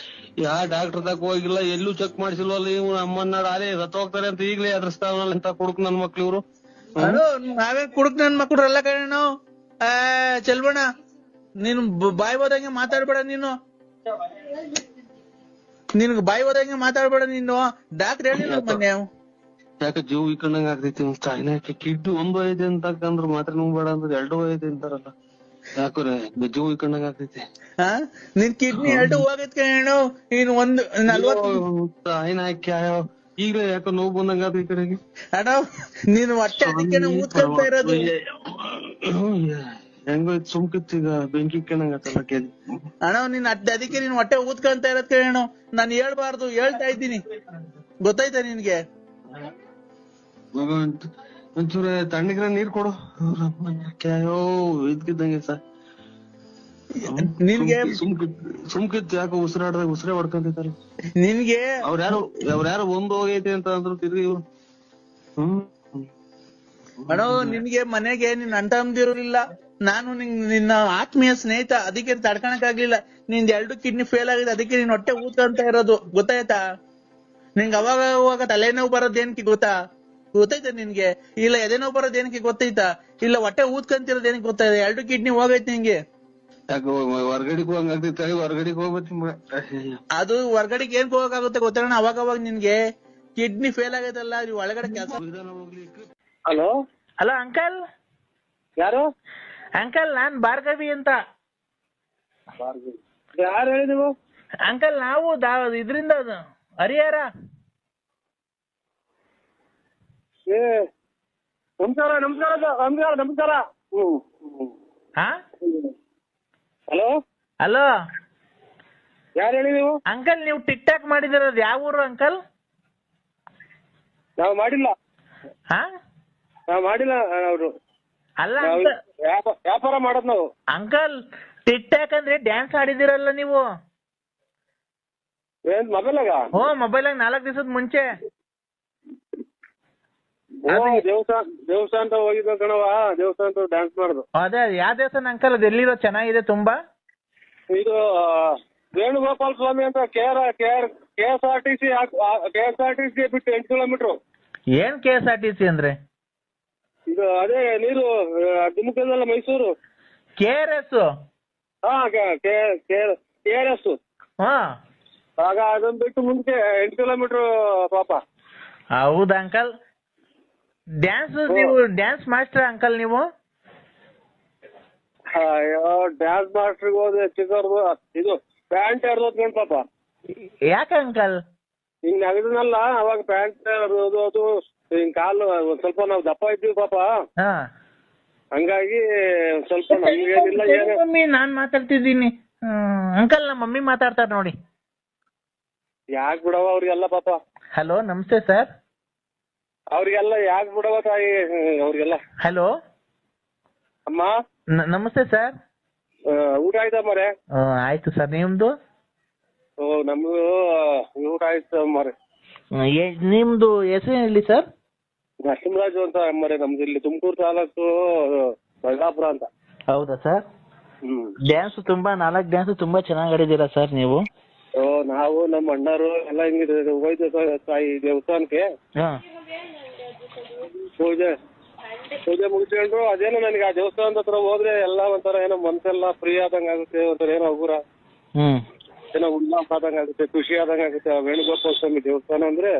ಯಾ ಡಾಕ್ಟರ್ ತಕ ಹೋಗಿಲ್ಲ, ಎಲ್ಲೂ ಚೆಕ್ ಮಾಡಿಸಿಲ್ವಲ್ಲ. ಇವ್ ಅಮ್ಮನ್ನ ಅದೇ ಸತ್ತೋಗ್ತಾರೆ ಅಂತ ಈಗ್ಲೇ ಅದ್ರಸ್ತಾವಲ್ಲ ಅಂತ ಕುಡುಕ್ ನನ್ ಮಕ್ಳು ಇವ್ರು. ನಾವೇ ಕುಡುಕ್ ನನ್ ಮಕ್ಳು ಅಲ್ಲ ಕಣ. ಚೆಲ್ವಣ್ಣ ನೀನು ಬಾಯಿ ಹೋದಂಗೆ ಮಾತಾಡ್ಬೇಡ. ನಿನ್ಗೆ ಬಾಯಿ ಹೋದಂಗೆ ಮಾತಾಡ್ಬೇಡ. ನೀನು ಡಾಕ್ಟರ್ ಹೇಳಿಲ್ಲ ಮೊನ್ನೆ. ಯಾಕೆ ಜೀವ ಇಕ್ಕಂಡಂಗ ಆಗ್ತೈತಿ. ಕಿಡ್ನಿ 1 ಐತೆ ಅಂತಂದ್ರ ಮಾತ್ರ ನುಂಗ್ಬೇಡ ಅಂದ್ರೆ 2 ಐತೆ ಅಂತಾರಲ್ಲ. ಯಾಕೋರೆ ಜೀವ ಇಕ್ಕಂಡಂಗ ಆಗ್ತೈತಿ. ನಿನ್ ಕಿಡ್ನಿ 2 ಹೋಗೈತ್ ಕಣ. ನೀನ್ 40 ಈಗಲೇ ಯಾಕೋ ನೋವು ಬಂದಂಗ ಆದ ಈ ಕಡೆಗೆ. ಅಣ್ಣ ನೀನು ಹೊಟ್ಟೆ ಅದಕ್ಕೆ ಊದ್ಕೊಂತ ಇರೋದು. ಹೆಂಗೋಯ್ತು ಸುಮ್ಕಿತ್ತು, ಈಗ ಬೆಂಕಿ ಇಕ್ಕಂಡಂಗತ್ತಲ್ಲ ಕೇಳಿ. ಅಣ್ಣ ನೀನ್ ಅದಕ್ಕೆ ನೀನ್ ಹೊಟ್ಟೆ ಊದ್ಕೊಂತ ಇರೋದ್ ಕೇಳೋಣ. ನಾನು ಹೇಳ್ಬಾರ್ದು, ಹೇಳ್ತಾ ಇದ್ದೀನಿ. ಗೊತ್ತಾಯ್ತಾ ನಿನ್ಗೆ? ಒಂಚೂರ ತಣ್ಣಗಿರ ನೀರ್ ಕೊಡು. ಅಯ್ಯೋ ಇದ್ಕಿದ್ದಂಗೆ ಸರ್ ನಿನ್ಗೆ ಸುಮ್ಕಿತ್ತು. ಯಾಕೋ ಉಸಿರಾಡ್ದಾಗ ಉಸಿರೇ ಹೊಡ್ಕೊಂತೈತಲ್ಲ ನಿನ್ಗೆ. ಅವ್ರ್ಯಾರು 1 ಹೋಗೈತೆ ಅಂತ ಅಂದ್ರು ತಿರ್ಗಿ ಇವ್ರು. ಅಣ್ಣ ನಿನ್ಗೆ ಮನೆಗೆ ನಿನ್ ಅಣ್ಣ ತಮ್ಮದಿರು ಇಲ್ಲ, ನಾನು ನಿನ್ನ ಆತ್ಮೀಯ ಸ್ನೇಹಿತ, ಅದಕ್ಕೆ ತಡ್ಕೊಳಕ್ ಆಗ್ಲಿಲ್ಲ. ನಿಂದ್ 2 ಕಿಡ್ನಿ ಫೇಲ್ ಆಗಿದೆ, ಅದಕ್ಕೆ ನೀನ್ ಹೊಟ್ಟೆ ಊದ್ಕೊಂತ ಇರೋದು, ಗೊತ್ತಾಯ್ತಾ? ನಿಂಗೆ ಅವಾಗ ಅವಾಗ ತಲೆನೋವು ಬರೋದೇನಕ್ಕೆ ಗೊತ್ತಾಯ್ತಾ ನಿನ್ಗೆ? ಇಲ್ಲ ಎದೆನೋವು ಬರೋದೇನಕ್ಕೆ ಗೊತ್ತಾಯ್ತಾ? ಇಲ್ಲ ಹೊಟ್ಟೆ ಊದ್ಕೊಂತಿರೋದೇನಕ್ಕೆ ಗೊತ್ತಾಯ್ತಾ? 2 ಕಿಡ್ನಿ ಹೋಗೈತೆ ನಿಂಗೆ. ಯಾಕೆ ಹೊರ್ಗಡೆಗೆ ಹೋಗಂಗಾಗ್ತೈತೆ, ಹೊರ್ಗಡೆಗೆ ಹೋಗ್ಬೇಕು. ಅದು ಹೊರ್ಗಡೆಗೆ ಏನ್ ಹೋಗಕ್ಕಾಗುತ್ತೆ ಗೊತ್ತಣ್ಣ? ಅವಾಗ ನಿನ್ಗೆ ಕಿಡ್ನಿ ಫೇಲ್ ಆಗೈತಲ್ಲ, ನೀವು ಒಳಗಡೆ ಕೆಲಸ. Hello hello uncle. ಯಾರು? ಅಂಕಲ್ ನಾನ್ ಭಾರ್ಗವಿ ಅಂತ. ಯಾರು ಹೇಳಿ ನೀವು? ಅಂಕಲ್ ನಾವು ಇದ್ರಿಂದ ಹರಿಹರ. ಏ ನಮಸ್ಕಾರ ನಮಸ್ಕಾರ ನಮಸ್ಕಾರ ನಮಸ್ಕಾರ. ಹಾ ಹಲೋ ಹಲೋ ಯಾರು ಹೇಳಿ ನೀವು? ಅಂಕಲ್ ನೀವು ಟಿಕ್ ಟಾಕ್ ಮಾಡಿದಿರೋದು ಯಾವ ಊರು ಅಂಕಲ್? ನಾವು ಮಾಡಿಲ್ಲ, ಹಾ ನಾವು ಮಾಡಿಲ್ಲ. ಅವರು ಅಲ್ಲ ವ್ಯಾಪಾರ ಮಾಡೋದು ನಾವು. ಅಂಕಲ್ ಟಿಕ್ ಟಾಕ್ ಅಂದ್ರೆ ಡ್ಯಾನ್ಸ್ ಆಡಿದಿರಲ್ಲ ನೀವು? ಏನ್ ಮೊಬೈಲಾಗ? ಮೊಬೈಲಾಗ 4 ದಿವಸದ ಮುಂಚೆ. ದೇವಸ್ಥಾನ ಹೋಗಿದ್ದ ಕಣವ, ದೇವಸ್ಥಾನ ಡ್ಯಾನ್ಸ್ ಮಾಡುದು. ಅದೇ ಯಾವ ದೇವಸ್ಥಾನ ಅಂಕಲ್? ಅದು ಎಲ್ಲಿರೋ? ಚೆನ್ನಾಗಿದೆ ತುಂಬಾ. ಇದು ವೇಣುಗೋಪಾಲ ಸ್ವಾಮಿ ಅಂತ KSRTC ಬಿಟ್ಟು 8 ಕಿಲೋಮೀಟರ್. ಏನ್ KSRTC ಅಂದ್ರೆ? ಇದು ಅದೇ ನೀರು ದುಮುಕದಲ್ಲ, ಮೈಸೂರು. KRS. ಹಾ KRS. ಹಾ ಆಗ ಅದನ್ನ ಬಿಟ್ಟು ಮುಂದೆ 8 ಕಿಲೋಮೀಟರ್ ಪಾಪ. ಹೌದಾ ಅಂಕಲ್? ನೀವು ಡ್ಯಾನ್ಸ್ ಮಾಸ್ಟರ್ ಅಂಕಲ್ ನೀವು? ಅಯ್ಯೋ ಡ್ಯಾನ್ಸ್ ಮಾಸ್ಟರ್ಗೆ ಹೋದ್ರೆ ಚಿಕ್ಕವ್ರದು ಇದು ಪ್ಯಾಂಟ್ ಹರಿದೋತ್ಕೊಂಡ್ ಪಾಪ. ಯಾಕೆ ಅಂಕಲ್? ಹಿಂಗ್ ನಗದನಲ್ಲ ಅವಾಗ ಪ್ಯಾಂಟ್ ಅದು ಹಿಂಗ್ ಕಾಲು ಒಂದ್ ಸ್ವಲ್ಪ ನಾವು ದಪ್ಪ ಇದ್ದೀವಿ ಪಾಪ. ಹಂಗಾಗಿ ಸ್ವಲ್ಪ ನಮ್ಗೇನಿಲ್ಲ ಏನು. ಮಮ್ಮಿ ನಾನ್ ಮಾತಾಡ್ತಿದ್ದೀನಿ ಅಂಕಲ್. ನಮ್ಮ ಮಮ್ಮಿ ಮಾತಾಡ್ತಾರ ನೋಡಿ. ಯಾಕೆ ಬಿಡವ ಅವ್ರಿಗೆಲ್ಲ ಪಾಪ. ಹಲೋ ನಮಸ್ತೆ ಸರ್. ಅವ್ರಿಗೆಲ್ಲ ಯಾಕೆ ಬಿಡವ ತಾಯಿ ಅವ್ರಿಗೆಲ್ಲ. ಹಲೋ ಅಮ್ಮ ನಮಸ್ತೆ ಸರ್. ಊಟ ಆಯ್ತಾ ಮರೆ? ಆಯ್ತು ಸರ್, ನಿಮ್ದು? ನಮ್ದು ಊಟ ಆಯ್ತು ಮರೆ. ನಿಮ್ದು ಹೆಸರು ಹೇಳಿ ಸರ್? ನರಸಿಂಹರಾಜು ಅಂತ ಮರೆ. ನಮ್ದು ಇಲ್ಲಿ ತುಮಕೂರು ತಾಲೂಕು ಬಳ್ಳಾಪುರ ಅಂತ. ಹೌದಾ ಸರ್? ಡ್ಯಾನ್ಸ್ ತುಂಬಾ 4 ಡ್ಯಾನ್ಸ್ ತುಂಬಾ ಚೆನ್ನಾಗಿ ಆಡಿದ್ದೀರಾ ಸರ್ ನೀವು. ನಾವು ನಮ್ಮ ಅಣ್ಣರು ಎಲ್ಲ ಹಿಂಗಿದೆ ಹೋಯ್ತು ತಾಯಿ ದೇವಸ್ಥಾನಕ್ಕೆ. ಪೂಜೆ ಮುಗಿಸ್ಕೊಂಡ್ರು. ಅದೇನೋ ನನಗೆ ಆ ದೇವಸ್ಥಾನದ ಹತ್ರ ಹೋದ್ರೆ ಎಲ್ಲ ಒಂಥರ ಏನೋ ಮನ್ಸೆಲ್ಲ ಫ್ರೀ ಆದಂಗ ಆಗುತ್ತೆ, ಒಂಥರ ಏನೋ ಉಗುರ ಏನೋ ಉಲ್ಲಾಸ ಆದಂಗ ಆಗುತ್ತೆ, ಖುಷಿ ಆದಂಗ ಆಗುತ್ತೆ. ವೇಣುಗೋಪಾಲ ಸ್ವಾಮಿ ದೇವಸ್ಥಾನ ಅಂದ್ರೆ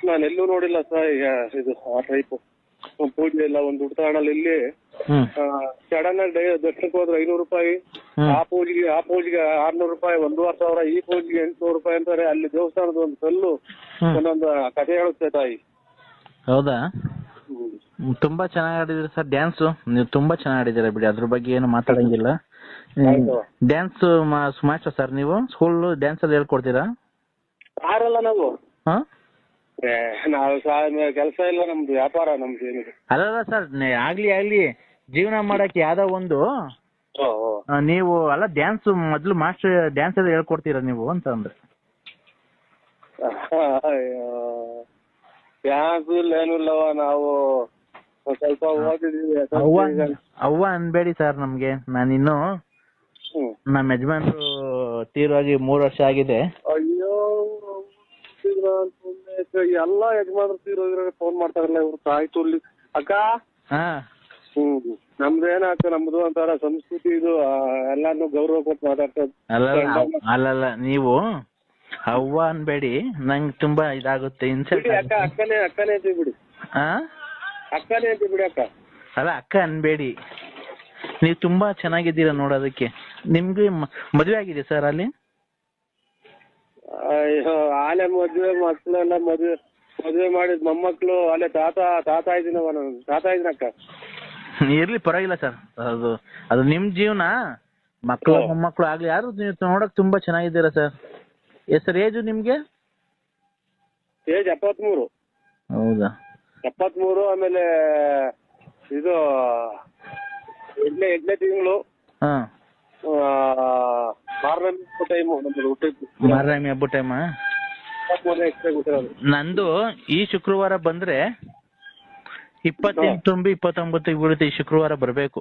ನಾನು ಎಲ್ಲೂ ನೋಡಿಲ್ಲ ಸರ್. ಈಗ ಇದು ಆ ಟೈಪ್ ಪೂಜೆ ಇಲ್ಲ. ಒಂದು ಉಡ್ತಾಣಲ್ಲಿ ಇಲ್ಲಿ ಸಡನ್ ಆಗಿ ದರ್ಶನಕ್ಕೆ ಹೋದ್ರೆ 500 ರೂಪಾಯಿ, ಆ ಪೂಜೆಗೆ 600 ರೂಪಾಯಿ, 1,500. ಈ ಪೂಜೆಗೆ 800 ರೂಪಾಯಿ ಅಂತಾರೆ. ಅಲ್ಲಿ ದೇವಸ್ಥಾನದ ಒಂದು ಕಲ್ಲು ಒಂದೊಂದು ಕಥೆ ಹೇಳುತ್ತೆ ತಾಯಿ. ಹೌದಾ? ತುಂಬಾ ಚೆನ್ನಾಗಿ ಆಡಿದ್ರಿ ಸರ್ ಡ್ಯಾನ್ಸ್. ನೀವು ತುಂಬಾ ಚೆನ್ನಾಗಿ ಆಡಿದ್ದೀರಾ ಬಿಡಿ, ಅದ್ರ ಬಗ್ಗೆ ಏನು ಮಾತಾಡಂಗಿಲ್ಲ. ಡ್ಯಾನ್ಸ್ ಮಾಸ್ಟರ್ ಸರ್ ನೀವು? ಸ್ಕೂಲ್ ಡ್ಯಾನ್ಸ್ ಅಲ್ಲಿ ಹೇಳ್ಕೊಡ್ತೀರಾ? ಯಾರಲ್ಲ ನಾವು ಕೆಲಸ ಇಲ್ಲ, ನಮ್ದು ವ್ಯಾಪಾರ ನಮ್ದು ಏನಿದೆ. ಅಲ್ಲ ಸರ್, ಆಗ್ಲಿ ಜೀವನ ಮಾಡಕ್ಕೆ ಯಾವ್ದೋ ಒಂದು ನೀವು ಅಲ್ಲ ಡ್ಯಾನ್ಸ್ ಮೊದ್ಲು ಮಾಸ್ಟರ್ ಡ್ಯಾನ್ಸ್ ಎಲ್ಲ ಹೇಳ್ಕೊಡ್ತೀರಾ ನೀವು ಅಂತ ಅಂದ್ರೆ. ಡ್ಯಾನ್ಸ್ ಇಲ್ಲ ಏನು ಇಲ್ಲವ, ನಾವು ಸ್ವಲ್ಪ ಓದಿದೀವಿ. ಅವ್ವ ಅನ್ಬೇಡಿ ಸರ್ ನಮ್ಗೆ. ನಾನಿನ್ನು ನಮ್ಮ ಯಜಮಾನ್ರು ತೀರೋಗಿ 3 ವರ್ಷ ಆಗಿದೆ. ಅಯ್ಯೋ ಎಲ್ಲ ಯಜಮಾನ್ರು ತೀರೋಗಿರೋ ಫೋನ್ ಮಾಡ್ತಾರಲ್ಲ ಇವ್ರು ತಾಯಿ ತುರ್ಲಿ. ಅಕ್ಕ ನಮ್ದೇನಾಗ್ತದೆ, ನಮ್ದು ಒಂಥರ ಸಂಸ್ಕೃತಿ ಇದು, ಎಲ್ಲಾನು ಗೌರವ ಕೊಟ್ಟು ಮಾತಾಡ್ತದ. ಅಲ್ಲಲ್ಲ ನೀವು ಅವ್ವ ಅನ್ಬೇಡಿ, ನಂಗೆ ತುಂಬಾ ಇದಾಗುತ್ತೆ, ಇನ್ಸಲ್ಟ್. ಅಕ್ಕನೇ ಅಂತೀವಿ ಬಿಡಿ. ಅಕ್ಕನೇ ಅಂತೀವಿ ಬಿಡಿ ಅಕ್ಕ. ಅಲ್ಲ ಅಕ್ಕ ಅನ್ಬೇಡಿ, ನೀವು ತುಂಬಾ ಚೆನ್ನಾಗಿದ್ದೀರಾ ನೋಡೋದಕ್ಕೆ. ನಿಮ್ಗೆ ಮದುವೆ ಆಗಿದೆ ಸರ್ ಅಲ್ಲಿ? ಅಯ್ಯೋ ಆಲೆ ಮಕ್ಳೆಲ್ಲ ಮದುವೆ ಮಾಡಿದ್ ಮೊಮ್ಮಕ್ಳು ಅಲ್ಲೇ ತಾತ ಇದ್ದೀನವ ನಾನು. ತಾತ ಇದ್ದೀನಕ್ಕ. ಇರ್ಲಿ ಪರವಾಗಿಲ್ಲ ಸರ್, ಅದು ನಿಮ್ ಜೀವನ. ಮಕ್ಕಳು ಮೊಮ್ಮಕ್ಕಳು ಆಗ್ಲಿ ಯಾರು, ನೀವು ನೋಡಕ್ ತುಂಬಾ ಚೆನ್ನಾಗಿದ್ದೀರಾ ಸರ್. ಸರ್ ಏಜು ನಿಮ್ಗೆ? ಏಜ್ 73. ಹೌದಾ? 73. ಆಮೇಲೆ ಇದು 8ನೇ ತಿಂಗಳು ಮಾರನೇ ಹಬ್ಬ ಟೈಮ್. ನಂದು ಈ ಶುಕ್ರವಾರ ಬಂದ್ರೆ 28 ತುಂಬಿ 29 ಬೀಳುತ್ತೆ. ಈ ಶುಕ್ರವಾರ ಬರ್ಬೇಕು.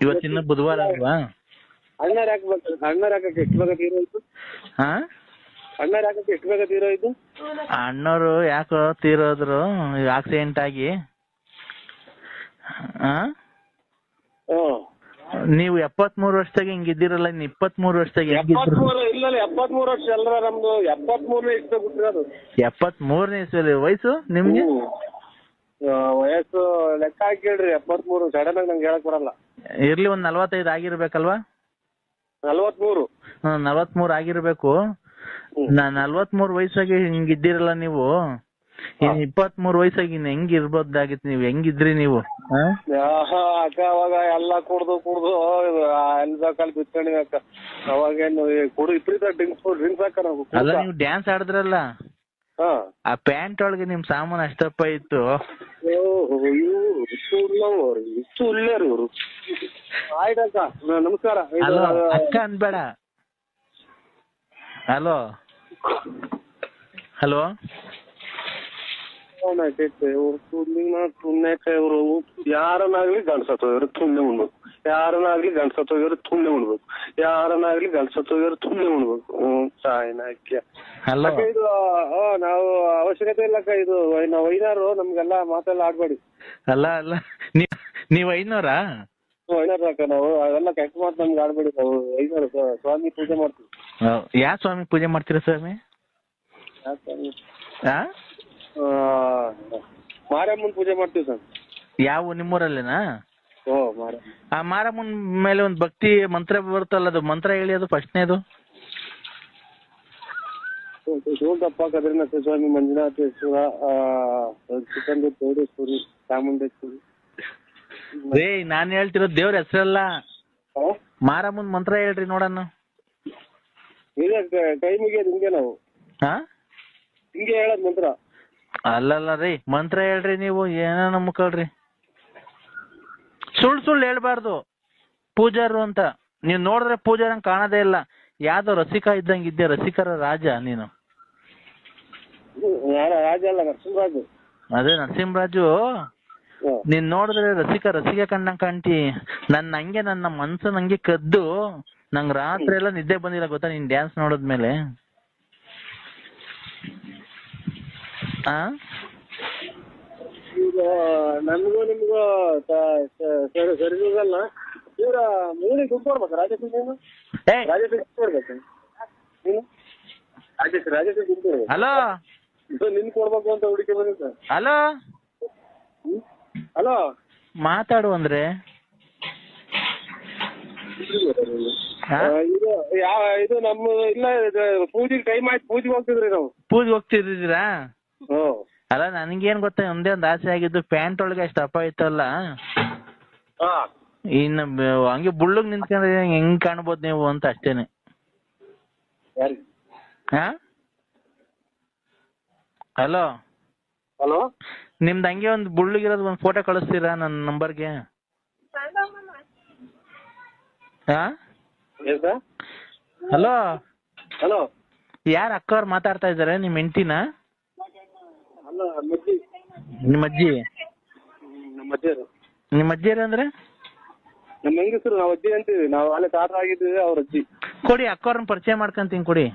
ಇವತ್ತಿನ ಬುಧವಾರ ಅಲ್ವಾ? ಅಣ್ಣಾರ್ ಹಾಕ್ಬೇಕು, ಅಣ್ಣಾರ್ ಹಾಕಕ್ಕೆ ಎಷ್ಟು ಬೇಗ ತೀರೋಯ್ತು? ಹಾ, ಅಣ್ಣಾರ್ ಹಾಕಕ್ಕೆ ಎಷ್ಟು ಬೇಗ ತೀರೋಯ್ತು? ಅಣ್ಣವ್ರು ಯಾಕೋ ತೀರೋದ್ರು ಆಕ್ಸಿಡೆಂಟ್ ಆಗಿ. ನೀವು 73 ವರ್ಷದಾಗ ಹಿಂಗಿದ್ದೀರಲ್ಲ, ಇನ್ನು 23 ವರ್ಷದಾಗ ಹೆಂಗಿದ್ರು? 73 ವರ್ಷ ಅಲ್ರ ನಮ್ದು, 73ನೇ ಇಷ್ಟ ಬಿಟ್ಟಿರೋದು. 73ನೇ ಇಸ್ವಿಯಲ್ಲಿ ವಯಸ್ಸು ನಿಮ್ಗೆ? ವಯಸ್ಸು ಲೆಕ್ಕ ಹಾಕೇಳ್ರಿ, 73. ಸಡನ್ ಆಗಿ ನಂಗೆ ಹೇಳಕ್ ಬರಲ್ಲ. ಇರ್ಲಿ, ಒಂದ್ 45 ಆಗಿರ್ಬೇಕಲ್ವಾ? 43. 43 ಆಗಿರ್ಬೇಕು. 43 ವಯಸ್ಸಾಗಿ ಹಿಂಗಿದ್ದೀರಲ್ಲ ನೀವು, ಇನ್ 23 ವಯಸ್ಸಾಗಿ ಇನ್ ಹೆಂಗ್ ಇರ್ಬೋದಾಗಿತ್ತು? ನೀವು ಹೆಂಗಿದ್ರಿ ನೀವು? ಅಕ್ಕ ಅವಾಗ ಎಲ್ಲ ಕುಡ್ದು ಎಲ್ಬೇಕಲ್ಲಿ ಬಿತ್ಕೊಂಡಿ ಅಕ್ಕ. ಅವಾಗೇನು ಕುಡು ಇಪ್ರೀತ ಡ್ರಿಂಕ್ಸ್ ಹಾಕ ನಾವು. ಅಲ್ಲ, ನೀವು ಡ್ಯಾನ್ಸ್ ಆಡಿದ್ರಲ್ಲ, ಆ ಪ್ಯಾಂಟ್ ಒಳಗೆ ನಿಮ್ ಸಾಮಾನು ಅಷ್ಟಪ್ಪ ಇತ್ತು. ಇಷ್ಟು ಒಳ್ಳೆಯರು ಇವರು. ಆಯ್ತಕ್ಕ, ನಮಸ್ಕಾರ. ಹಲೋ ಅಕ್ಕ ಅನ್ಬೇಡ. ಹಲೋ ಹಲೋ ಇವರು ಯಾರನ್ನಾಗ್ಲಿ ಗಂಡ್ಸತ್ತೋಗಿರೋ ತುಣ್ಣೆ ಉಣ್ಬೇಕು, ಯಾರನ್ನಾಗ್ಲಿ ಗಂಡ್ಸತ್ತೋಗಿರೋ ತುಣ್ಣೆ ಉಣ್ಬೇಕು, ಯಾರನ್ನಾಗ್ಲಿ ಗಂಡ್ಸತ್ತೋಗಿರೋ ತುಣ್ಣೆ ಉಣ್ಬೇಕು. ಸಾಯ್ನಾಕ್ಯ. ಇದು ನಾವು ಅವಶ್ಯಕತೆ ಇಲ್ಲಕ್ಕ. ಇದು ನಾವು ಐನಾರು, ನಮ್ಗೆಲ್ಲ ಮಾತೆಲ್ಲ ಆಡ್ಬೇಡಿ. ಅಲ್ಲ ಅಲ್ಲ, ನೀವ್ ಐನೂರಾ? ಐನಾರಕ್ಕ ನಾವು, ಅವೆಲ್ಲ ಕೆಟ್ಟ ಮಾತು ನಮ್ಗೆ ಆಡ್ಬೇಡಿ. ನಾವು ಐನಾರು ಸ್ವಾಮಿ ಪೂಜೆ ಮಾಡ್ತೀವಿ. ಯಾವ ಸ್ವಾಮಿ ಪೂಜೆ ಮಾಡ್ತೀರಾ ಸ್ವಾಮಿ? ಮಾರಮ್ಮನ್ ಪೂಜೆ ಮಾಡ್ತೀವಿ ಸರ್. ಯಾವ ನಿಮ್ಮೂರಲ್ಲೇನಾ? ಮಾರ. ಆ ಮಾರಮ್ಮನ್ ಮೇಲೆ ಒಂದ್ ಭಕ್ತಿ ಮಂತ್ರ ಬರುತ್ತಲ್ಲ, ಅದು ಮಂತ್ರ ಹೇಳಿ, ಅದು ಫಸ್ಟ್ನೇದು. ಶಿವಪ್ಪ, ಕದ್ರಿನಾಥ ಸ್ವಾಮಿ, ಮಂಜುನಾಥೇಶ್ವರ, ಚಿಕ್ಕಂದು ಚೌಡೇಶ್ವರಿ, ಚಾಮುಂಡೇಶ್ವರಿ. ನಾನ್ ಹೇಳ್ತಿರೋದು ದೇವ್ರ ಹೆಸರಲ್ಲ, ಮಾರಮ್ಮನ್ ಮಂತ್ರ ಹೇಳ್ರಿ ನೋಡೋಣ. ಕೈ ಮುಗಿಯೋದು ಹಿಂಗೆ ನಾವು, ಹಿಂಗೆ ಹೇಳೋದ್ ಮಂತ್ರ. ಅಲ್ಲಲ್ಲ ರೀ, ಮಂತ್ರ ಹೇಳ್ರಿ ನೀವು, ಏನೇನೋ ಮುಕ್ಕಳ್ರಿ. ಸುಳ್ಳು ಹೇಳ್ಬಾರ್ದು ಪೂಜಾರು ಅಂತ. ನೀವ್ ನೋಡಿದ್ರೆ ಪೂಜಾರಂಗ್ ಕಾಣದೇ ಇಲ್ಲ, ಯಾವ್ದೋ ರಸಿಕ ಇದ್ದಂಗ ಇದ್ದೆ, ರಸಿಕರ ರಾಜ ನೀನು. ರಾಜ ಅಲ್ಲ, ನರಸಿಂಹರಾಜು. ಅದೇ ನರಸಿಂಹರಾಜು. ನೀನ್ ನೋಡಿದ್ರೆ ರಸಿಕ ಕಂಡಂಗ್ ಕಾಣ್ತಿ. ನನ್ನ ಮನ್ಸು ನಂಗೆ ಕದ್ದು, ನಂಗ್ ರಾತ್ರಿ ಎಲ್ಲ ನಿದ್ದೆ ಬಂದಿಲ್ಲ ಗೊತ್ತಾ ನೀನ್ ಡ್ಯಾನ್ಸ್ ನೋಡಿದ್ಮೇಲೆ. ಈಗ ನನ್ಗೂ ನಿಮ್ಗೂ ಸರಿಗಲ್ಲ. ಇವ್ರ ಮೂಲಿ ದುಡ್ಡು ಕೊಡ್ಬೇಕು ರಾಜೇಶ್, ನೀನು ರಾಜೇಶ್ ಕೊಡ್ಬೇಕು ನೀನು, ರಾಜೇಶ್ ದುಡ್ಡು ಕೊಡ್ಬೇಕು. ಹಲೋ, ನಿನ್ ಕೊಡ್ಬೇಕು ಅಂತ ಹುಡುಕಿ ಬಂದಿದ್ದ. ಹಲೋ ಹಲೋ, ಮಾತಾಡು ಅಂದ್ರೆ ಇದು ನಮ್ಮ ಇಲ್ಲ, ಪೂಜೆಗೆ ಟೈಮ್ ಆಯ್ತು, ಪೂಜೆಗೆ ಹೋಗ್ತಿದ್ರಿ ನಾವು. ಪೂಜೆಗೆ ಹೋಗ್ತಿದ್ದೀರಾ? ಅಲ್ಲ, ನನ್ಗೇನ್ ಗೊತ್ತಾ, ಒಂದೇ ಒಂದ್ ಆಸೆ ಆಗಿದ್ದು, ಪ್ಯಾಂಟ್ ಒಳಗೆ ಅಷ್ಟು ಅಪ್ಪ ಇತ್ತಲ್ಲ, ಇನ್ನು ಹಂಗೆ ಬುಳ್ಳಗ್ ನಿಂತ್ಕೊಂಡ್ರೆ ಹೆಂಗ್ ಕಾಣ್ಬೋದು ನೀವು ಅಂತ ಅಷ್ಟೇನೆ. ಹಲೋ ಹಲೋ, ನಿಮ್ದು ಹಂಗೆ ಒಂದು ಬುಳ್ಳಗಿರೋದು ಒಂದು ಫೋಟೋ ಕಳಿಸ್ತೀರಾ ನನ್ನ ನಂಬರ್ಗೆ? ಹಲೋ ಹಲೋ, ಯಾರ ಅಕ್ಕವ್ರು ಮಾತಾಡ್ತಾ ಇದಾರೆ? ನಿಮ್ ಹೆಂಡತಿನ? ನಿಮ್ಮ ಅಜ್ಜಿ? ನಿಮ್ಮ ಅಜ್ಜಿಯರು ಅಂದ್ರೆ ನಮ್ಮ ಹೆಂಗಸರು, ನಾವು ಅಜ್ಜಿ ಅಂತೀವಿ. ನಾವು ಅಲ್ಲೇ ತಾತ ಆಗಿದ್ದೀವಿ, ಅವ್ರ ಅಜ್ಜಿ. ಕೊಡಿ, ಅಕ್ಕವ್ರನ್ನ ಪರಿಚಯ ಮಾಡ್ಕೊಂತೀನಿ ಕೊಡಿ.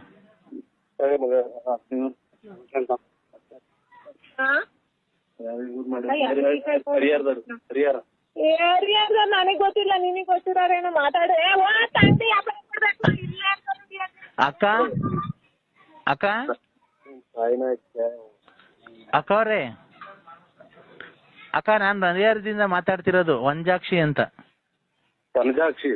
ನನಗ್ ಗೊತ್ತಿಲ್ಲ, ನಿನಗ್ ಗೊತ್ತಿರೋರೇನೋ ಮಾತಾಡ್ರೆ. ಅಕ್ಕ ಅಕ್ಕ ಅಕ್ಕವ್ರೆ, ಅಕ್ಕ ನಾನ್ ಹರಿಹರದಿಂದ ಮಾತಾಡ್ತಿರೋದು, ವಂಜಾಕ್ಷಿ ಅಂತ. ವಂಜಾಕ್ಷಿ?